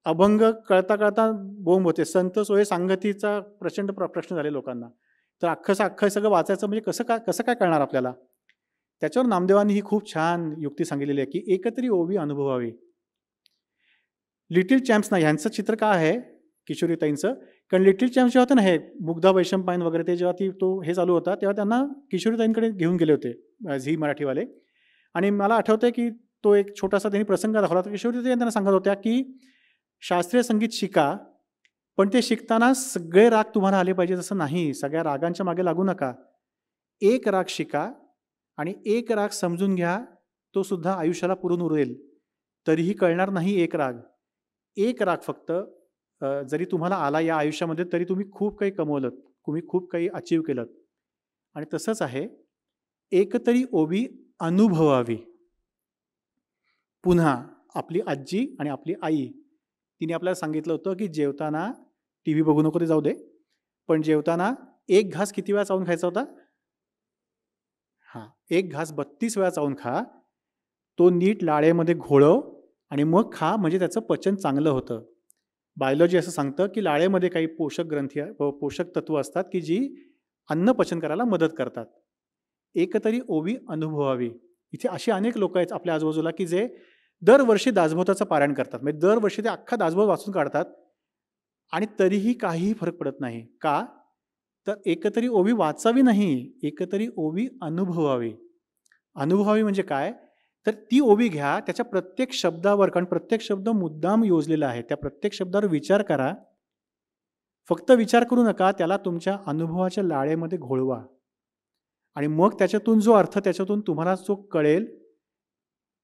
अभंग कळता कळता बोंब होते. संत सोय सांगतीचा प्रचंड प्रश्न झाले लोकांना. तर अख्खं सगळं वाचायचं म्हणजे कसं काय कळणार आपल्याला. त्याच्यावर नामदेवांनी ही खूप छान युक्ती सांगितलेली आहे की एकतरी ओवी अनुभवावी. लिटिल चॅम्प्स ना ह्यांचं चित्र काय आहे किशोरीताईंचं. कारण लिटिल चॅम्प्स जेव्हा होतं ना, हे मुग्धा वैशंपायन वगैरे, ते जेव्हा हे चालू होता तेव्हा त्यांना किशोरीताईंकडे घेऊन गेले होते झी मराठीवाले. आणि मला आठवतंय की तो एक छोटासा त्यांनी प्रसंग दाखवला. तर किशोरीताई त्यांना सांगत होत्या की शास्त्रीय संगीत शिका, पण ते शिकताना सगळे राग तुम्हाला आले पाहिजे असं नाही. सगळ्या रागांच्या मागे लागू नका. एक राग शिका आणि एक राग समजून घ्या, तो सुद्धा आयुष्याला पुरून उरेल. तरीही कळणार नाही एक राग. एक राग फक्त जरी तुम्हाला आला या आयुष्यामध्ये, तरी तुम्ही खूप काही कमवलं, तुम्ही खूप काही अचीव केलं. आणि तसंच आहे, एकतरी ओवी अनुभवावी. पुन्हा आपली आजी आणि आपली आई, तिने आपल्याला सांगितलं होतं की जेवताना टी व्ही बघू नको, ते जाऊ दे, पण जेवताना एक घास किती वेळा चावून खायचा होता? एक घास 32 वेळा चावून खा. तो नीट लाळेमध्ये घोळव आणि मग खा, म्हणजे त्याचं पचन चांगलं होतं. बायोलॉजी असं सांगतं की लाळेमध्ये काही पोषक तत्व असतात की जी अन्न पचन करायला मदत करतात. एकतरी ओवी अनुभवावी. इथे अशी अनेक लोक आहेत आपल्या आजूबाजूला की जे दरवर्षी दासबोधाचं पारायण करतात. म्हणजे दरवर्षी ते अख्खा दासबोध वाचून काढतात आणि तरीही काहीही फरक पडत नाही. का? तर एकतरी ओवी वाचावी नाही, एकतरी ओवी अनुभवावी. अनुभवावी म्हणजे काय? तर ती ओवी घ्या, त्याच्या प्रत्येक शब्दावर, कारण प्रत्येक शब्द मुद्दाम योजलेला आहे, त्या प्रत्येक शब्दावर विचार करा. फक्त विचार करू नका, त्याला तुमच्या अनुभवाच्या लाळेमध्ये घोळवा आणि मग त्याच्यातून जो अर्थ, त्याच्यातून तुम्हाला जो कळेल,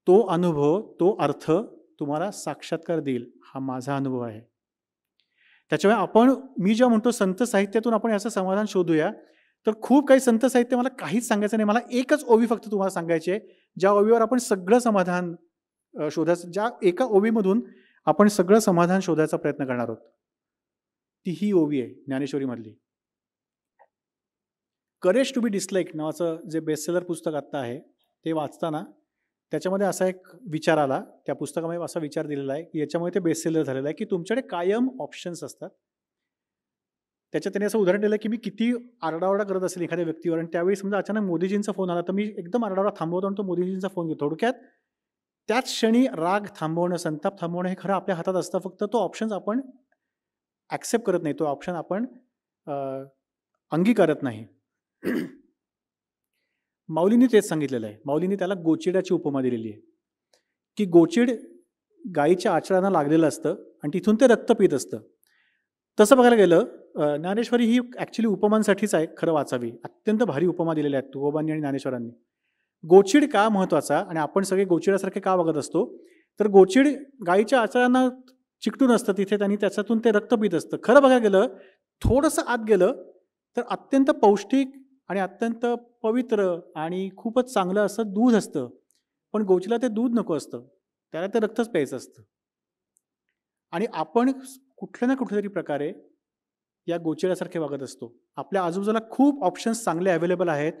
तो अनुभव, तो अर्थ तुम्हाला साक्षात्कार देईल. हा माझा अनुभव आहे. त्याच्यामुळे मी जेव्हा म्हणतो संत साहित्यातून आपण याचं समाधान शोधूया, तर खूप काही संत साहित्य मला काहीच सांगायचं नाही. मला एकच ओवी फक्त तुम्हाला सांगायची आहे, ज्या ओवीवर आपण सगळं समाधान शोधायचं, ज्या एका ओवीमधून आपण सगळं समाधान शोधायचा प्रयत्न करणार आहोत. ती ही ओवी आहे ज्ञानेश्वरीमधली. करेज टू बी डिसलाइक नावाचं जे बेस्टसेलर पुस्तक आत्ता आहे, ते वाचताना त्याच्यामध्ये असा एक विचार आला, त्या पुस्तकामध्ये असा विचार दिलेला आहे की याच्यामुळे ते बेस्टसेलर झालेलं आहे की तुमच्याकडे कायम ऑप्शन्स असतात. त्याच्यात त्याने असं उदाहरण दिलं की मी किती आरडाओरडा करत असेल एखाद्या व्यक्तीवर, आणि त्यावेळी समजा अचानक मोदीजींचा फोन आला, तर मी एकदम आरडाओरडा थांबवतो आणि तो मोदीजींचा फोन घेतो. थोडक्यात त्याच क्षणी राग थांबवणं, संताप थांबवणं हे खरं आपल्या हातात असतं. फक्त तो ऑप्शन आपण ॲक्सेप्ट करत नाही, तो ऑप्शन आपण अंगीकारत नाही. माऊलींनी तेच सांगितलेलं आहे. माऊलींनी त्याला गोचिडाची उपमा दिलेली आहे की गोचिड गायीच्या आचळांना लागलेलं असतं आणि तिथून ते रक्त पित असतं. तसं बघायला गेलं, ज्ञानेश्वरी ही ॲक्च्युली उपमांसाठीच आहे, खरं वाचावी. अत्यंत भारी उपमा दिलेल्या आहेत तुकोबांनी आणि ज्ञानेश्वरांनी. गोचिड का महत्त्वाचा आणि आपण सगळे गोचिडासारखे का बघत असतो? तर गोचिड गायीच्या आचळांना चिकटून असतं, तिथे त्यांनी त्याच्यातून ते रक्त पित असतं. खरं बघायला गेलं, थोडंसं आत गेलं तर अत्यंत पौष्टिक आणि अत्यंत पवित्र आणि खूपच चांगलं असं दूध असतं. पण गोचिला ते दूध नको असतं, त्याला ते रक्तच प्यायचं असतं. आणि आपण कुठल्या ना कुठल्यातरी प्रकारे या गोचिडासारखे वागत असतो. आपल्या आजूबाजूला खूप ऑप्शन्स चांगले अवेलेबल आहेत,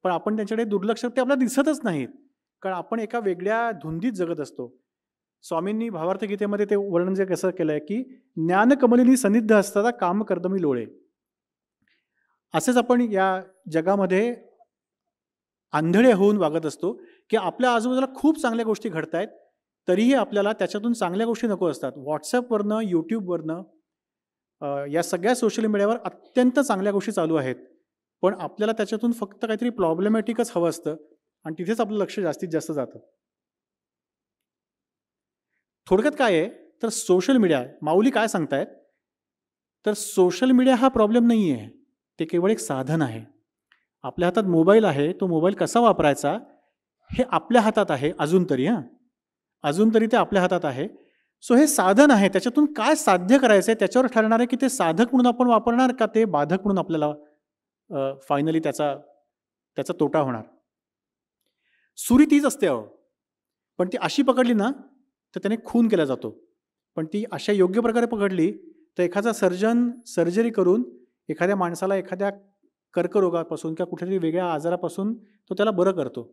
पण आपण त्यांच्याकडे दुर्लक्ष, ते आपल्याला दिसतच नाहीत, कारण आपण एका वेगळ्या धुंदीत जगत असतो. स्वामींनी भावार्थ गीतेमध्ये ते वर्णन जे कसं केलंय की ज्ञानकमलिनी सन्निध असताना काम कर्दमी लोळे. असेच आपण या जगामध्ये आंधळे होऊन वागत असतो की आपल्या आजूबाजूला खूप चांगल्या गोष्टी घडत आहेत, तरीही आपल्याला त्याच्यातून चांगल्या गोष्टी नको असतात. व्हॉट्सॲपवरनं, यूट्यूबवरनं, या सगळ्या सोशल मीडियावर अत्यंत चांगल्या गोष्टी चालू आहेत, पण आपल्याला त्याच्यातून फक्त काहीतरी प्रॉब्लेमॅटिकच हवं असतं आणि तिथेच आपलं लक्ष जास्तीत जास्त जातं. थोडक्यात काय आहे, तर सोशल मीडिया, माऊली काय सांगतायत, तर सोशल मीडिया हा प्रॉब्लेम नाही आहे, ते केवळ एक साधन आहे. आपल्या हातात मोबाईल आहे, तो मोबाईल कसा वापरायचा हे आपल्या हातात आहे अजून तरी. अजून तरी ते आपल्या हातात आहे. सो हे साधन आहे, त्याच्यातून काय साध्य करायचं आहे त्याच्यावर ठरणार आहे की ते साधक म्हणून आपण वापरणार का ते बाधक म्हणून आपल्याला फायनली त्याचा तोटा होणार. सुरी तीच असते पण ती अशी पकडली ना तर त्याने खून केला जातो, पण ती अशा योग्य प्रकारे पकडली तर एखादा सर्जन सर्जरी करून एखाद्या माणसाला एखाद्या कर्करोगापासून किंवा कुठल्यातरी वेगळ्या आजारापासून तो त्याला बरं करतो.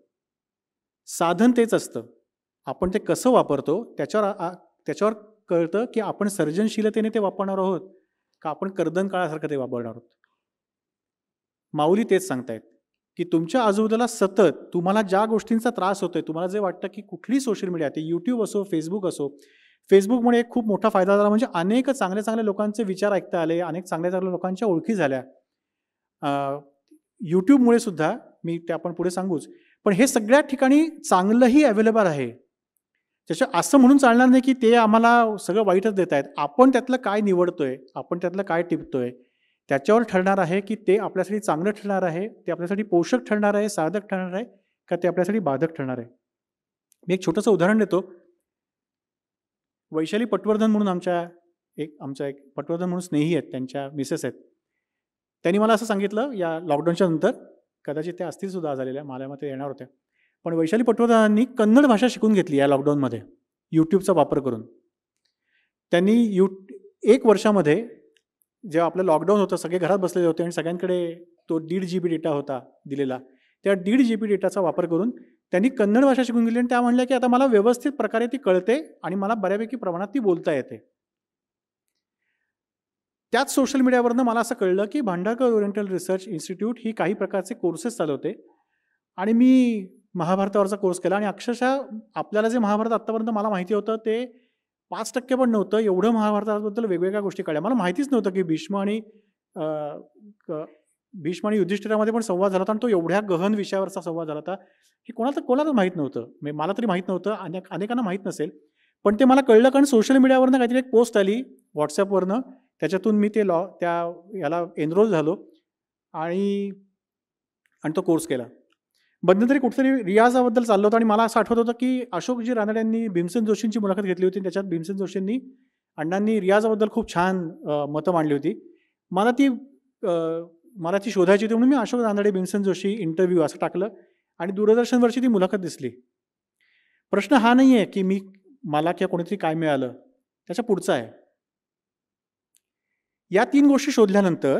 साधन तेच असतं, आपण ते कसं वापरतो त्याच्यावर कळतं की आपण सर्जनशीलतेने ते वापरणार आहोत का आपण कर्दन काळासारखं ते वापरणार आहोत. माऊली तेच सांगतायत की तुमच्या आजूबाजूला सतत तुम्हाला ज्या गोष्टींचा त्रास होतोय, तुम्हाला जे वाटतं की कुठली सोशल मीडिया, ते यूट्यूब असो, फेसबुक असो, फेसबुकमुळे एक खूप मोठा फायदा झाला, म्हणजे अनेक चांगल्या चांगल्या लोकांचे विचार ऐकता आले, अनेक चांगल्या चांगल्या लोकांच्या ओळखी झाल्या. यूट्यूबमुळे सुद्धा, मी ते आपण पुढे सांगूच, पण हे सगळ्या ठिकाणी चांगलंही अवेलेबल आहे. त्याच्या असं म्हणून चालणार नाही की ते आम्हाला सगळं वाईटच देत आहेत. आपण त्यातलं काय निवडतोय, आपण त्यातलं काय टिपतोय, त्याच्यावर ठरणार आहे की ते आपल्यासाठी चांगलं ठरणार आहे, ते आपल्यासाठी पोषक ठरणार आहे, साधक ठरणार आहे, का ते आपल्यासाठी बाधक ठरणार आहे. मी एक छोटंसं उदाहरण देतो. वैशाली पटवर्धन म्हणून आमच्या एक पटवर्धन म्हणून स्नेही आहेत, त्यांच्या मिसेस आहेत. त्यांनी मला असं सांगितलं या लॉकडाऊनच्या नंतर, कदाचित त्या असतील सुद्धा झालेल्या, मला मग ते येणार होत्या. पण वैशाली पटवर्धनांनी कन्नड भाषा शिकून घेतली या लॉकडाऊनमध्ये यूट्यूबचा वापर करून. त्यांनी 1 वर्षामध्ये, जेव्हा आपलं लॉकडाऊन होतं, सगळे घरात बसलेले होते आणि सगळ्यांकडे तो 1.5 GB डेटा होता दिलेला, त्या 1.5 GB डेटाचा वापर करून त्यांनी कन्नड भाषा शिकून गेली आणि त्या म्हणल्या की आता मला व्यवस्थित प्रकारे ती कळते आणि मला बऱ्यापैकी प्रमाणात ती बोलता येते. त्याच सोशल मीडियावरनं मला असं कळलं की भांडारकर ओरिएंटल रिसर्च इन्स्टिट्यूट ही काही प्रकारचे कोर्सेस चालवते आणि मी महाभारतावरचा कोर्स केला आणि अक्षरशः आपल्याला जे महाभारत आत्तापर्यंत मला माहिती होतं ते 5% पण नव्हतं. एवढं महाभारताबद्दल वेगवेगळ्या गोष्टी कळल्या. मला माहितीच नव्हतं की भीष्म आणि युधिष्ठिरामध्ये पण संवाद झाला होता आणि तो एवढ्या गहन विषयावरचा संवाद झाला होता. हे कोणाला माहीत नव्हतं. म्हणजे मला तरी माहीत नव्हतं, अनेकांना माहीत नसेल. पण ते मला कळलं कारण सोशल मीडियावरनं काहीतरी एक पोस्ट आली व्हॉट्सॲपवरनं, त्याच्यातून मी याला एनरोल झालो आणि तो कोर्स केला. मध्यंतरी कुठेतरी रियाजाबद्दल चाललं होतं आणि मला असं आठवत होतं की अशोकजी रानडे यांनी भीमसेन जोशींची मुलाखत घेतली होती. त्याच्यात भीमसेन जोशींनी अण्णांनी रियाजाबद्दल खूप छान मतं मांडली होती. मला ती शोधायची होती म्हणून मी अशोक रानडे भीमसेन जोशी इंटरव्ह्यू असं टाकलं आणि दूरदर्शनवरची ती मुलाखत दिसली. प्रश्न हा नाही आहे की मला किंवा कोणीतरी काय मिळालं, त्याच्या पुढचा आहे. या 3 गोष्टी शोधल्यानंतर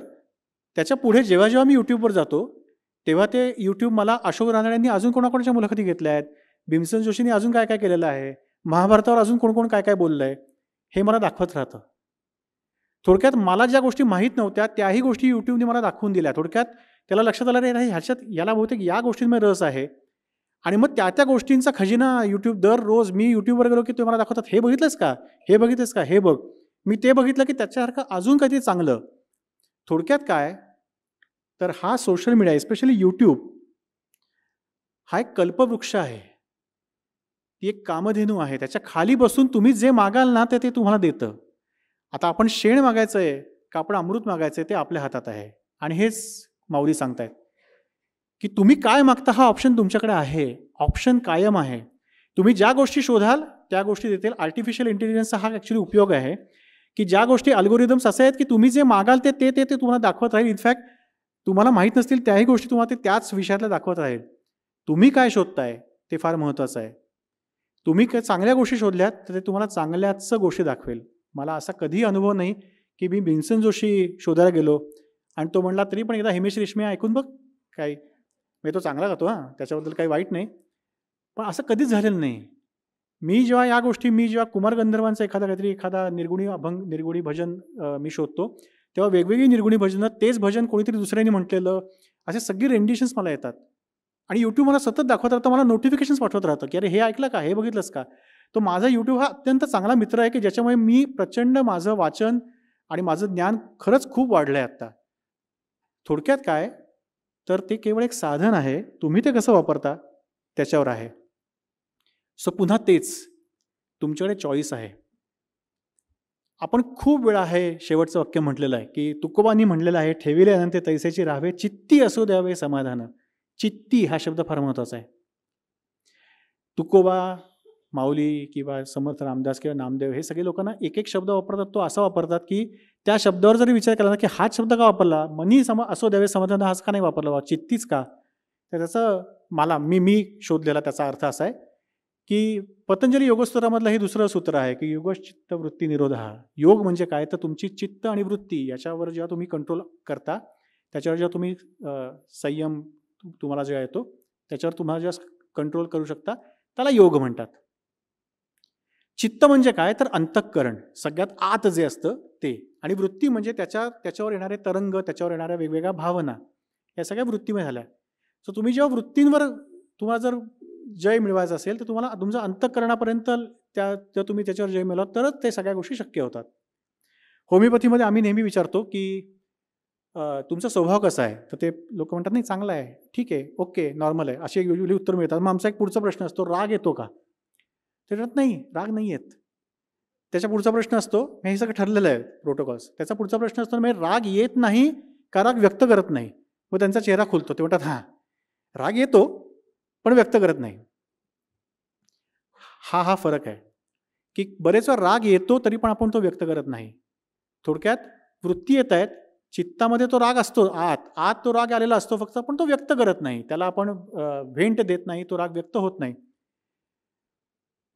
त्याच्या पुढे जेव्हा मी यूट्यूबवर जातो तेव्हा ते यूट्यूब मला अशोक रानडेंनी अजून कोणाकोणाच्या मुलाखती घेतल्या आहेत, भीमसेन जोशींनी अजून काय काय केलेलं आहे, महाभारतावर अजून कोण काय काय बोललं आहे, हे मला दाखवत राहतं. थोडक्यात मला ज्या गोष्टी माहीत नव्हत्या त्याही गोष्टी यूट्यूबने मला दाखवून दिल्या. थोडक्यात त्याला लक्षात आलं रे याला बहुतेक या गोष्टींमध्ये रस आहे आणि मग त्या गोष्टींचा खजिना यूट्यूब दररोज मी यूट्यूबवर गेलो की ते मला दाखवतात, हे बघितलंस का, हे बघितलंस का, हे बघ. मी ते बघितलं की त्याच्यासारखं अजून काहीतरी चांगलं. थोडक्यात काय तर हा सोशल मीडिया, एस्पेशली यूट्यूब, हा एक कल्पवृक्ष आहे, ती एक कामधेनू आहे. त्याच्या खाली बसून तुम्ही जे मागाल ना ते तुम्हाला देतं. आता आपण शेण मागायचं आहे का आपण अमृत मागायचं आहे ते आपल्या हातात आहे. आणि हेच माऊली सांगतायत की तुम्ही काय मागता हा ऑप्शन तुमच्याकडे आहे, ऑप्शन कायम आहे. तुम्ही ज्या गोष्टी शोधाल त्या गोष्टी देतील. आर्टिफिशियल इंटेलिजन्सचा हा ॲक्च्युली उपयोग आहे की ज्या गोष्टी अल्गोरिदम्स असे आहेत की तुम्ही जे मागाल ते तुम्हाला दाखवत राहील. इनफॅक्ट तुम्हाला माहीत नसतील त्याही गोष्टी तुम्हाला ते त्याच विषयातल्या दाखवत राहील. तुम्ही काय शोधताय ते फार महत्त्वाचं आहे. तुम्ही काय चांगल्या गोष्टी शोधल्यात तर ते तुम्हाला चांगल्याच गोष्टी दाखवेल. मला असा कधीही अनुभव नाही की मी भीमसेन जोशी शोधायला गेलो आणि तो म्हणला तरी पण एकदा हिमेश रेशमिया ऐकून बघ, काही म्हणजे तो चांगला गातो, त्याच्याबद्दल काही वाईट नाही, पण असं कधीच झालेलं नाही. मी जेव्हा कुमार गंधर्वांचा एखादा निर्गुणी अभंग, निर्गुणी भजन मी शोधतो तेव्हा वेगवेगळी निर्गुणी भजनं, तेच भजन कोणीतरी दुसऱ्यांनी म्हटलेलं, असे सगळी रेंडिशन्स मला येतात आणि यूट्यूब मला सतत दाखवत राहतं, मला नोटिफिकेशन्स पाठवत राहतं की अरे हे ऐकलं का, हे बघितलंस का. तो माझा यूट्यूब हा अत्यंत चांगला मित्र आहे की ज्याच्यामुळे मी प्रचंड माझं वाचन आणि माझं ज्ञान खरंच खूप वाढलं आहे आत्ता. थोडक्यात काय तर ते केवळ एक साधन आहे, तुम्ही ते कसं वापरता त्याच्यावर आहे. सो पुन्हा तेच, तुमच्याकडे चॉईस आहे. आपण खूप वेळा हे शेवटचं वाक्य म्हटलेलं आहे की तुकोबांनी म्हटलेलं आहे, ठेविले अनंते तैसेची राहावे, चित्ती असो द्यावे समाधान. चित्ती हा शब्द फार महत्त्वाचा आहे. तुकोबा, माऊली किंवा समर्थ रामदास किंवा नामदेव हे सगळे लोकांना एक शब्द वापरतात, तो असा वापरतात की त्या शब्दावर जरी विचार केला ना की हाच शब्द का वापरला, मनी असो द्यावे समाधान, हाच का नाही वापरला, चित्तीच का. तर त्याचं मी शोधलेला त्याचा अर्थ असा आहे की पतंजली योगसूत्रामधलं हे दुसरं सूत्र आहे की योगश्चित्त वृत्ती निरोध. योग म्हणजे काय तर तुमची चित्त आणि वृत्ती याच्यावर जेव्हा तुम्ही कंट्रोल करता, त्याच्यावर जेव्हा तुम्ही संयम तुम्हाला जेव्हा येतो त्याच्यावर तुम्हाला जेव्हा कंट्रोल करू शकता त्याला योग म्हणतात. चित्त म्हणजे काय तर अंतःकरण, सगळ्यात आत जे असतं ते, आणि वृत्ती म्हणजे त्याच्यावर येणारे तरंग, त्याच्यावर येणाऱ्या वेगवेगळ्या भावना, या सगळ्या वृत्तीमय झाल्या. सो तुम्ही जेव्हा वृत्तींवर तुम्हाला जर जय मिळवायचा असेल तर तुम्हाला तुमच्या अंतःकरणापर्यंत जर तुम्ही त्याच्यावर जय मिळालात तरच ते सगळ्या गोष्टी शक्य होतात. होमिओपॅथीमध्ये आम्ही नेहमी विचारतो की तुमचा स्वभाव कसा आहे? तर ते लोक म्हणतात नाही चांगला आहे, ठीक आहे, ओके, नॉर्मल आहे, असे युजली उत्तर मिळतात. मग आमचा एक पुढचा प्रश्न असतो, राग येतो का? ते म्हणतात नाही, राग नाही येत. त्याचा पुढचा प्रश्न असतो, हे सगळं ठरलेलं आहे प्रोटोकॉल्स. त्याचा पुढचा प्रश्न असतो, म्हणजे राग येत नाही का राग व्यक्त करत नाही? मग त्यांचा चेहरा खुलतो. ते म्हणतात हां, राग येतो पण व्यक्त करत नाही. हा फरक आहे की बरेच वेळा राग येतो तरी पण आपण तो व्यक्त करत नाही. थोडक्यात वृत्ती येत आहेत, चित्तामध्ये तो राग असतो, आत तो राग आलेला असतो, फक्त आपण तो व्यक्त करत नाही. त्याला आपण व्हेंट देत नाही, तो राग व्यक्त होत नाही.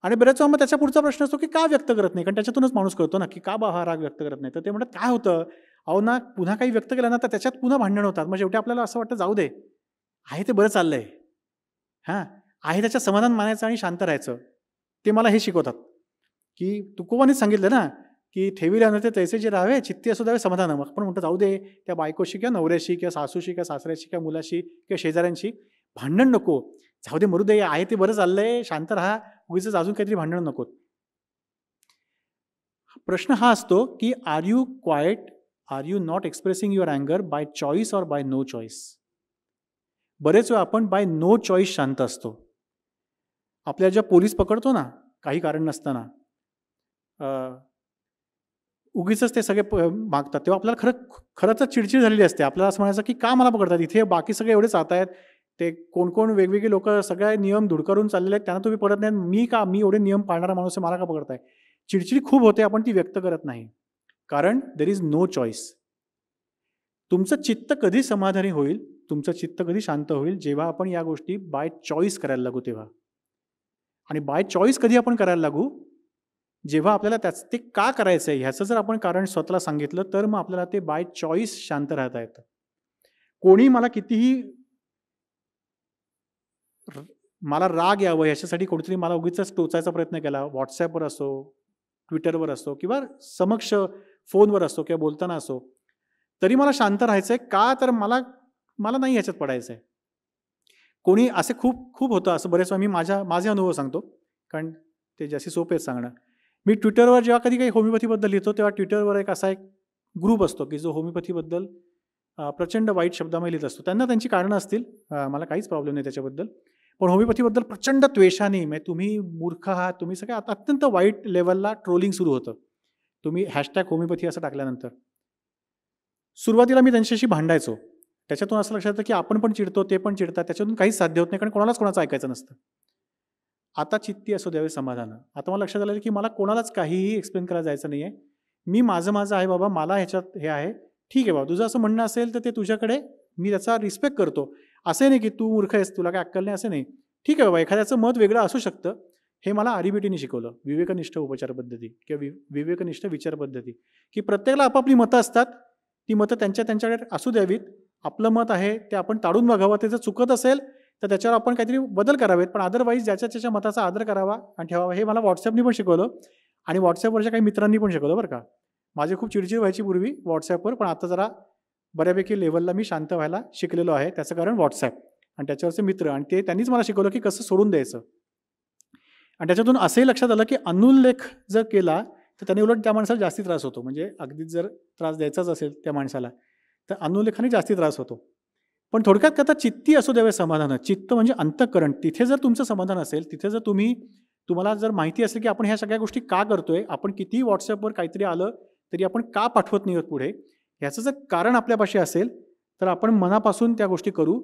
आणि बऱ्याच वेळा मग त्याच्या पुढचा प्रश्न असतो की का व्यक्त करत नाही? कारण त्याच्यातूनच माणूस कळतो ना की का हा राग व्यक्त करत नाही. तर ते म्हणतात काय होतं, अहो ना पुन्हा काही व्यक्त केलं ना तर त्याच्यात पुन्हा भांडण होतात. मग शेवटी आपल्याला असं वाटतं जाऊ दे, आहे ते बरं चाललंय, हां, आहे त्याच्यात समाधान मानायचं आणि शांत राहायचं. ते मला हे शिकवतात की तुकोबांनीच सांगितलं ना की ठेविल्यानं ते तैसे जे राहावे, चित्ती असू द्यावे समाधान. मग आपण म्हणतो जाऊ दे, त्या बायकोशी किंवा नवऱ्याशी किंवा सासूशी किंवा सासऱ्याशी किंवा मुलाशी किंवा शेजाऱ्यांशी भांडण नको, जाऊ दे, मरू दे, आहे ते बरं चाललंय, शांत राहा, उगीच अजून काहीतरी भांडण नको. प्रश्न हा असतो की are you quiet, are you not expressing your अँगर बाय चॉईस और बाय नो चॉईस? बरेच वेळा आपण बाय नो चॉईस शांत असतो. आपल्या ज्या पोलीस पकडतो ना काही कारण नसताना, उगीच ते सगळे मागतात, तेव्हा आपल्याला खरंच चिडचिड झालेली असते. आपल्याला असं म्हणायचं की का मला पकडतात, इथे बाकी सगळे एवढे जात आहेत, ते कोण वेगवेगळे लोक सगळे नियम धुडकारून चाललेले आहेत, त्यांना तुम्ही पडत नाही, मी एवढे नियम पाळणारा माणूस आहे, मला का पकडताय? चिडचिड खूप होते, आपण ती व्यक्त करत नाही, कारण देर इज नो चॉईस. तुमचं चित्त कधी समाधानी होईल, तुमचं चित्त कधी शांत होईल, जेव्हा आपण या गोष्टी बाय चॉईस करायला लागू तेव्हा. आणि बाय चॉईस कधी आपण करायला लागू, जेव्हा आपल्याला ते का करायचं आहे ह्याचं जर आपण कारण स्वतःला सांगितलं, तर मग आपल्याला ते बाय चॉईस शांत राहता येतं. कोणी मला कितीही मला राग यावं याच्यासाठी कोणीतरी मला उगीच टोचायचा प्रयत्न केला, व्हॉट्सॲपवर असो, ट्विटरवर असो किंवा समक्ष फोनवर असो किंवा बोलताना असो, तरी मला शांत राहायचंय का, तर मला नाही ह्याच्यात पडायचंय. कोणी असे खूप होतं असं बरेच वेळा. मी माझे अनुभव सांगतो, कारण ते जास्ती सोपे आहेत सांगणं. मी ट्विटरवर जेव्हा कधी काही होमिओपॅथीबद्दल लिहितो, तेव्हा ट्विटरवर एक असा एक ग्रुप असतो की जो होमिओपॅथीबद्दल प्रचंड वाईट शब्दामध्ये लिहित असतो. त्यांना त्यांची कारणं असतील, मला काहीच प्रॉब्लेम नाही त्याच्याबद्दल. पण होमिओपॅथीबद्दल प्रचंड द्वेषाने, म्हणजे तुम्ही मूर्ख आहात, तुम्ही सगळ्या अत्यंत वाईट लेवलला ट्रोलिंग सुरू होतं. तुम्ही हॅशटॅग होमिओपॅथी असं टाकल्यानंतर. सुरुवातीला मी त्यांच्याशी भांडायचो. त्याच्यातून असं लक्षात येतं की आपण पण चिडतो, ते पण चिडतात, त्याच्यातून काहीच साध्य होत नाही, कारण कोणाचं ऐकायचं नसतं. आता चित्ती असू द्यावे समाधान. आता मला लक्षात आलं की मला कोणालाच काहीही एक्सप्लेन करायला जायचं नाही आहे. मी माझं आहे बाबा, मला ह्याच्यात हे आहे, ठीक आहे बाबा, तुझं असं म्हणणं असेल तर ते तुझ्याकडे मी त्याचा रिस्पेक्ट करतो. असं नाही की तू मूर्ख आहेस, तुला काय अक्कल नाही, असं नाही. ठीक आहे बाबा, एखाद्याचं मत वेगळं असू शकतं. हे मला आरिबीटीने शिकवलं, विवेकनिष्ठ उपचार पद्धती किंवा विवेकनिष्ठ विचार पद्धती, की प्रत्येकाला आपापली मतं असतात, ती मतं त्यांच्याकडे असू द्यावीत. आपलं मत आहे ते आपण ताडून बघावं, ते जर चुकत असेल तर त्याच्यावर आपण काहीतरी बदल करावेत, पण अदरवाईज ज्याच्या मताचा आदर करावा आणि ठेवावा. हे मला व्हॉट्सॲपनी पण शिकवलं आणि व्हॉट्सॲपवरच्या काही मित्रांनी पण शिकवलं बरं का. माझी खूप चिडचिड व्हायची पूर्वी व्हॉट्सॲपवर, पण आता जरा बऱ्यापैकी लेवलला मी शांत व्हायला शिकलेलो आहे. त्याचं कारण व्हॉट्सॲप आणि त्याच्यावरचे मित्र, आणि त्यांनीच मला शिकवलं की कसं सोडून द्यायचं. आणि त्याच्यातून असंही लक्षात आलं की अनुल्लेख जर केला तर त्याने उलट त्या माणसाला जास्ती त्रास होतो. म्हणजे अगदीच जर त्रास द्यायचाच असेल त्या माणसाला तर अनुल्लेखाने जास्ती त्रास होतो. पण थोडक्यात आता चित्ती असू द्यावे समाधान. चित्त म्हणजे अंतःकरण. तिथे जर तुमचं समाधान असेल, तिथे जर तुम्हाला जर माहिती असेल की आपण ह्या सगळ्या गोष्टी का करतोय, आपण कितीही व्हॉट्सॲपवर काहीतरी आलं तरी आपण का पाठवत नाही आहोत पुढे, ह्याचं जर कारण आपल्यापाशी असेल तर आपण मनापासून त्या गोष्टी करू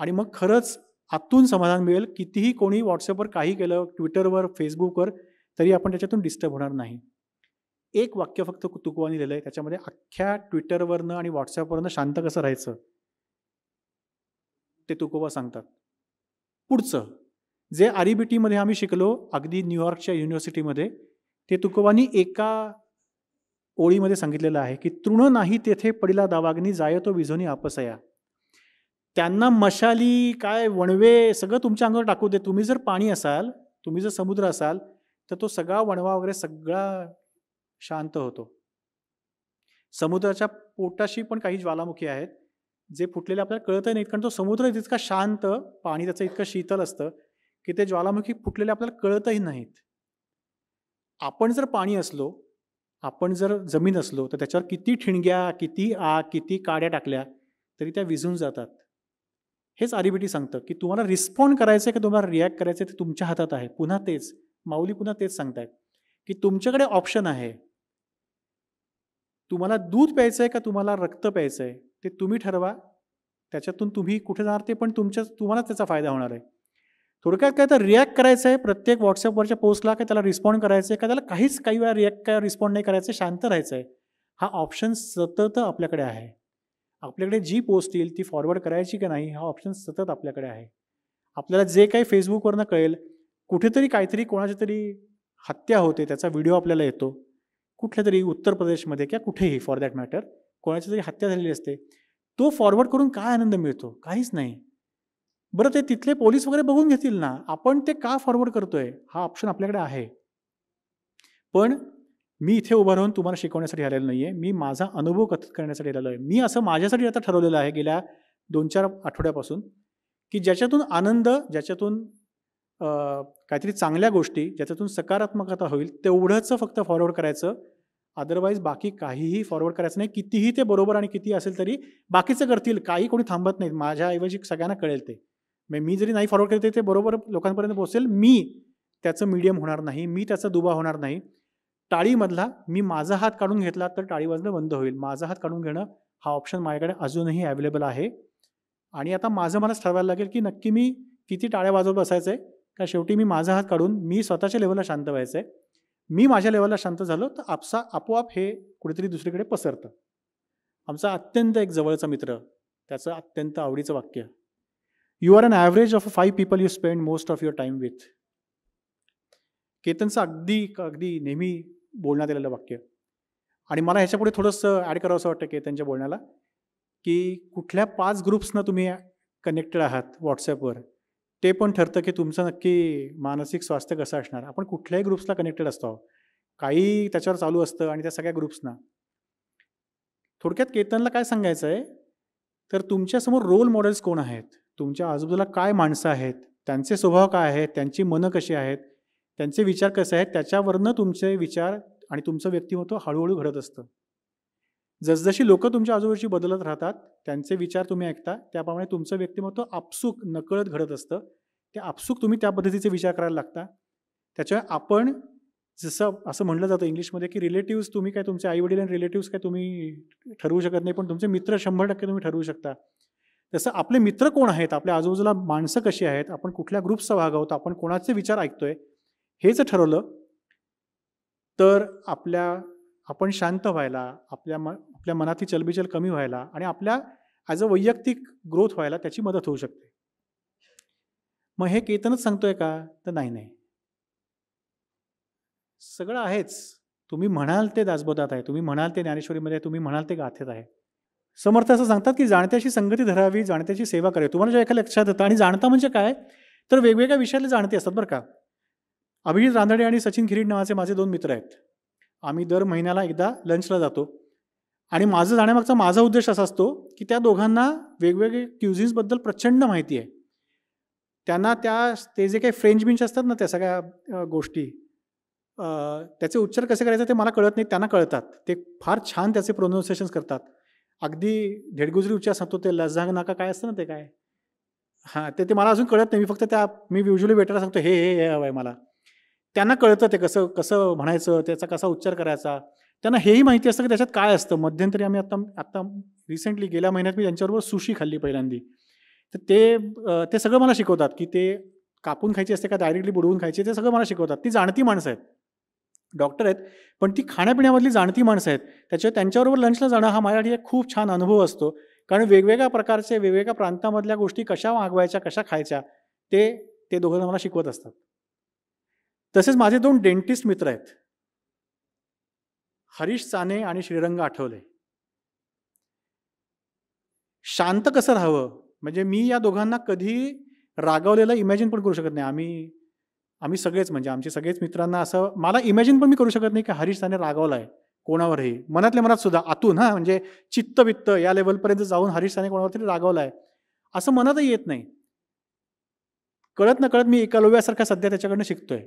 आणि मग खरंच आतून समाधान मिळेल. कितीही कोणी व्हॉट्सॲपवर काही केलं, ट्विटरवर, फेसबुकवर, तरी आपण त्याच्यातून डिस्टर्ब होणार नाही. एक वाक्य फक्त तुकोबांनी लिहिलंय, त्याच्यामध्ये अख्ख्या ट्विटरवरनं आणि व्हॉट्सॲपवरनं शांत कसं राहायचं ते तुकोबा सांगतात. पुढचं जे आरिबीटीमध्ये आम्ही शिकलो, अगदी न्यूयॉर्कच्या युनिव्हर्सिटीमध्ये, ते तुकोबांनी एका ओळीमध्ये सांगितलेलं आहे की तृण नाही तेथे पडिला दावाग्नी, जायतो विझोनी आपसया. त्यांना मशाली काय वणवे सगळं तुमच्या अंगावर टाकू दे. तुम्ही जर पाणी असाल, तुम्ही जर समुद्र असाल, तर तो सगळा वणवा वगैरे सगळा शांत होतो. समुद्राच्या पोटाशी पण काही ज्वालामुखी आहेत जे फुटलेले आपल्याला कळतही नाहीत, कारण तो समुद्र तितका शांत, पाणी त्याचं इतकं शीतल असतं की ते ज्वालामुखी फुटलेले आपल्याला कळतही नाहीत. आपण जर पाणी असलो, आपण जर जमीन असलो, तर त्याच्यावर किती ठिणग्या, किती आग, किती काड्या टाकल्या तरी त्या विझून जातात. हेच आर-ई-बी-टी सांगतं, की तुम्हाला रिस्पॉन्ड करायचं आहे की तुम्हाला रिॲक्ट करायचं आहे ते तुमच्या हातात आहे. पुन्हा तेच, माऊली पुन्हा तेच सांगतायत, की तुमच्याकडे ऑप्शन आहे. तुम्हाला दूध प्यायचं आहे का तुम्हाला रक्त प्यायचं आहे, ते तुम्ही ठरवा. त्याच्यातून तुम्ही कुठे जाणार ते पण तुम्हालाच त्याचा फायदा होणार आहे. थोडक्यात काय तर रिॲक्ट करायचं आहे प्रत्येक व्हॉट्सअपवरच्या पोस्टला, का त्याला रिस्पॉन्ड करायचं आहे, का त्याला काही वेळा रिॲक्ट काय रिस्पॉन्ड नाही करायचं, शांत राहायचं आहे. हा ऑप्शन सतत आपल्याकडे आहे. आपल्याकडे जी पोस्ट येईल ती फॉरवर्ड करायची का नाही हा ऑप्शन सतत आपल्याकडे आहे. आपल्याला जे काही फेसबुकवरनं कळेल, कुठेतरी काहीतरी कोणाची तरी हत्या होते, त्याचा व्हिडिओ आपल्याला येतो. कुठल्यातरी उत्तर प्रदेशमध्ये किंवा कुठेही फॉर दॅट मॅटर कोणाची तरी हत्या झालेली असते. तो फॉरवर्ड करून काय आनंद मिळतो? काहीच नाही. बरं ते तिथले पोलीस वगैरे बघून घेतील ना, आपण ते का फॉरवर्ड करतोय? हा ऑप्शन आपल्याकडे आहे. पण मी इथे उभं राहून तुम्हाला शिकवण्यासाठी आलेलो नाहीये. मी माझा अनुभव कथित करण्यासाठी आलेलो आहे. मी असं माझ्यासाठी आता ठरवलेलं आहे गेल्या 2-4 आठवड्यापासून, की ज्याच्यातून आनंद, ज्याच्यातून काहीतरी चांगल्या गोष्टी, ज्याच्यातून सकारात्मकता होईल तेवढंच फक्त फॉरवर्ड करायचं. अदरवाईज बाकी काहीही फॉरवर्ड करायचं नाही. कितीही ते बरोबर आणि किती असेल तरी बाकीचं करतील. काही कोणी थांबत नाहीत. माझ्याऐवजी सगळ्यांना कळेल ते. मी जरी नाही फॉरवर्ड करते ते बरोबर लोकांपर्यंत पोहोचेल. मी त्याचं मीडियम होणार नाही. मी त्याचा दुवा होणार नाही. टाळीमधला मी माझा हात काढून घेतला तर टाळी वाजणं बंद होईल. माझा हात काढून घेणं हा ऑप्शन माझ्याकडे अजूनही अवेलेबल आहे. आणि आता माझं मलाच ठरवायला लागेल की नक्की मी किती टाळ्या वाजवत बसायचं आहे, का शेवटी मी माझा हात काढून मी स्वतःच्या लेवलला शांत व्हायचं आहे. मी माझ्या लेवलला शांत झालो तर आपोआप हे कुठेतरी दुसरीकडे पसरतं. आमचा अत्यंत एक जवळचा मित्र, त्याचं अत्यंत आवडीचं वाक्य, you are an average of 5 people you spend most of your time with. केतनचं अगदी नेहमी बोलण्यात आलेलं वाक्य. आणि मला ह्याच्यापुढे थोडंसं ॲड करावं असं वाटतं केतनच्या बोलण्याला, की कुठल्या 5 ग्रुप्सना तुम्ही कनेक्टेड आहात व्हॉट्सॲपवर, ते पण ठरतं की तुमचं नक्की मानसिक स्वास्थ्य कसं असणार. आपण कुठल्याही ग्रुप्सला कनेक्टेड असतो. काही त्याच्यावर चालू असतं आणि त्या सगळ्या ग्रुप्सना. थोडक्यात केतनला काय सांगायचं आहे, तर तुमच्यासमोर रोल मॉडेल्स कोण आहेत, तुमच्या आजूबाजूला काय माणसं आहेत, त्यांचे स्वभाव काय आहेत, त्यांची मनं कशी आहेत, त्यांचे विचार कसे आहेत, त्याच्यावरनं तुमचे विचार आणि तुमचं व्यक्तिमत्व हळूहळू घडत असतं. जसजशी लोकं तुमच्या आजूबाजूची बदलत राहतात, त्यांचे विचार तुम्ही ऐकता, त्याप्रमाणे तुमचं व्यक्तिमत्व आपसूक नकळत घडत असतं. ते आपसूक तुम्ही त्या पद्धतीचे विचार करायला लागता. त्याच्यामुळे आपण जसं असं म्हटलं जातं इंग्लिशमध्ये, की रिलेटिव्स तुम्ही काय तुमचे आई-वडील आणि रिलेटिव्स काय तुम्ही ठरवू शकत नाही, पण तुमचे मित्र 100% तुम्ही ठरवू शकता. तसं आपले मित्र कोण आहेत, आपल्या आजूबाजूला माणसं कशी आहेत, आपण कुठल्या ग्रुपचा भाग आहोत, आपण कोणाचे विचार ऐकतोय, हे जर ठरवलं तर आपण शांत व्हायला, आपल्या मनातली चलबिचल कमी व्हायला आणि आपल्या ॲज अ वैयक्तिक ग्रोथ व्हायला त्याची मदत होऊ शकते. मग हे केतनच सांगतोय का? तर नाही. सगळं आहेच. तुम्ही म्हणाल ते दासबोधात आहे, तुम्ही म्हणाल ते ज्ञानेश्वरीमध्ये आहे, तुम्ही म्हणाल ते गाथेत आहे. समर्थ असं सांगतात की जाणत्याशी संगती धरावी, जाणत्याची सेवा करावी. तुम्हाला जेव्हा एका लक्षात येतं, आणि जाणता म्हणजे काय, तर वेगवेगळ्या विषयातले जाणते असतात बरं का. अभिजित रानडे आणि सचिन खिरीड नावाचे माझे 2 मित्र आहेत. आम्ही दर महिन्याला एकदा लंचला जातो. आणि माझं जाण्यामागचा माझा उद्देश असा असतो की त्या दोघांना वेगवेगळे क्युझिन्सबद्दल प्रचंड माहिती आहे. त्यांना ते जे काही फ्रेंच बिंच असतात ना, त्या सगळ्या गोष्टी, त्याचे उच्चार कसे करायचे ते मला कळत नाहीत, त्यांना कळतात. ते फार छान त्याचे प्रोनाऊन्सिएशन्स करतात. अगदी धेडगुजरी उच्चार सांगतो, ते लजांग नाका काय असतं ना, ते काय, हां, ते मला अजून कळत नाही. मी युज्युअली वेटरला सांगतो हे हवं आहे मला. त्यांना कळतं ते कसं म्हणायचं, त्याचा कसा उच्चार करायचा. त्यांना हेही माहिती असतं की त्याच्यात काय असतं. मध्यंतरी आम्ही आत्ता रिसेंटली गेल्या महिन्यात मी त्यांच्याबरोबर सुशी खाल्ली पहिल्यांदी. तर ते सगळं मला शिकवतात की ते कापून खायची असते का डायरेक्टली बुडवून खायची, ते सगळं मला शिकवतात. ती जाणती माणसं आहेत, डॉक्टर आहेत, पण ती खाण्यापिण्यामधली जाणती माणसं आहेत. त्यांच्याबरोबर लंचला जाणं हा माझ्यासाठी एक खूप छान अनुभव असतो. कारण वेगवेगळ्या प्रकारचे, वेगवेगळ्या प्रांतामधल्या गोष्टी कशा मागवायच्या, कशा खायच्या, ते दोघं मला शिकवत असतात. तसेच माझे 2 डेंटिस्ट मित्र आहेत, हरीश साने आणि श्रीरंग आठवले. शांत कसं राहावं, म्हणजे मी या दोघांना कधी रागावलेलं इमॅजिन पण करू शकत नाही. आम्ही सगळेच, म्हणजे आमचे सगळेच मित्रांना असं मला इमॅजिन पण मी करू शकत नाही की हरीश साने रागावला आहे कोणावरही, मनातल्या मनात सुद्धा, आतून, म्हणजे चित्त या लेवलपर्यंत जाऊन हरीश साने कोणावर तरी रागावला आहे असं मनातही येत नाही. कळत नकळत मी एकलव्यासारखा सध्या त्याच्याकडनं शिकतोय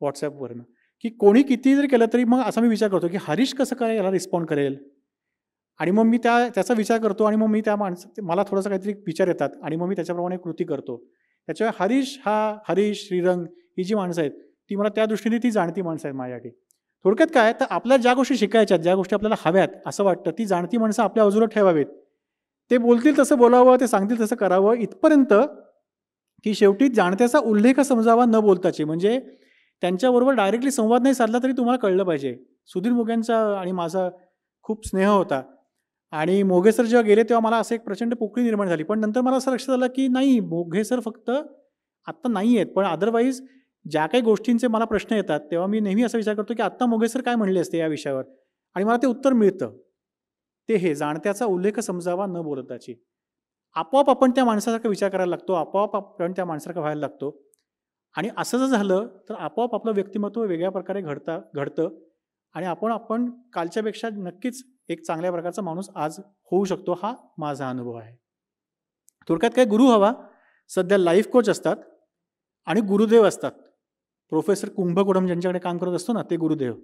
व्हॉट्सॲपवरनं, की कोणी किती जरी केलं तरी मग असा मी विचार करतो की हरीश कसं काय याला रिस्पॉन्ड करेल, आणि मग मी त्याचा विचार करतो आणि मग मी त्या मला थोडंसं काहीतरी विचार येतात आणि मग मी त्याच्याप्रमाणे कृती करतो. त्याच्यामुळे हरीश, श्रीरंग ही जी माणसं आहेत ती मला त्या दृष्टीने ती जाणती माणसं आहेत माझ्यासाठी. थोडक्यात काय तर आपल्याला ज्या गोष्टी शिकायच्यात, ज्या गोष्टी आपल्याला हव्यात असं वाटतं, ती जाणती माणसं आपल्या बाजूला ठेवावीत. ते बोलतील तसं बोलावं, ते सांगतील तसं करावं, इथपर्यंत की शेवटी जाणत्याचा उल्लेख समजावा न बोलताचे. म्हणजे त्यांच्याबरोबर डायरेक्टली संवाद नाही साधला तरी तुम्हाला कळलं पाहिजे. सुधीर मोघेंचा आणि माझा खूप स्नेह होता आणि मोघे सर जेव्हा गेले तेव्हा मला असं एक प्रचंड पोकळी निर्माण झाली. पण नंतर मला असं लक्षात आलं की नाही, मोघे सर फक्त आत्ता नाही आहेत, पण अदरवाईज ज्या काही गोष्टींचे मला प्रश्न येतात तेव्हा मी नेहमी असा विचार करतो की आत्ता मोघे सर काय म्हणले असते या विषयावर, आणि मला ते उत्तर मिळतं. ते हे जाणत्याचा उल्लेख समजावा न बोलताची. आपोआप आपण त्या माणसासारखा विचार करायला लागतो, आपोआप आपण त्या माणसासारखं व्हायला लागतो, आणि असं जर झालं तर आपोआप आपलं व्यक्तिमत्व वेगळ्या प्रकारे घडतं आणि आपण कालच्यापेक्षा नक्कीच एक चांगल्या प्रकारचा माणूस आज होऊ शकतो. हा माझा अनुभव आहे. थोडक्यात काय, गुरु हवा. सध्या लाईफ कोच असतात आणि गुरुदेव असतात. प्रोफेसर कुंभकोणम ज्यांच्याकडे काम करत असतो ना, ते गुरुदेव.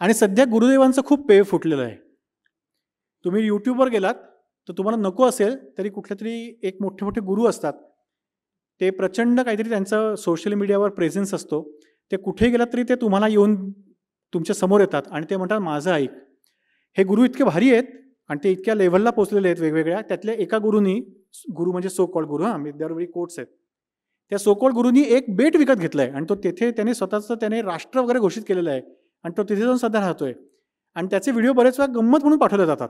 आणि सध्या गुरुदेवांचं खूप पेव फुटलेलं आहे. तुम्ही यूट्यूबवर गेलात तर तुम्हाला नको असेल तरी कुठले तरी एक मोठे मोठे गुरु असतात, ते प्रचंड काहीतरी त्यांचं सोशल मीडियावर प्रेझेन्स असतो. ते कुठे गेलात तरी ते तुम्हाला येऊन तुमच्या समोर येतात आणि ते म्हणतात माझं ऐक. हे गुरु इतके भारी आहेत आणि ते इतक्या लेव्हलला पोचलेले आहेत वेगवेगळ्या. त्यातल्या एका गुरुनी, गुरु म्हणजे सो कॉल्ड गुरु, विद्यार्थी कोट्स आहेत, त्या सो कॉल्ड गुरुनी एक बेट विकत घेतला आहे आणि तो तिथे त्याने राष्ट्र वगैरे घोषित केलेलं आहे आणि तो तिथे जाऊन सध्या राहतोय आणि त्याचे व्हिडिओ बरेच वेळा गंमत म्हणून पाठवले जातात.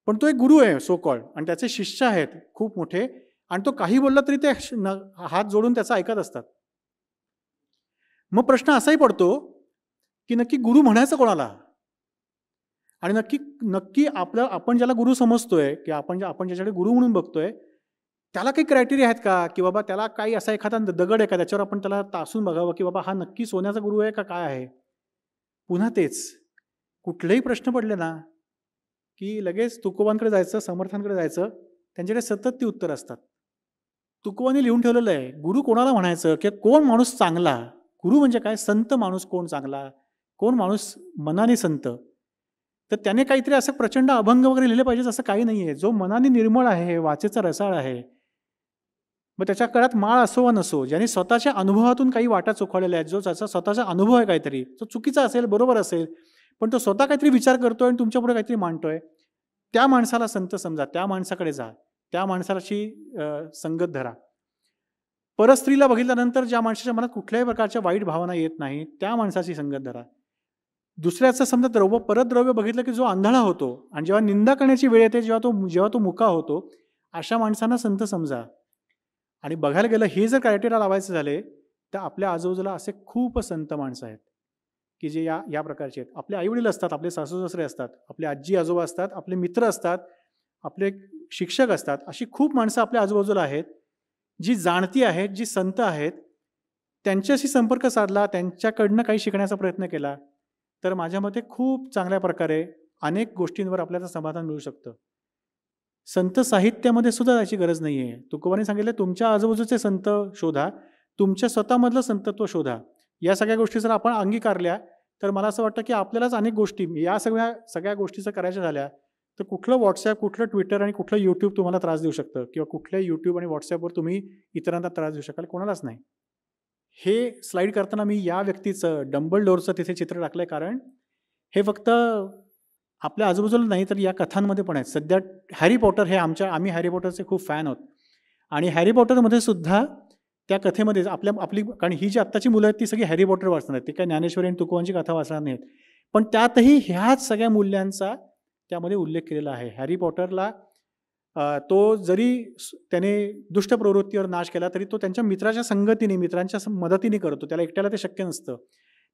पण तो एक गुरु आहे सो कॉल्ड आणि त्याचे शिष्य आहेत खूप मोठे, आणि तो काही बोलला तरी ते हात जोडून त्याचं ऐकत असतात. मग प्रश्न असाही पडतो की नक्की गुरु म्हणायचं कोणाला, आणि नक्की आपण ज्याला गुरु समजतोय की आपण ज्याच्याकडे गुरु म्हणून बघतोय त्याला काही क्रायटेरिया आहेत का, की बाबा त्याला काही असा एखादा दगड आहे का त्याच्यावर आपण त्याला तासून बघावं की बाबा हा नक्की सोन्याचा गुरु आहे का काय आहे. पुन्हा तेच, कुठलेही प्रश्न पडले ना की लगेच तुकोबांकडे जायचं, समर्थांकडे जायचं, त्यांच्याकडे सतत ती उत्तर असतात. तुकोबांनी लिहून ठेवलेलं आहे गुरु कोणाला म्हणायचं, की कोण माणूस चांगला. गुरु म्हणजे काय, संत माणूस कोण चांगला, कोण माणूस मनाने संत. तर त्याने काहीतरी असं प्रचंड अभंग वगैरे लिहिले पाहिजेत असं काही नाही आहे. जो मनाने निर्मळ आहे, वाचेचा रसाळ आहे, मग त्याच्या काळात माळ असो वा नसो, ज्याने स्वतःच्या अनुभवातून काही वाटा चोखवलेल्या आहेत, जो त्याचा स्वतःचा अनुभव आहे काहीतरी, तो चुकीचा असेल बरोबर असेल, पण तो स्वतः काहीतरी विचार करतोय आणि तुमच्यापुढे काहीतरी मांडतोय, त्या माणसाला संत समजा, त्या माणसाकडे जा, त्या माणसाची संगत धरा. परस्त्रीला बघितल्यानंतर ज्या माणसाच्या मनात कुठल्याही प्रकारच्या वाईट भावना येत नाही, त्या माणसाची संगत धरा. दुसऱ्याचं समजा परद्रव्य बघितलं की जो आंधळा होतो आणि जेव्हा निंदा करण्याची वेळ येते, जेव्हा तो मुका होतो, अशा माणसांना संत समजा. आणि बघायला गेलं हे जर क्रायटेरिया लावायचे झाले तर आपल्या आजूबाजूला असे खूप संत माणसं आहेत की जे या प्रकारचे आहेत. आपले आईवडील असतात, आपले सासू सासरे असतात, आपले आजी आजोबा असतात, आपले मित्र असतात, आपले शिक्षक असतात. अशी खूप माणसं आपल्या आजूबाजूला आहेत जी जाणती आहेत, जी संत आहेत. त्यांच्याशी संपर्क साधला, त्यांच्याकडनं काही शिकण्याचा प्रयत्न केला तर माझ्या मते खूप चांगल्या प्रकारे अनेक गोष्टींवर आपल्याला समाधान मिळू शकतं. संत साहित्यामध्ये सुद्धा त्याची गरज नाही आहे. तुकोबांनी सांगितलं तुमच्या आजूबाजूचे संत शोधा, तुमच्या स्वतःमधलं संतत्व शोधा. या सगळ्या गोष्टी जर आपण अंगीकारल्या तर मला असं वाटतं की आपल्यालाच अनेक गोष्टी या सगळ्या गोष्टी जर करायच्या झाल्या तर कुठलं व्हॉट्सॲप, कुठलं ट्विटर आणि कुठलं यूट्यूब तुम्हाला त्रास देऊ शकतं, किंवा कुठल्या यूट्यूब आणि व्हॉट्सॲपवर तुम्ही इतरांना त्रास देऊ शकाल, कोणालाच नाही. हे स्लाईड करताना मी या व्यक्तीचं, डंबलडोरचं तिथे चित्र टाकलंय, कारण हे फक्त आपल्या आजूबाजूला नाही तर या कथांमध्ये पण आहेत. सध्या हॅरी पॉटर हे आम्ही हॅरी पॉटरचे खूप फॅन आहोत आणि हॅरी पॉटरमध्ये सुद्धा त्या कथेमध्ये कारण ही जी आत्ताची मुलं आहेत ती सगळी हॅरी पॉटर वाचणार आहेत, ती काही ज्ञानेश्वरी आणि तुकोबांची कथा वाचणार नाहीत, पण त्यातही ह्याच सगळ्या मूल्यांचा त्यामध्ये उल्लेख केलेला आहे. हॅरी पॉटरला तो जरी त्याने दुष्ट प्रवृत्तीवर नाश केला तरी तो त्यांच्या मित्राच्या संगतीने, मित्रांच्या मदतीने करतो. त्याला एकट्याला ते शक्य नसतं.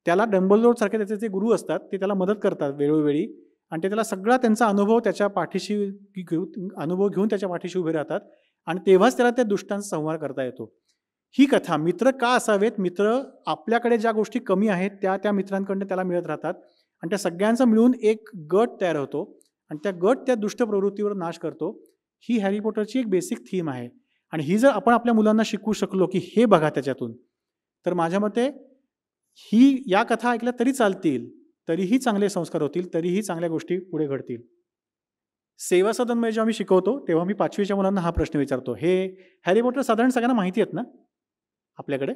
त्याला डंबलडोर सारखे त्याचे जे गुरु असतात ते त्याला मदत करतात वेळोवेळी आणि ते त्याला सगळा त्यांचा अनुभव त्याच्या पाठीशी घेऊन त्याच्या पाठीशी उभे राहतात आणि तेव्हाच त्याला त्या दुष्टांचा संहार करता येतो. ही कथा, मित्र का असावेत, मित्र आपल्याकडे ज्या गोष्टी कमी आहेत त्या मित्रांकडनं त्याला मिळत राहतात आणि त्या सगळ्यांचा मिळून एक गट तयार होतो आणि त्या गट त्या दुष्ट प्रवृत्तीवर नाश करतो. ही हॅरी पॉटरची एक बेसिक थीम आहे आणि ही जर आपण आपल्या मुलांना शिकवू शकलो की हे बघा त्याच्यातून, तर माझ्या मते या कथा ऐकल्या तरी चालतील, तरीही चांगले संस्कार होतील, तरीही चांगल्या गोष्टी पुढे घडतील. सेवा सदनमध्ये जेव्हा मी शिकवतो तेव्हा मी 5वीच्या मुलांना हा प्रश्न विचारतो. हे हॅरी पॉटर साधारण सगळ्यांना माहिती आहेत ना आपल्याकडे?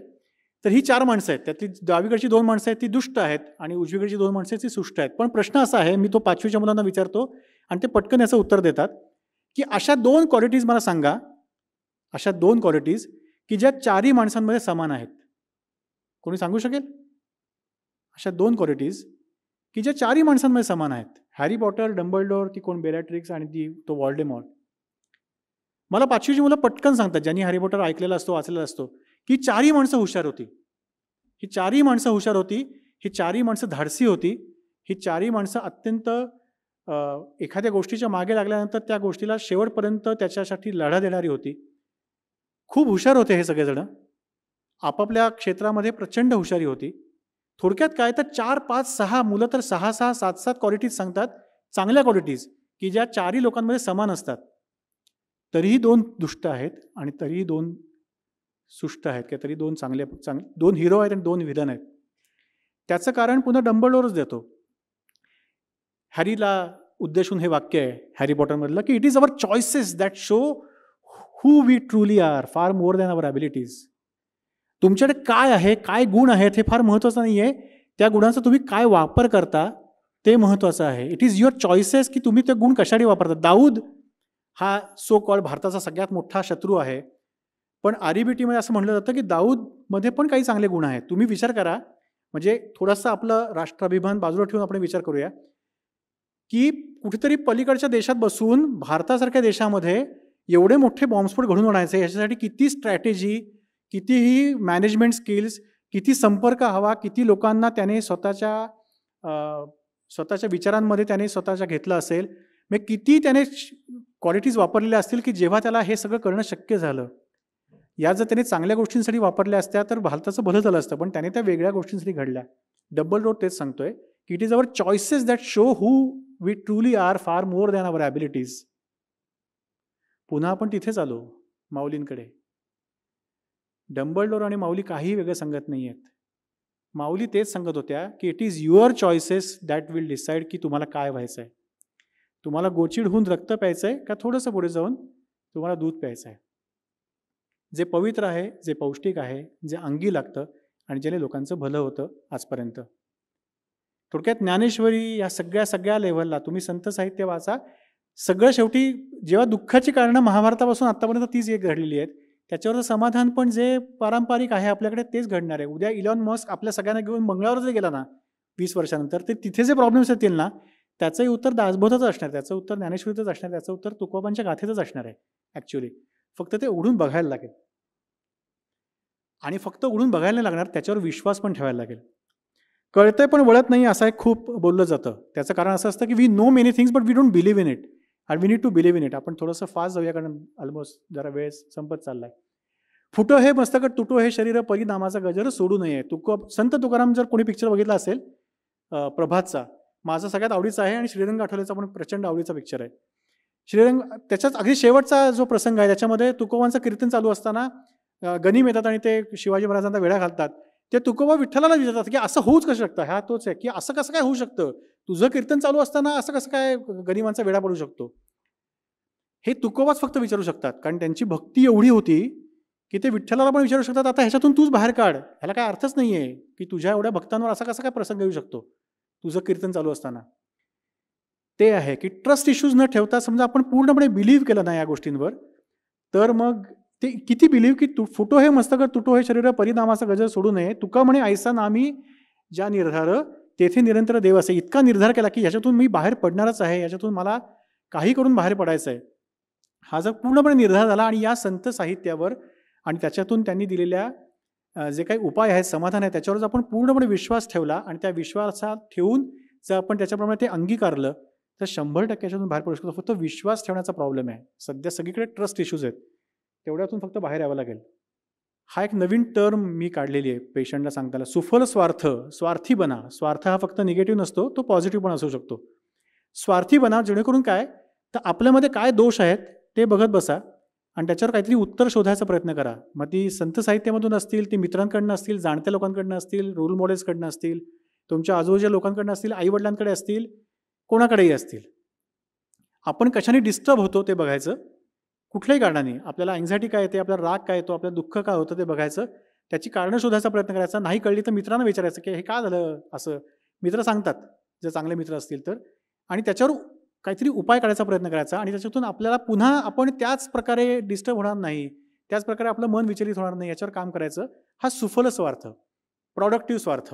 तर ही 4 माणसं आहेत, त्यातली डावीकडची 2 माणसं आहेत ती दुष्ट आहेत आणि उजवीकडची 2 माणसं आहेत ती सुष्ट आहेत. पण प्रश्न असा आहे, मी तो 5वीच्या मुलांना विचारतो आणि ते पटकन याचं उत्तर देतात की अशा 2 क्वालिटीज मला सांगा, अशा 2 क्वालिटीज की ज्या 4ही माणसांमध्ये समान आहेत. कोणी सांगू शकेल? अशा 2 क्वालिटीज की ज्या 4ही माणसांमध्ये समान आहेत. हॅरी पॉटर, डंबलडोर, ती कोण बेलॅट्रिक्स आणि तो व्हॉल्डेमॉर्ट. मला 5वीची मुलं पटकन सांगतात, ज्यांनी हॅरी पॉटर ऐकलेला असतो, वाचलेला असतो, की 4ही माणसं हुशार होती. ही 4ही माणसं हुशार होती, ही 4ही माणसं धाडसी होती, ही 4ही माणसं अत्यंत एखाद्या गोष्टीच्या मागे लागल्यानंतर त्या गोष्टीला शेवटपर्यंत त्याच्यासाठी लढा देणारी होती. खूप हुशार होते हे सगळेजण. आपापल्या क्षेत्रामध्ये प्रचंड हुशारी होती. थोडक्यात काय तर 4, 5, 6 मुलं तर 6, 6, 7, 7 क्वालिटीज सांगतात, चांगल्या क्वालिटीज की ज्या 4ही लोकांमध्ये समान असतात. तरीही 2 दुष्ट आहेत आणि तरीही 2 सुष्ट आहेत, किंवा तरी 2 चांगले 2 हिरो आहेत आणि 2 विलन आहेत. त्याचं कारण पुन्हा डंबलडोरच देतो. हॅरीला उद्देशून हे वाक्य आहे हॅरी पॉटरमधलं की it is our choices that show who we truly are far more than our abilities. तुमच्याकडे काय आहे, काय गुण आहेत हे फार महत्त्वाचं नाही आहे, त्या गुणांचा तुम्ही काय वापर करता ते महत्त्वाचं आहे. इट इज युअर चॉईसेस की तुम्ही ते गुण कशासाठी वापरता. दाऊद हा सो कॉल्ड भारताचा सगळ्यात मोठा शत्रू आहे, पण REBTमध्ये असं म्हटलं जातं की दाऊदमध्ये पण काही चांगले गुण आहेत. तुम्ही विचार करा, म्हणजे थोडासा आपलं राष्ट्राभिमान बाजूला ठेवून आपण विचार करूया की कुठेतरी पलीकडच्या देशात बसून भारतासारख्या देशामध्ये एवढे मोठे बॉम्बस्फोट घडून आणायचे, याच्यासाठी किती स्ट्रॅटेजी, कितीही मॅनेजमेंट स्किल्स, किती संपर्क हवा, किती लोकांना त्याने स्वतःच्या विचारांमध्ये त्याने स्वतःच्या घेतलं असेल, मग किती त्याने क्वालिटीज वापरलेल्या असतील की जेव्हा त्याला हे सगळं करणं शक्य झालं. या जर त्याने चांगल्या गोष्टींसाठी वापरल्या असत्या तर भारताचं भलं झालं असतं, पण त्याने त्या वेगळ्या गोष्टींसाठी घडल्या. डंबलडोर तेच सांगतोय की it is our choices that show who we truly are far more than our abilities. पुन्हा आपण तिथेच आलो माऊलींकडे. डंबलडोर आणि माऊली काहीही वेगळं सांगत नाही आहेत. माऊली तेच सांगत होत्या की it is your choices that will decide की तुम्हाला काय व्हायचं आहे. तुम्हाला गोचिड होऊन रक्त प्यायचं आहे का थोडंसं पुढे जाऊन तुम्हाला दूध प्यायचं आहे. जे पवित्र आहे, जे पौष्टिक आहे, जे अंगी लागतं आणि ज्याने लोकांचं भलं होतं आजपर्यंत. थोडक्यात ज्ञानेश्वरी या सगळ्या लेव्हलला तुम्ही संत साहित्य वाचा. सगळं शेवटी जेव्हा दुःखाची कारणं महाभारतापासून आत्तापर्यंत तीच एक घडलेली आहेत, त्याच्यावर समाधान पण जे पारंपरिक आहे आपल्याकडे तेच घडणार आहे. उद्या इलॉन मस्क आपल्या सगळ्यांना घेऊन मंगळावर जर गेला ना 20 वर्षानंतर, तर तिथे जे प्रॉब्लेम्स येतील ना त्याचंही उत्तर दासबोधच असणार, त्याचं उत्तर ज्ञानेश्वरीतच असणार, त्याचं उत्तर तुकोबांच्या गाथेतच असणार आहे. ॲक्च्युली फक्त ते उघडून बघायला लागेल. आणि फक्त उघडून बघायला नाही लागणार, त्याच्यावर विश्वास पण ठेवायला लागेल. कळतंय पण वळत नाही असं एक खूप बोललं जातं. त्याचं कारण असं असतं की we know many things but we don't believe in it and we need to believe in it. आपण थोडंसं फास्ट जाऊया कारण ऑलमोस्ट जरा वेळ संपत चाललाय. फुटो हे मस्तक तुटो हे शरीर परिणामाचा गजर सोडू नये. संत तुकाराम जर कोणी पिक्चर बघितला असेल प्रभातचा, माझा सगळ्यात आवडीचा आहे आणि श्रीरंग आठवलेचा पण प्रचंड आवडीचा पिक्चर आहे. श्रीरंग त्याच्यात अगदी शेवटचा जो प्रसंग आहे त्याच्यामध्ये तुकोबांचं कीर्तन चालू असताना गनिम येतात आणि ते शिवाजी महाराजांना वेळा घालतात. ते तुकोबा विठ्ठलाला विचारतात की असं होऊच कसं शकतं. हा तोच आहे की असं कसं काय होऊ शकतं, तुझं कीर्तन चालू असताना असं कसं काय गनिमांचा वेळा पडू शकतो. हे तुकोबाच फक्त विचारू शकतात, कारण त्यांची भक्ती एवढी होती की ते विठ्ठलाला पण विचारू शकतात, आता ह्याच्यातून तूच बाहेर काढ, ह्याला काय अर्थच नाही आहे की तुझ्या एवढ्या भक्तांवर असा कसा काय प्रसंग येऊ शकतो तुझं कीर्तन चालू असताना. ते आहे की ट्रस्ट इश्यूज न ठेवता समजा आपण पूर्णपणे बिलीव्ह केलं ना या गोष्टींवर, तर मग ते किती बिलीव्ह की फुटो हे मस्तक तुटो हे शरीर परिणामाचा गजर सोडू नये. तुका म्हणे ऐसा नामी ज्या निर्धार तेथे निरंतर देव असे. इतका निर्धार केला की ह्याच्यातून मी बाहेर पडणारच आहे, याच्यातूून मला काही करून बाहेर पडायचं आहे. हा जर पूर्णपणे निर्धार झाला आणि या संत साहित्यावर आणि त्याच्यातून त्यांनी दिलेल्या जे काही उपाय आहेत, समाधान आहे, त्याच्यावरच आपण पूर्णपणे विश्वास ठेवला आणि त्या विश्वासात ठेवून जर आपण त्याच्याप्रमाणे ते अंगीकारलं तर 100% याच्यातून बाहेर पडू शकतो. फक्त विश्वास ठेवण्याचा प्रॉब्लेम आहे. सध्या सगळीकडे ट्रस्ट इश्यूज आहेत, तेवढ्यातून फक्त बाहेर यावं लागेल. हा एक नवीन टर्म मी काढलेली आहे पेशंटला सांगताना, सुफल स्वार्थ. स्वार्थी बना. स्वार्थ हा फक्त निगेटिव्ह नसतो, तो पॉझिटिव्ह पण असू शकतो. स्वार्थी बना, जेणेकरून काय तर आपल्यामध्ये काय दोष आहेत ते बघत बसा आणि त्याच्यावर काहीतरी उत्तर शोधायचा प्रयत्न करा. मग ती संत साहित्यामधून असतील, ती मित्रांकडनं असतील, जाणत्या लोकांकडनं असतील, रोल मॉडेल्सकडनं असतील, तुमच्या आजूबाजूच्या लोकांकडनं असतील, आईवडिलांकडे असतील, कोणाकडेही असतील. आपण कशाने डिस्टर्ब होतो ते बघायचं. कुठल्याही कारणाने आपल्याला अँझायटी काय येते, आपल्याला राग काय येतो, आपल्याला दुःख काय होतं ते बघायचं. त्याची कारणं शोधायचा प्रयत्न करायचा. नाही कळली तर मित्रांना विचारायचं की हे का झालं असं. मित्र सांगतात, जर चांगले मित्र असतील तर. आणि त्याच्यावर काहीतरी उपाय काढायचा प्रयत्न करायचा आणि त्याच्यातून आपल्याला पुन्हा आपण त्याच प्रकारे डिस्टर्ब होणार नाही, त्याच प्रकारे आपलं मन विचलित होणार नाही याच्यावर काम करायचं. हा सुफल स्वार्थ, प्रॉडक्टिव्ह स्वार्थ.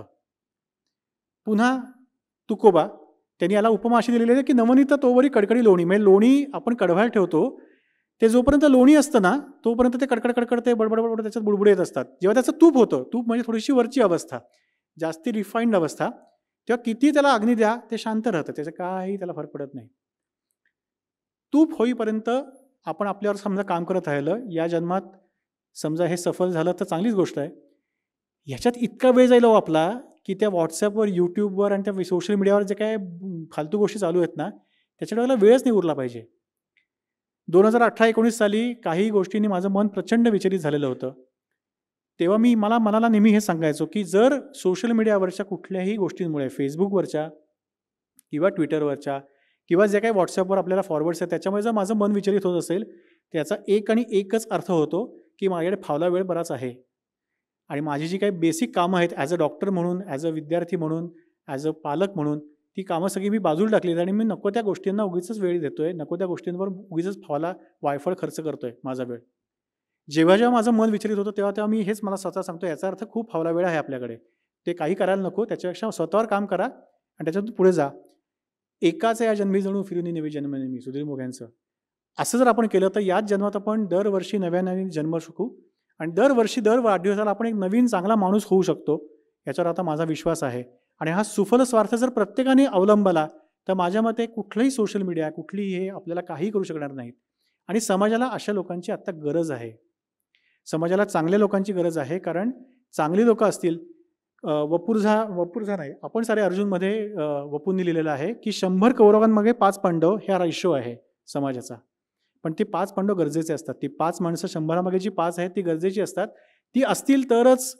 पुन्हा तुकोबा त्यांनी याला उपमा अशी दिलेली आहे की नवनीत तोवरी कडकडी लोणी. म्हणजे लोणी आपण कडवायला ठेवतो, ते जोपर्यंत लोणी असतं ना तोपर्यंत ते कडकड कडकड ते बडबड बडबड त्याच्यात बुडबुडे येत असतात. जेव्हा त्याचं तूप होतं, तूप म्हणजे थोडीशी वरची अवस्था, जास्ती रिफाईंड अवस्था, तेव्हा किती त्याला अग्नी द्या ते शांत राहतं, त्याचं काही त्याला फरक पडत नाही. तूप होईपर्यंत आपण आपल्यावर समजा काम करत राहिलं, या जन्मात समजा हे सफल झालं तर चांगलीच गोष्ट आहे. ह्याच्यात इतका वेळ जाईल आपला की त्या व्हॉट्सॲपवर, यूट्यूबवर आणि त्या सोशल मीडियावर जे काय फालतू गोष्टी चालू आहेत ना, त्याच्यावर वेळच नाही उरला पाहिजे. 2018-19 साली काही गोष्टींनी माझं मन प्रचंड विचलित झालेलं होतं. तेव्हा मी मनाला नेहमी हे सांगायचो की जर सोशल मीडियावरच्या कुठल्याही गोष्टींमुळे, फेसबुकवरच्या किंवा ट्विटरवरच्या किंवा जे काही व्हॉट्सॲपवर आपल्याला फॉरवर्ड्स आहेत त्याच्यामुळे जर माझं मन विचलित होत असेल, त्याचा एक आणि एकच अर्थ होतो की माझ्याकडे फावला वेळ बराच आहे आणि माझी जी काही बेसिक कामं आहेत ॲज अ डॉक्टर म्हणून, ॲज अ विद्यार्थी म्हणून, ॲज अ पालक म्हणून, ती कामं सगळी मी बाजूला टाकली आणि मी नको त्या गोष्टींना उगीचच वेळ देतोय, नको त्या गोष्टींवर उगीचच फावला वायफळ खर्च करतोय माझा वेळ. जेव्हा माझं मन विचलित होतं तेव्हा मी हेच मला स्वतः सांगतो, याचा अर्थ खूप फावला वेळ आहे आपल्याकडे, ते काही करायला नको, त्याच्यापेक्षा स्वतःवर काम करा आणि त्याच्यातून पुढे जा. एकाच या जन्मी जणू फिरून नवी जन्म नेहमी, सुधीर मोघ्यांचं. असं जर आपण केलं तर याच जन्मात आपण दरवर्षी नव्याने जन्म शिकू आणि दरवर्षी दर वाढदिवसाला आपण एक नवीन चांगला माणूस होऊ शकतो, याच्यावर आता माझा विश्वास आहे. आणि हा सुफल स्वार्थ जर प्रत्येकाने अवलंबला तर माझ्या मते कुठलंही सोशल मीडिया, कुठलीही हे आपल्याला काही करू शकणार नाहीत. आणि समाजाला अशा लोकांची आत्ता गरज आहे. समाजाला चांगल्या लोकांची गरज आहे, कारण चांगली लोकं असतील. वपुर्झा नाही, आपण सारे अर्जुनमध्ये वपूंनी लिहिलेलं आहे की 100 कौरवांमागे 5 पांडव हा रेशो आहे समाजाचा. पण ते 5 पांडव गरजेचे असतात. ती 5 माणसं 100 जी 5 आहेत ती गरजेची असतात. ती असतील तरच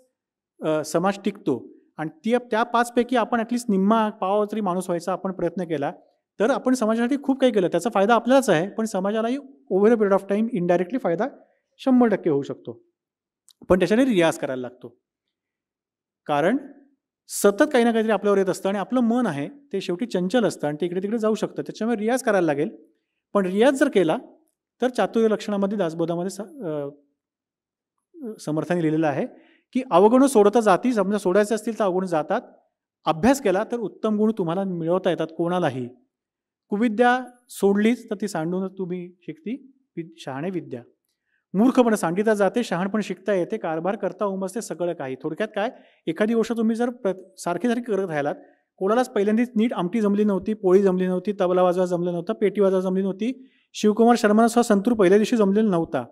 समाज टिकतो. आणि त्या 5 पैकी आपण ॲटलिस्ट निम्मा पाव तरी माणूस व्हायचा आपण प्रयत्न केला तर आपण समाजासाठी खूप काही केलं. त्याचा फायदा आपल्यालाच आहे, पण समाजालाही over a period of time indirectly फायदा 100% होऊ शकतो. पण त्याच्याने रियाज करायला लागतो, कारण सतत काही ना काहीतरी आपल्यावर येत असतं आणि आपलं मन आहे ते शेवटी चंचल असतं आणि ते इकडे तिकडे जाऊ शकतं. त्याच्यामुळे रियाज करायला लागेल. पण रियाज जर केला तर चातुर्य लक्षणामध्ये, दासबोधामध्ये समर्थाने लिहिलेलं आहे की अवगुण सोडता जाती. समजा सोडायचे असतील तर अवगुण जातात. अभ्यास केला तर उत्तम गुण तुम्हाला मिळवता येतात कोणालाही. कुविद्या सोडलीच तर ती सांडून तुम्ही शिकती शहाणे विद्या. मूर्खपणे सांडिता जाते, शहाणपण शिकता येते, कारभार करता उमजते सगळं काही. थोडक्यात काय, एखादी गोष्ट तुम्ही जर सारखी करत राहिलात, कोणालाच पहिल्यांदाच नीट आमटी जमली नव्हती, पोळी जमली नव्हती, तबला वाजवा जमलं नव्हतं, पेटी वाजवा जमली नव्हती, शिवकुमार शर्मांसह संतूर पहिल्या दिवशी जमलेला नव्हता,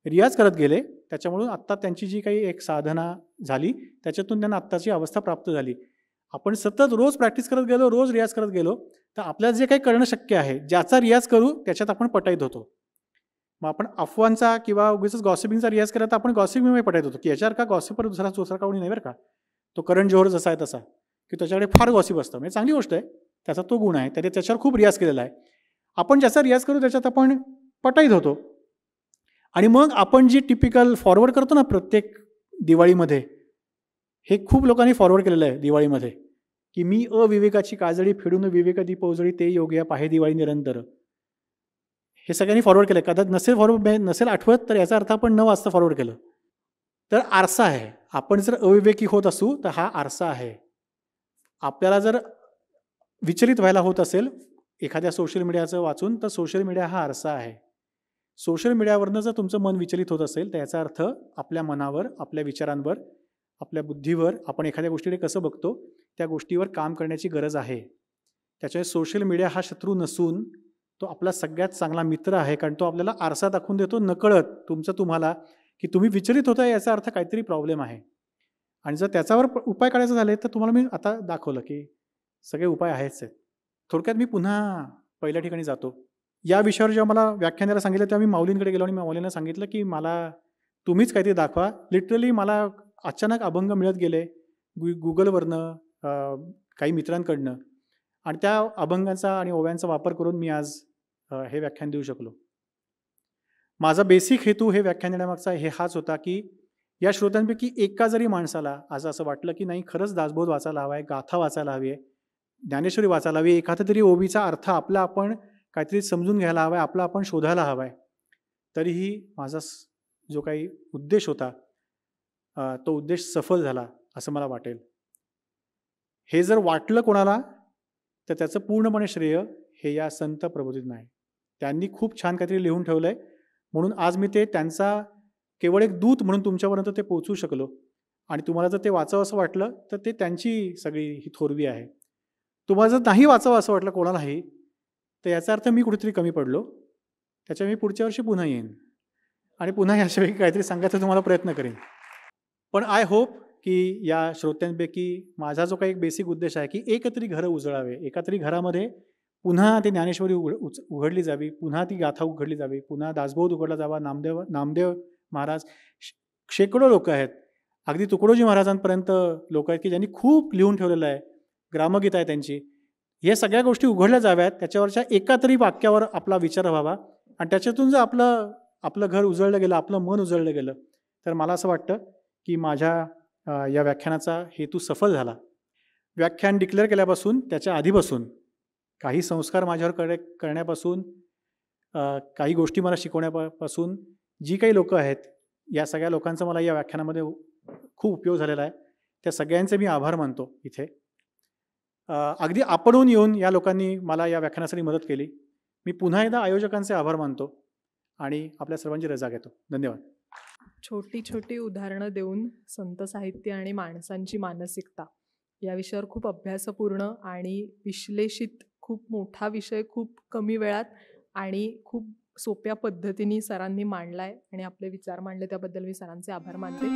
रियाज करत गेले, त्याच्यामुळे आत्ता त्यांची जी काही एक साधना झाली त्याच्यातून त्यांना आत्ताची अवस्था प्राप्त झाली. आपण सतत रोज प्रॅक्टिस करत गेलो, रोज रियाज करत गेलो तर आपल्याला जे काही करणं शक्य आहे, ज्याचा रियाज करू त्याच्यात आपण पटाईत होतो. मग आपण अफवांचा किंवा उगीच गॉसिपिंगचा रियाज केला तर आपण गॉसिपिंगमध्ये पटाईत होतो की याच्यावर का गॉसिपर दुसरा कोणी नाही बरं का. तो करण जोहर जसा आहे तसा की त्याच्याकडे फार गॉसिप असतं, म्हणजे चांगली गोष्ट आहे, त्याचा तो गुण आहे, त्याच्यावर खूप रियाज केलेला आहे. आपण ज्याचा रियाज करू त्याच्यात आपण पटाईत होतो. आणि मग आपण जी टिपिकल फॉरवर्ड करतो ना प्रत्येक दिवाळीमध्ये, हे खूप लोकांनी फॉरवर्ड केलेलं आहे दिवाळीमध्ये की मी अविवेकाची काजळी फेडून विवेक दीप उजळी ते योग्य पाहे दिवाळी निरंतर. हे सगळ्यांनी फॉरवर्ड केलं. कदाचित नसेल आठवत तर याचा अर्थ आपण न वाचता फॉरवर्ड केलं. तर आरसा आहे. आपण जर अविवेकी होत असू तर हा आरसा आहे. आपल्याला जर विचलित व्हायला होत असेल एखाद्या सोशल मीडियाचं वाचून तर सोशल मीडिया हा आरसा आहे. सोशल मीडियावरनं जर तुमचं मन विचलित होत असेल तर याचा अर्थ आपल्या मनावर, आपल्या विचारांवर, आपल्या बुद्धीवर, आपण एखाद्या गोष्टीकडे कसं बघतो त्या गोष्टीवर काम करण्याची गरज आहे. त्याच्यामुळे सोशल मीडिया हा शत्रू नसून तो आपला सगळ्यात चांगला मित्र आहे, कारण तो आपल्याला आरसा दाखवून देतो नकळत तुम्हाला की तुम्ही विचलित होताय, याचा अर्थ काहीतरी प्रॉब्लेम आहे. आणि जर त्याच्यावर उपाय काढायचे झाले तर तुम्हाला मी आता दाखवलं की सगळे उपाय आहेच आहेत. थोडक्यात मी पुन्हा पहिल्या ठिकाणी जातो या विषयावर जेव्हा मला व्याख्यान द्यायला सांगितलं तेव्हा मी माऊलींकडे गेलो आणि माऊलींना सांगितलं की मला तुम्हीच काहीतरी दाखवा. लिटरली मला अचानक अभंग मिळत गेले गुगलवरनं, काही मित्रांकडनं, आणि त्या अभंगांचा आणि ओव्यांचा वापर करून मी आज हे व्याख्यान देऊ शकलो. माझा बेसिक हेतू हे व्याख्यान देण्यामागचा हाच होता की या श्रोत्यांपैकी एका जरी माणसाला आज असं वाटलं की नाही खरंच दासबोध वाचायला हवा आहे, गाथा वाचायला हवी आहे, ज्ञानेश्वरी वाचायला हवी, एखादा तरी ओवीचा अर्थ आपला आपण काहीतरी समजून घ्यायला हवा आहे, आपला आपण शोधायला हवा आहे, तरीही माझा जो काही उद्देश होता तो उद्देश सफल झाला असं मला वाटेल. हे जर वाटलं कोणाला तर त्याचं पूर्णपणे श्रेय हे या संत प्रबोधित आहे. त्यांनी खूप छान काहीतरी लिहून ठेवलं आहे, म्हणून आज मी ते त्यांचा केवळ एक दूत म्हणून तुमच्यापर्यंत ते पोहोचू शकलो. आणि तुम्हाला जर ते वाचावं असं वाटलं तर ते त्यांची सगळी ही थोरवी आहे. तुम्हाला जर नाही वाचावं असं वाटलं कोणालाही तर याचा अर्थ मी कुठेतरी कमी पडलो. त्याच्या मी पुढच्या वर्षी पुन्हा येईन आणि पुन्हा याच्यापैकी काहीतरी सांगायचा तुम्हाला प्रयत्न करेन. पण आय होप की या श्रोत्यांपैकी माझा जो काही एक बेसिक उद्देश आहे की एकतरी घरं उजळावे, एका तरी घरामध्ये पुन्हा ती ज्ञानेश्वरी उघडली जावी, पुन्हा ती गाथा उघडली जावी, पुन्हा दासबोध उघडला जावा. नामदेव महाराज, शेकडो लोक आहेत, अगदी तुकडोजी महाराजांपर्यंत लोक आहेत की ज्यांनी खूप लिहून ठेवलेलं आहे, ग्रामगीता आहे त्यांची. हे सगळ्या गोष्टी उघडल्या जाव्यात, त्याच्यावरच्या एका तरी वाक्यावर आपला विचार व्हावा आणि त्याच्यातून जर आपलं घर उजळलं गेलं, आपलं मन उजळलं गेलं तर मला असं वाटतं की माझ्या या व्याख्यानाचा हेतू सफल झाला. व्याख्यान डिक्लेअर केल्यापासून त्याच्या आधीपासून काही संस्कार माझ्यावर करण्यापासून, काही गोष्टी मला शिकवण्यापासून जी काही लोकं आहेत या सगळ्या लोकांचा मला या व्याख्यानामध्ये खूप उपयोग झालेला आहे. त्या सगळ्यांचे मी आभार मानतो. इथे अगदी आपणहून येऊन या लोकांनी मला या व्याख्यानासाठी मदत केली. मी पुन्हा एकदा आयोजकांचे आभार मानतो आणि आपल्या सर्वांची रजा घेतो. धन्यवाद. छोटी छोटी उदाहरणं देऊन संत साहित्य आणि माणसांची मानसिकता या विषयावर खूप अभ्यासपूर्ण आणि विश्लेषित खूप मोठा विषय खूप कमी वेळात आणि खूप सोप्या पद्धतीने सरांनी मांडलाय आणि आपले विचार मांडले त्याबद्दल मी सरांचे आभार मानते.